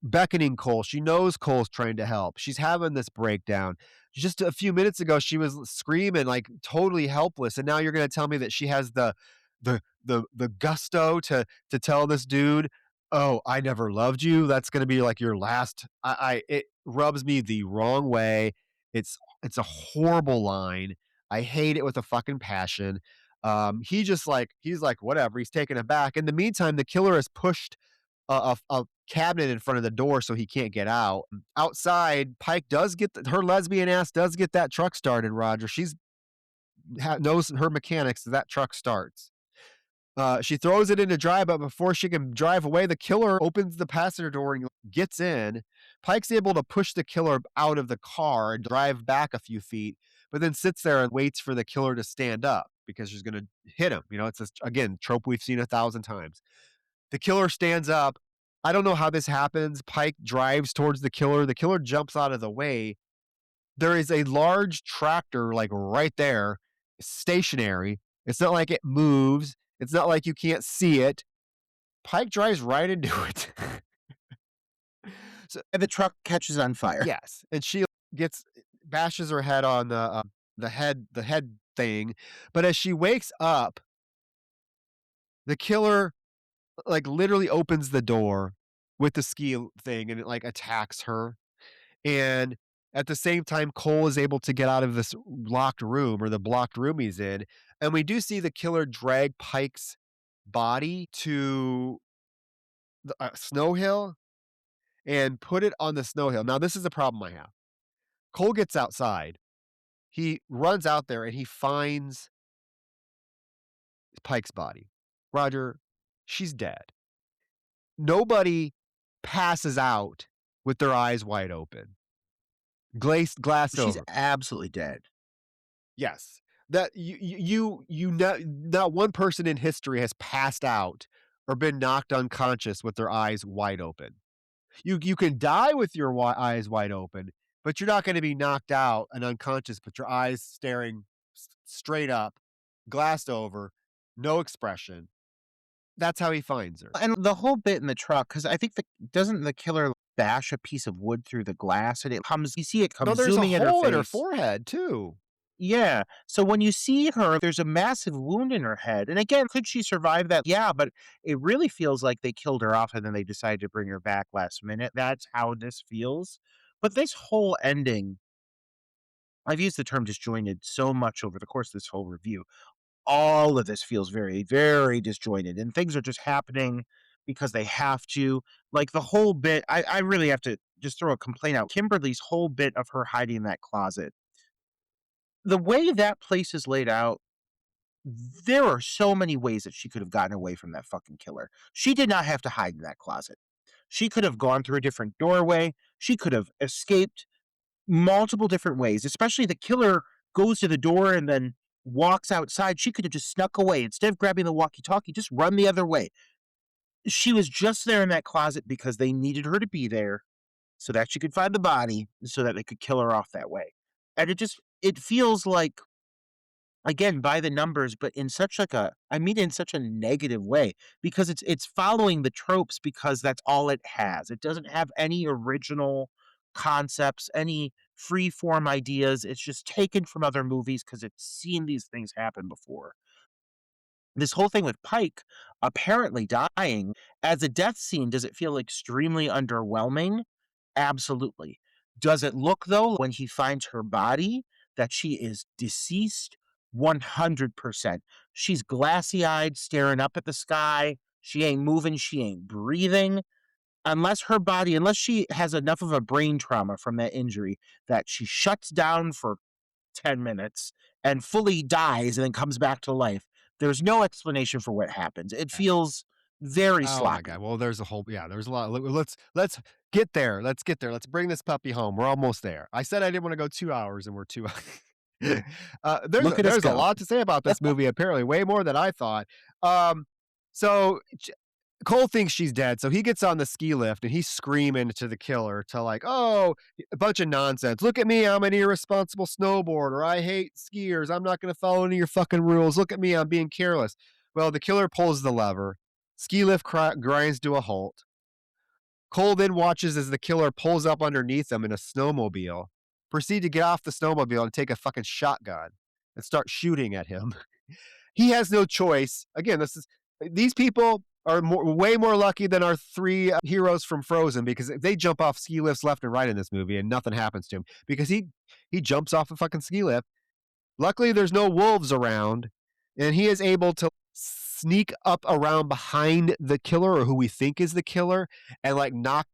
Speaker 3: beckoning Cole. She knows Cole's trying to help. She's having this breakdown. Just a few minutes ago, she was screaming like totally helpless, and now you're going to tell me that she has the gusto to tell this dude, "Oh, I never loved you." That's going to be like your last. It rubs me the wrong way. It's a horrible line. I hate it with a fucking passion. He's like, whatever. He's taken aback. In the meantime, the killer has pushed a cabinet in front of the door so he can't get out. Outside, Pike does get her lesbian ass does get that truck started. Roger, knows her mechanics. So that truck starts. She throws it into drive, but before she can drive away, the killer opens the passenger door and gets in. Pike's able to push the killer out of the car and drive back a few feet, but then sits there and waits for the killer to stand up because she's going to hit him. You know, it's this, again, trope we've seen 1,000 times. The killer stands up. I don't know how this happens. Pike drives towards the killer. The killer jumps out of the way. There is a large tractor like right there, stationary. It's not like it moves. It's not like you can't see it. Pike drives right into it. So
Speaker 2: And the truck catches on fire.
Speaker 3: yes, and she gets bashes her head on the head thing. But as she wakes up, the killer like literally opens the door with the ski thing and it like attacks her. And at the same time, Cole is able to get out of this locked room or the blocked room he's in. And we do see the killer drag Pike's body to the snow hill and put it on the snow hill. Now, this is a problem I have. Cole gets outside. He runs out there and he finds Pike's body. Roger, she's dead. Nobody passes out with their eyes wide open, glassed
Speaker 2: She's
Speaker 3: over.
Speaker 2: absolutely dead.
Speaker 3: Yes. That not one person in history has passed out or been knocked unconscious with their eyes wide open. You can die with your eyes wide open, but you're not gonna be knocked out and unconscious, but your eyes staring straight up, glassed over, no expression. That's how he finds her.
Speaker 2: And the whole bit in the truck, because I think doesn't the killer bash a piece of wood through the glass and it comes, you see it
Speaker 3: No,
Speaker 2: come
Speaker 3: there's a
Speaker 2: zooming in her
Speaker 3: hole in her
Speaker 2: face.
Speaker 3: forehead too.
Speaker 2: Yeah. So when you see her, there's a massive wound in her head. And again, could she survive that? Yeah, but it really feels like they killed her off and then they decided to bring her back last minute. That's how this feels. But this whole ending, I've used the term disjointed so much over the course of this whole review. All of this feels very, very disjointed, and things are just happening because they have to. Like the whole bit, I really have to just throw a complaint out. Kimberly's whole bit of her hiding in that closet. The way that place is laid out, there are so many ways that she could have gotten away from that fucking killer. She did not have to hide in that closet. She could have gone through a different doorway. She could have escaped multiple different ways, especially the killer goes to the door and then walks outside. She could have just snuck away. Instead of grabbing the walkie-talkie, just run the other way. She was just there in that closet because they needed her to be there so that she could find the body so that they could kill her off that way. And it feels like, again, by the numbers, but in such like a, I mean, in such a negative way, because it's following the tropes because that's all it has. It doesn't have any original concepts, any free form ideas. It's just taken from other movies because it's seen these things happen before. This whole thing with Pike apparently dying as a death scene, does it feel extremely underwhelming? Absolutely. Does it look, though, when he finds her body that she is deceased? 100%. She's glassy eyed, staring up at the sky. She ain't moving. She ain't breathing. Unless she has enough of a brain trauma from that injury that she shuts down for 10 minutes and fully dies and then comes back to life. There's no explanation for what happens. It feels very
Speaker 3: Oh my
Speaker 2: sloppy.
Speaker 3: god. Well, there's a lot. Let's get there. Let's get there. Let's bring this puppy home. We're almost there. I said I didn't want to go 2 hours and we're 2 hours.
Speaker 2: Look at us
Speaker 3: there's a
Speaker 2: go.
Speaker 3: lot to say about this movie, apparently, way more than I thought. Um, so Cole thinks she's dead, so he gets on the ski lift and he's screaming to the killer to like, "Oh, a bunch of nonsense. Look at me, I'm an irresponsible snowboarder. I hate skiers. I'm not going to follow any of your fucking rules. Look at me, I'm being careless." Well, the killer pulls the lever. Ski lift grinds to a halt. Cole then watches as the killer pulls up underneath him in a snowmobile, proceed to get off the snowmobile and take a fucking shotgun and start shooting at him. He has no choice. Again, these people are way more lucky than our three heroes from Frozen because they jump off ski lifts left and right in this movie and nothing happens to him because he jumps off a fucking ski lift. Luckily, there's no wolves around, and he is able to sneak up around behind the killer or who we think is the killer and like knock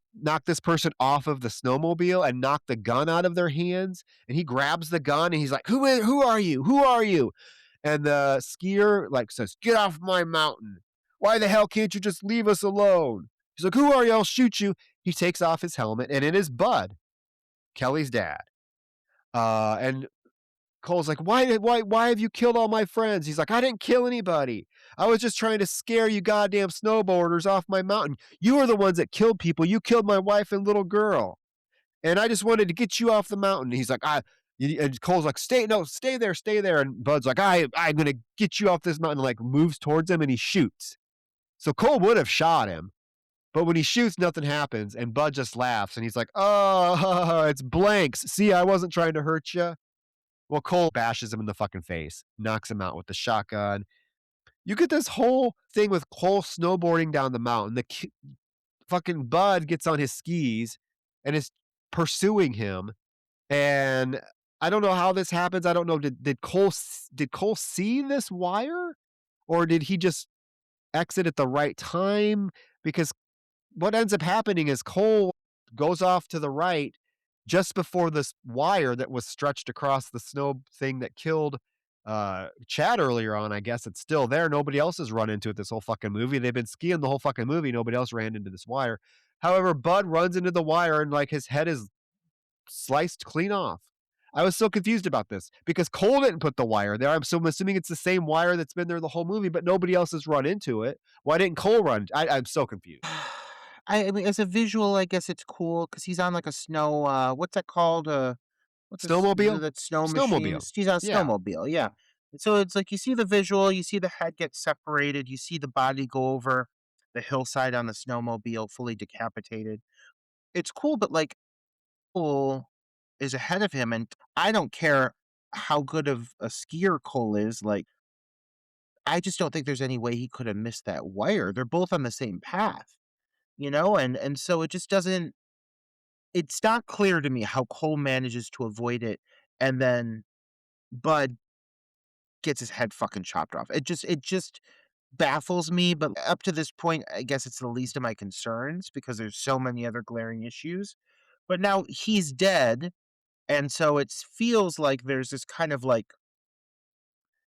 Speaker 3: this person off of the snowmobile and knock the gun out of their hands. And he grabs the gun and he's like, who are you? Who are you? And the skier like says, "Get off my mountain. Why the hell can't you just leave us alone?" He's like, "Who are you? I'll shoot you." He takes off his helmet and it is Bud, Kelly's dad. And Cole's like, why have you killed all my friends? He's like, "I didn't kill anybody. I was just trying to scare you goddamn snowboarders off my mountain. You are the ones that killed people. You killed my wife and little girl. And I just wanted to get you off the mountain." He's like, and Cole's like, stay there, stay there. And Bud's like, I'm going to get you off this mountain, and like moves towards him and he shoots. So Cole would have shot him, but when he shoots, nothing happens. And Bud just laughs and he's like, "Oh, it's blanks. See, I wasn't trying to hurt you." Well, Cole bashes him in the fucking face, knocks him out with the shotgun. You get this whole thing with Cole snowboarding down the mountain. Fucking Bud gets on his skis and is pursuing him. And I don't know how this happens. I don't know. Did Cole see this wire, or did he just exit at the right time? Because what ends up happening is Cole goes off to the right just before this wire that was stretched across the snow thing that killed Chad earlier on. I guess it's still there. Nobody else has run into it this whole fucking movie. They've been skiing the whole fucking movie. Nobody else ran into this wire. However, Bud runs into the wire and like his head is sliced clean off. I was so confused about this because Cole didn't put the wire there. I'm assuming it's the same wire that's been there the whole movie, but nobody else has run into it. Why didn't Cole run? I'm so confused.
Speaker 2: I mean, as a visual, I guess it's cool because he's on like a snow. What's that called? What's
Speaker 3: Snowmobile?
Speaker 2: that snow machine?
Speaker 3: Snowmobile.
Speaker 2: He's on a
Speaker 3: Yeah.
Speaker 2: snowmobile. Yeah. So it's like you see the visual, you see the head get separated, you see the body go over the hillside on the snowmobile, fully decapitated. It's cool, but like Cole is ahead of him, and I don't care how good of a skier Cole is. Like I just don't think there's any way he could have missed that wire. They're both on the same path, and so it just doesn't. It's not clear to me how Cole manages to avoid it, and then Bud gets his head fucking chopped off. It just baffles me, but up to this point, I guess it's the least of my concerns because there's so many other glaring issues. But now he's dead, and so it feels like there's this kind of like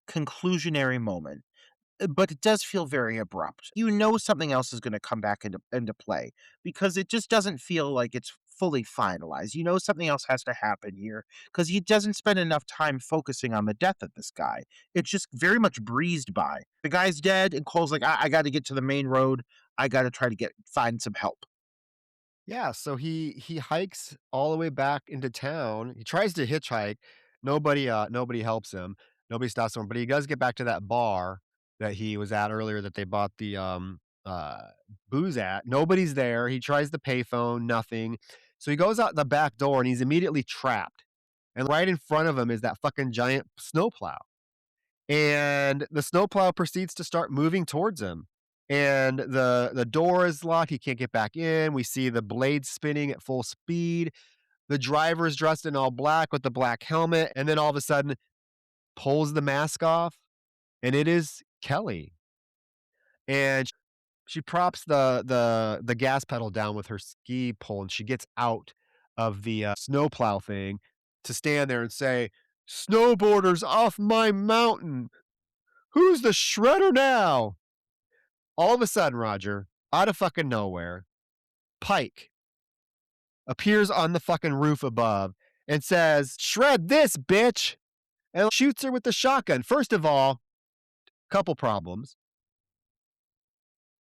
Speaker 2: conclusionary moment. But it does feel very abrupt. You know something else is gonna come back into play because it just doesn't feel like it's fully finalized. You know something else has to happen here because he doesn't spend enough time focusing on the death of this guy. It's just very much breezed by. The guy's dead, and Cole's like, I gotta get to the main road. I gotta try to find some help."
Speaker 3: Yeah, so he hikes all the way back into town. He tries to hitchhike. Nobody helps him. Nobody stops him, but he does get back to that bar that he was at earlier that they bought the booze at. Nobody's there. He tries the payphone, nothing. So he goes out the back door and he's immediately trapped. And right in front of him is that fucking giant snowplow. And the snowplow proceeds to start moving towards him. And the door is locked. He can't get back in. We see the blades spinning at full speed. The driver is dressed in all black with the black helmet, and then all of a sudden pulls the mask off, and it is Kelly. And she props the gas pedal down with her ski pole, and she gets out of the snowplow thing to stand there and say, "Snowboarders off my mountain. Who's the shredder now?" All of a sudden, Roger, out of fucking nowhere, Pike appears on the fucking roof above and says, "Shred this, bitch." and shoots her with the shotgun. First of all, couple problems.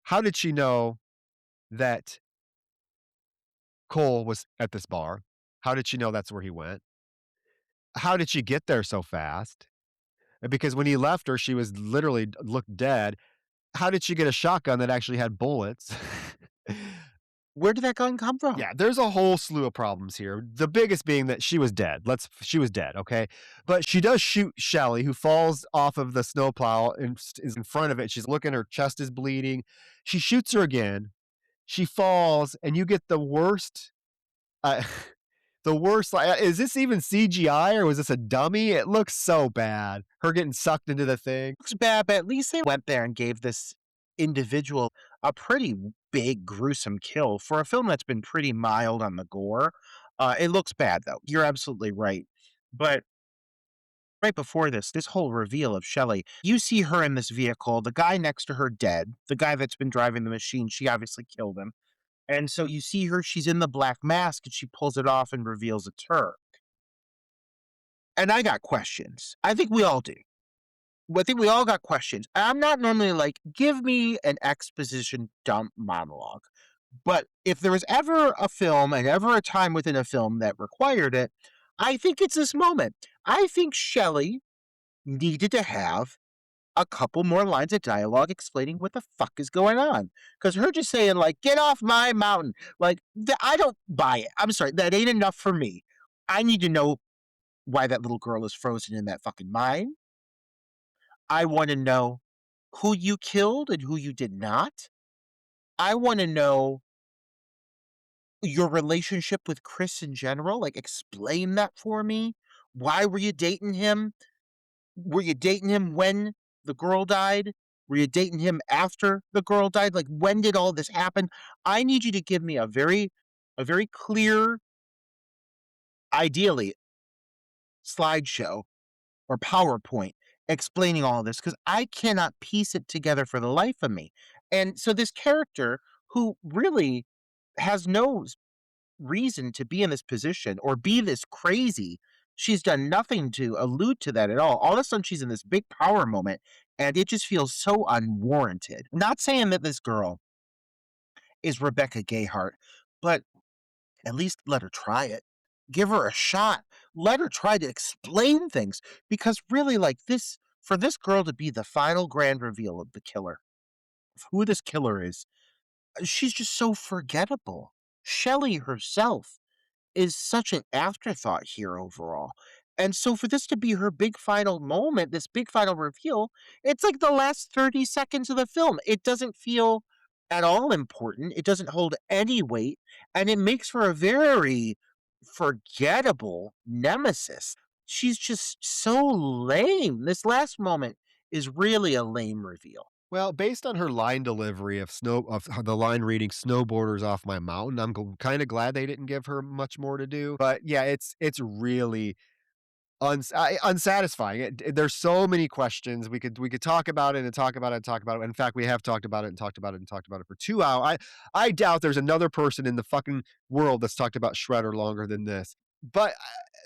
Speaker 3: How did she know that Cole was at this bar? How did she know that's where he went? How did she get there so fast? Because when he left her, she was literally looked dead. How did she get a shotgun that actually had bullets?
Speaker 2: Where did that gun come from?
Speaker 3: Yeah, there's a whole slew of problems here. The biggest being that she was dead. She was dead, okay? But she does shoot Shelly, who falls off of the snowplow and is in front of it. She's looking, her chest is bleeding. She shoots her again. She falls, and you get the worst. Uh, the worst. Like, is this even CGI or was this a dummy? It looks so bad. Her getting sucked into the thing.
Speaker 2: Looks bad, but at least they went there and gave this individual a pretty big, gruesome kill for a film that's been pretty mild on the gore. It looks bad, though. You're absolutely right. But right before this whole reveal of Shelley, you see her in this vehicle, the guy next to her dead, the guy that's been driving the machine, she obviously killed him. And so you see her, she's in the black mask, and she pulls it off and reveals it's her. And I got questions. I think we all do. I think we all got questions. I'm not normally like, give me an exposition dump monologue. But if there was ever a film and ever a time within a film that required it, I think it's this moment. I think Shelley needed to have a couple more lines of dialogue explaining what the fuck is going on. Because her just saying, like, get off my mountain. Like, I don't buy it. I'm sorry. That ain't enough for me. I need to know why that little girl is frozen in that fucking mine. I want to know who you killed and who you did not. I want to know your relationship with Chris in general. Like, explain that for me. Why were you dating him? Were you dating him when the girl died? Were you dating him after the girl died? Like, when did all this happen? I need you to give me a very clear, ideally, slideshow or PowerPoint explaining all this because I cannot piece it together for the life of me. And so this character who really has no reason to be in this position or be this crazy. She's done nothing to allude to that at all. All of a sudden, she's in this big power moment, and it just feels so unwarranted. Not saying that this girl is Rebecca Gayheart, but at least let her try it. Give her a shot. Let her try to explain things. Because really, like this, for this girl to be the final grand reveal of the killer, of who this killer is, she's just so forgettable. Shelley herself is such an afterthought here overall. And so for this to be her big final moment, this big final reveal, it's like the last 30 seconds of the film. It doesn't feel at all important. It doesn't hold any weight. And it makes for a very forgettable nemesis. She's just so lame. This last moment is really a lame reveal.
Speaker 3: Well, based on her line delivery of the line reading "snowboarders off my mountain," I'm kind of glad they didn't give her much more to do. But yeah, it's really unsatisfying. There's so many questions. We could talk about it and talk about it and talk about it. In fact, we have talked about it and talked about it and talked about it for 2 hours. I doubt there's another person in the fucking world that's talked about Shredder longer than this. But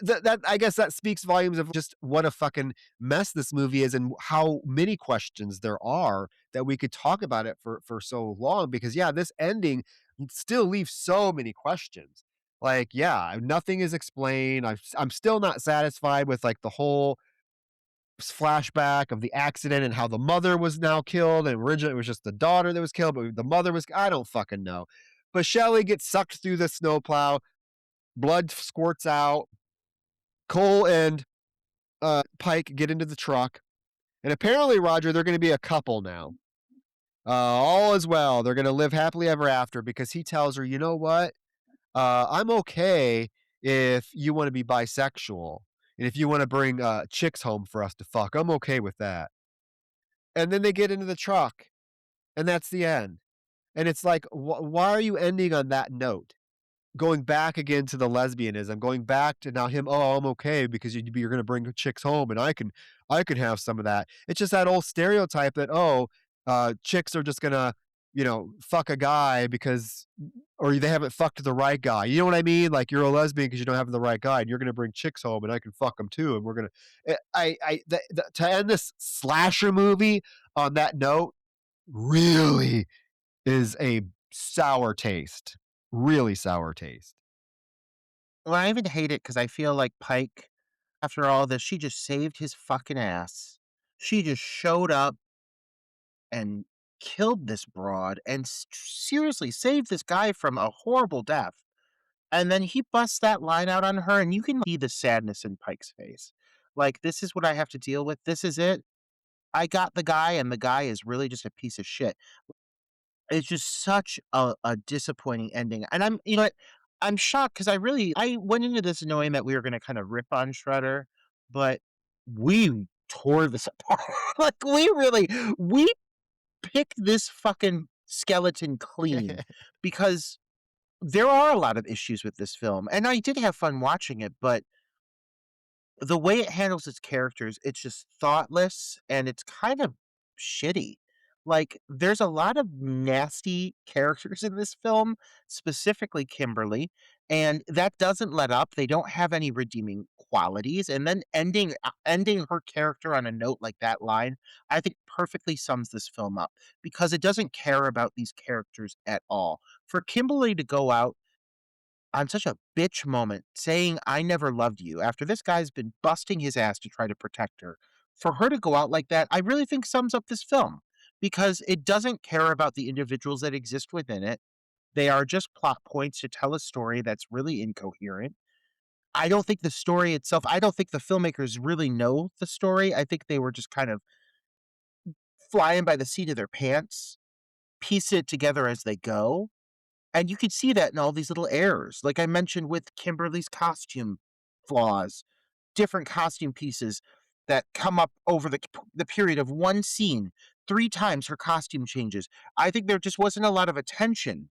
Speaker 3: that I guess that speaks volumes of just what a fucking mess this movie is and how many questions there are that we could talk about it for so long. Because yeah, this ending still leaves so many questions. Like, yeah, nothing is explained. I'm still not satisfied with like the whole flashback of the accident and how the mother was now killed. And originally it was just the daughter that was killed, but the mother was, I don't fucking know. But Shelley gets sucked through the snowplow, blood squirts out. Cole and Pike get into the truck. And apparently, Roger, they're going to be a couple now. All is well. They're going to live happily ever after because he tells her, you know what? I'm okay if you want to be bisexual and if you want to bring chicks home for us to fuck. I'm okay with that. And then they get into the truck, and that's the end. And it's like, why are you ending on that note? Going back again to the lesbianism, going back to now him. Oh, I'm okay because you're going to bring chicks home, and I can have some of that. It's just that old stereotype that chicks are just gonna fuck a guy because or they haven't fucked the right guy. You know what I mean? Like you're a lesbian because you don't have the right guy, and you're gonna bring chicks home, and I can fuck them too, and we're gonna. To end this slasher movie on that note really is a sour taste, really sour taste.
Speaker 2: Well, I even hate it because I feel like Pike, after all this, she just saved his fucking ass. She just showed up and killed this broad and seriously saved this guy from a horrible death. And then he busts that line out on her, and you can see the sadness in Pike's face. Like, this is what I have to deal with. This is it. I got the guy, and the guy is really just a piece of shit. It's just such a disappointing ending, and you know what? I'm shocked because I went into this knowing that we were gonna kinda rip on Shredder, but we tore this apart. Like, we picked this fucking skeleton clean because there are a lot of issues with this film, and I did have fun watching it, but the way it handles its characters, it's just thoughtless and it's kind of shitty. Like, there's a lot of nasty characters in this film, specifically Kimberly, and that doesn't let up. They don't have any redeeming qualities, and then ending her character on a note like that line, I think perfectly sums this film up because it doesn't care about these characters at all. For Kimberly to go out on such a bitch moment saying, "I never loved you," after this guy's been busting his ass to try to protect her. For her to go out like that, I really think sums up this film because it doesn't care about the individuals that exist within it. They are just plot points to tell a story that's really incoherent. I don't think the filmmakers really know the story. I think they were just kind of flying by the seat of their pants, piece it together as they go. And you could see that in all these little errors, like I mentioned with Kimberly's costume flaws, different costume pieces that come up over the period of one scene. 3 times her costume changes. I think there just wasn't a lot of attention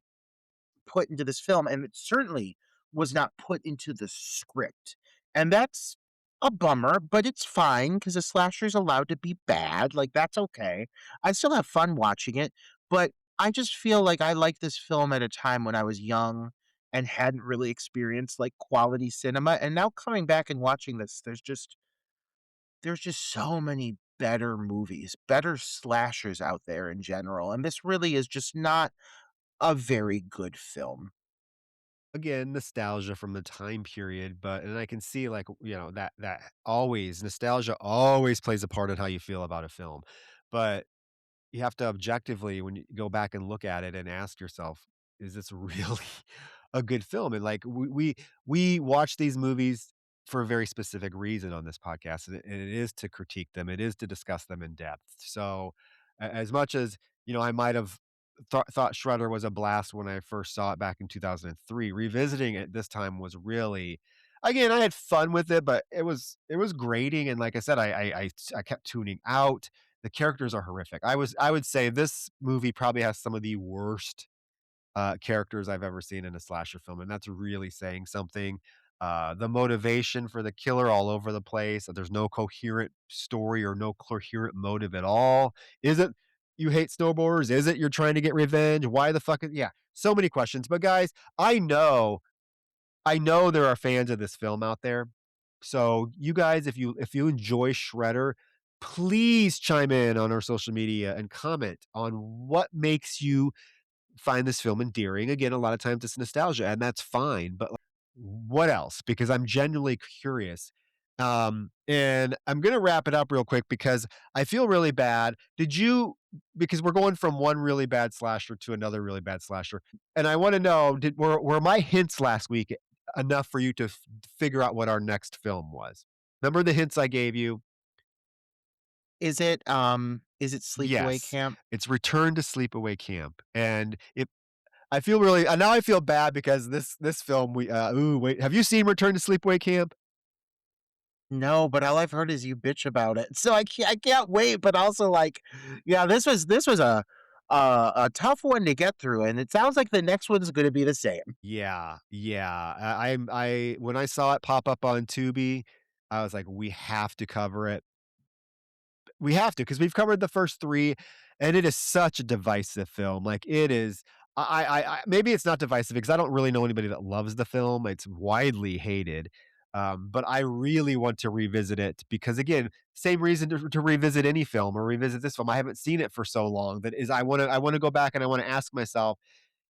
Speaker 2: put into this film, and it certainly was not put into the script. And that's a bummer, but it's fine because a slasher is allowed to be bad. Like, that's okay. I still have fun watching it, but I just feel like I liked this film at a time when I was young and hadn't really experienced like quality cinema. And now coming back and watching this, there's just so many better movies, better slashers out there in general. And this really is just not a very good film.
Speaker 3: Again, nostalgia from the time period, but and I can see like, that always nostalgia always plays a part in how you feel about a film. But you have to objectively, when you go back and look at it and ask yourself, is this really a good film? And like we watch these movies for a very specific reason on this podcast, and it is to critique them, it is to discuss them in depth. So as much as I might have thought Shredder was a blast when I first saw it back in 2003, revisiting it this time was really, again, I had fun with it, but it was grating. And like I said, I kept tuning out. The characters are horrific. I would say this movie probably has some of the worst, characters I've ever seen in a slasher film, and that's really saying something. The motivation for the killer all over the place, there's no coherent story or no coherent motive at all. Is it you hate snowboarders? Is it you're trying to get revenge? Why the fuck yeah, so many questions. But guys, I know there are fans of this film out there. So you guys, if you enjoy Shredder, please chime in on our social media and comment on what makes you find this film endearing. Again, a lot of times it's nostalgia, and that's fine. But like, what else? Because I'm genuinely curious. And I'm gonna wrap it up real quick because I feel really bad. Because we're going from one really bad slasher to another really bad slasher, and I want to know, were my hints last week enough for you to figure out what our next film was? Remember the hints I gave you?
Speaker 2: Is it Sleepaway
Speaker 3: Yes,
Speaker 2: Camp?
Speaker 3: it's Return to Sleepaway Camp, and it I feel really now I feel bad because this film ooh, wait, have you seen Return to Sleepaway Camp?
Speaker 2: No, but all I've heard is you bitch about it. So I can't wait, but also, like, yeah, this was a tough one to get through, and it sounds like the next one's gonna be the same.
Speaker 3: Yeah, yeah, I when I saw it pop up on Tubi, I was like, "We have to cover it." We have to because 'cause we've covered the first 3, and it is such a divisive film, like, it is maybe it's not divisive because I don't really know anybody that loves the film. It's widely hated. But I really want to revisit it because again, same reason to revisit any film or revisit this film. I haven't seen it for so long that is I want to go back and I want to ask myself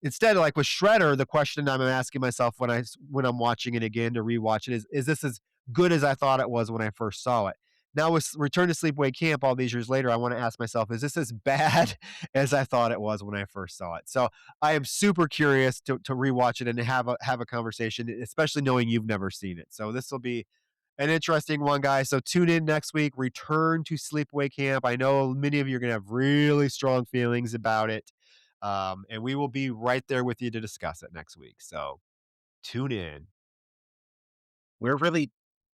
Speaker 3: instead of like with Shredder, the question I'm asking myself when I'm watching it again to rewatch it is this as good as I thought it was when I first saw it? Now with Return to Sleepaway Camp all these years later, I want to ask myself, is this as bad as I thought it was when I first saw it? So I am super curious to rewatch it and have a conversation, especially knowing you've never seen it. So this will be an interesting one, guys. So tune in next week. Return to Sleepaway Camp. I know many of you are going to have really strong feelings about it. And we will be right there with you to discuss it next week. So tune in.
Speaker 2: We're really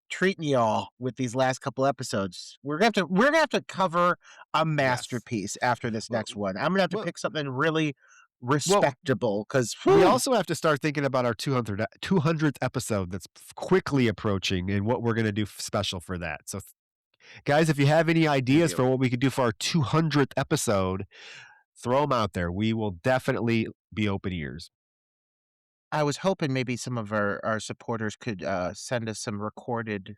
Speaker 2: treating y'all with these last couple episodes. We're gonna have to cover a
Speaker 3: Yes.
Speaker 2: masterpiece after this
Speaker 3: Well,
Speaker 2: next one. I'm gonna have to
Speaker 3: well,
Speaker 2: pick something really
Speaker 3: well,
Speaker 2: respectable because
Speaker 3: we also have to start thinking about our 200th episode that's quickly approaching and what we're going to do special for that. So, guys, if you have any ideas for what we could do for our 200th episode, throw them out there. We will definitely be open ears.
Speaker 2: I was hoping maybe some of our supporters could send us some recorded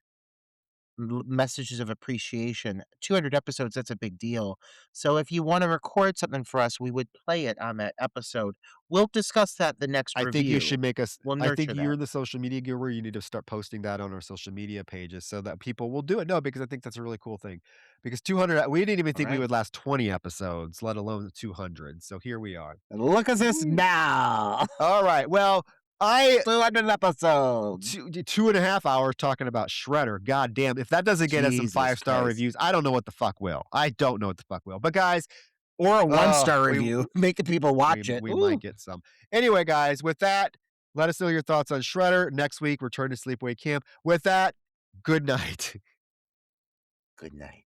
Speaker 2: messages of appreciation. 200 episodes, that's a big deal. So if you want to record something for us, we would play it on that episode. We'll discuss that the next
Speaker 3: I think you
Speaker 2: review.
Speaker 3: should make us
Speaker 2: We'll
Speaker 3: I think
Speaker 2: nurture
Speaker 3: you're
Speaker 2: that.
Speaker 3: the social media guru, you need to start posting that on our social media pages so that people will do it. No, because I think that's a really cool thing. Because 200 we didn't even
Speaker 2: All
Speaker 3: think we
Speaker 2: right.
Speaker 3: would last 20 episodes, let alone 200. So here we are.
Speaker 2: Look at this
Speaker 3: Woo.
Speaker 2: now.
Speaker 3: All right. Well, I
Speaker 2: 200 episodes.
Speaker 3: 2.5 hours talking about Shredder. God damn. If that doesn't get us some
Speaker 2: Jesus
Speaker 3: five-star
Speaker 2: Christ.
Speaker 3: reviews, I don't know what the fuck will. I don't know what the fuck will. But guys,
Speaker 2: Or a
Speaker 3: oh,
Speaker 2: one-star
Speaker 3: we
Speaker 2: review, making people
Speaker 3: we
Speaker 2: watch it.
Speaker 3: we might
Speaker 2: Ooh.
Speaker 3: get some. Anyway, guys, with that, let us know your thoughts on Shredder. Next week, Return to Sleepaway Camp. With that, good night.
Speaker 2: Good night.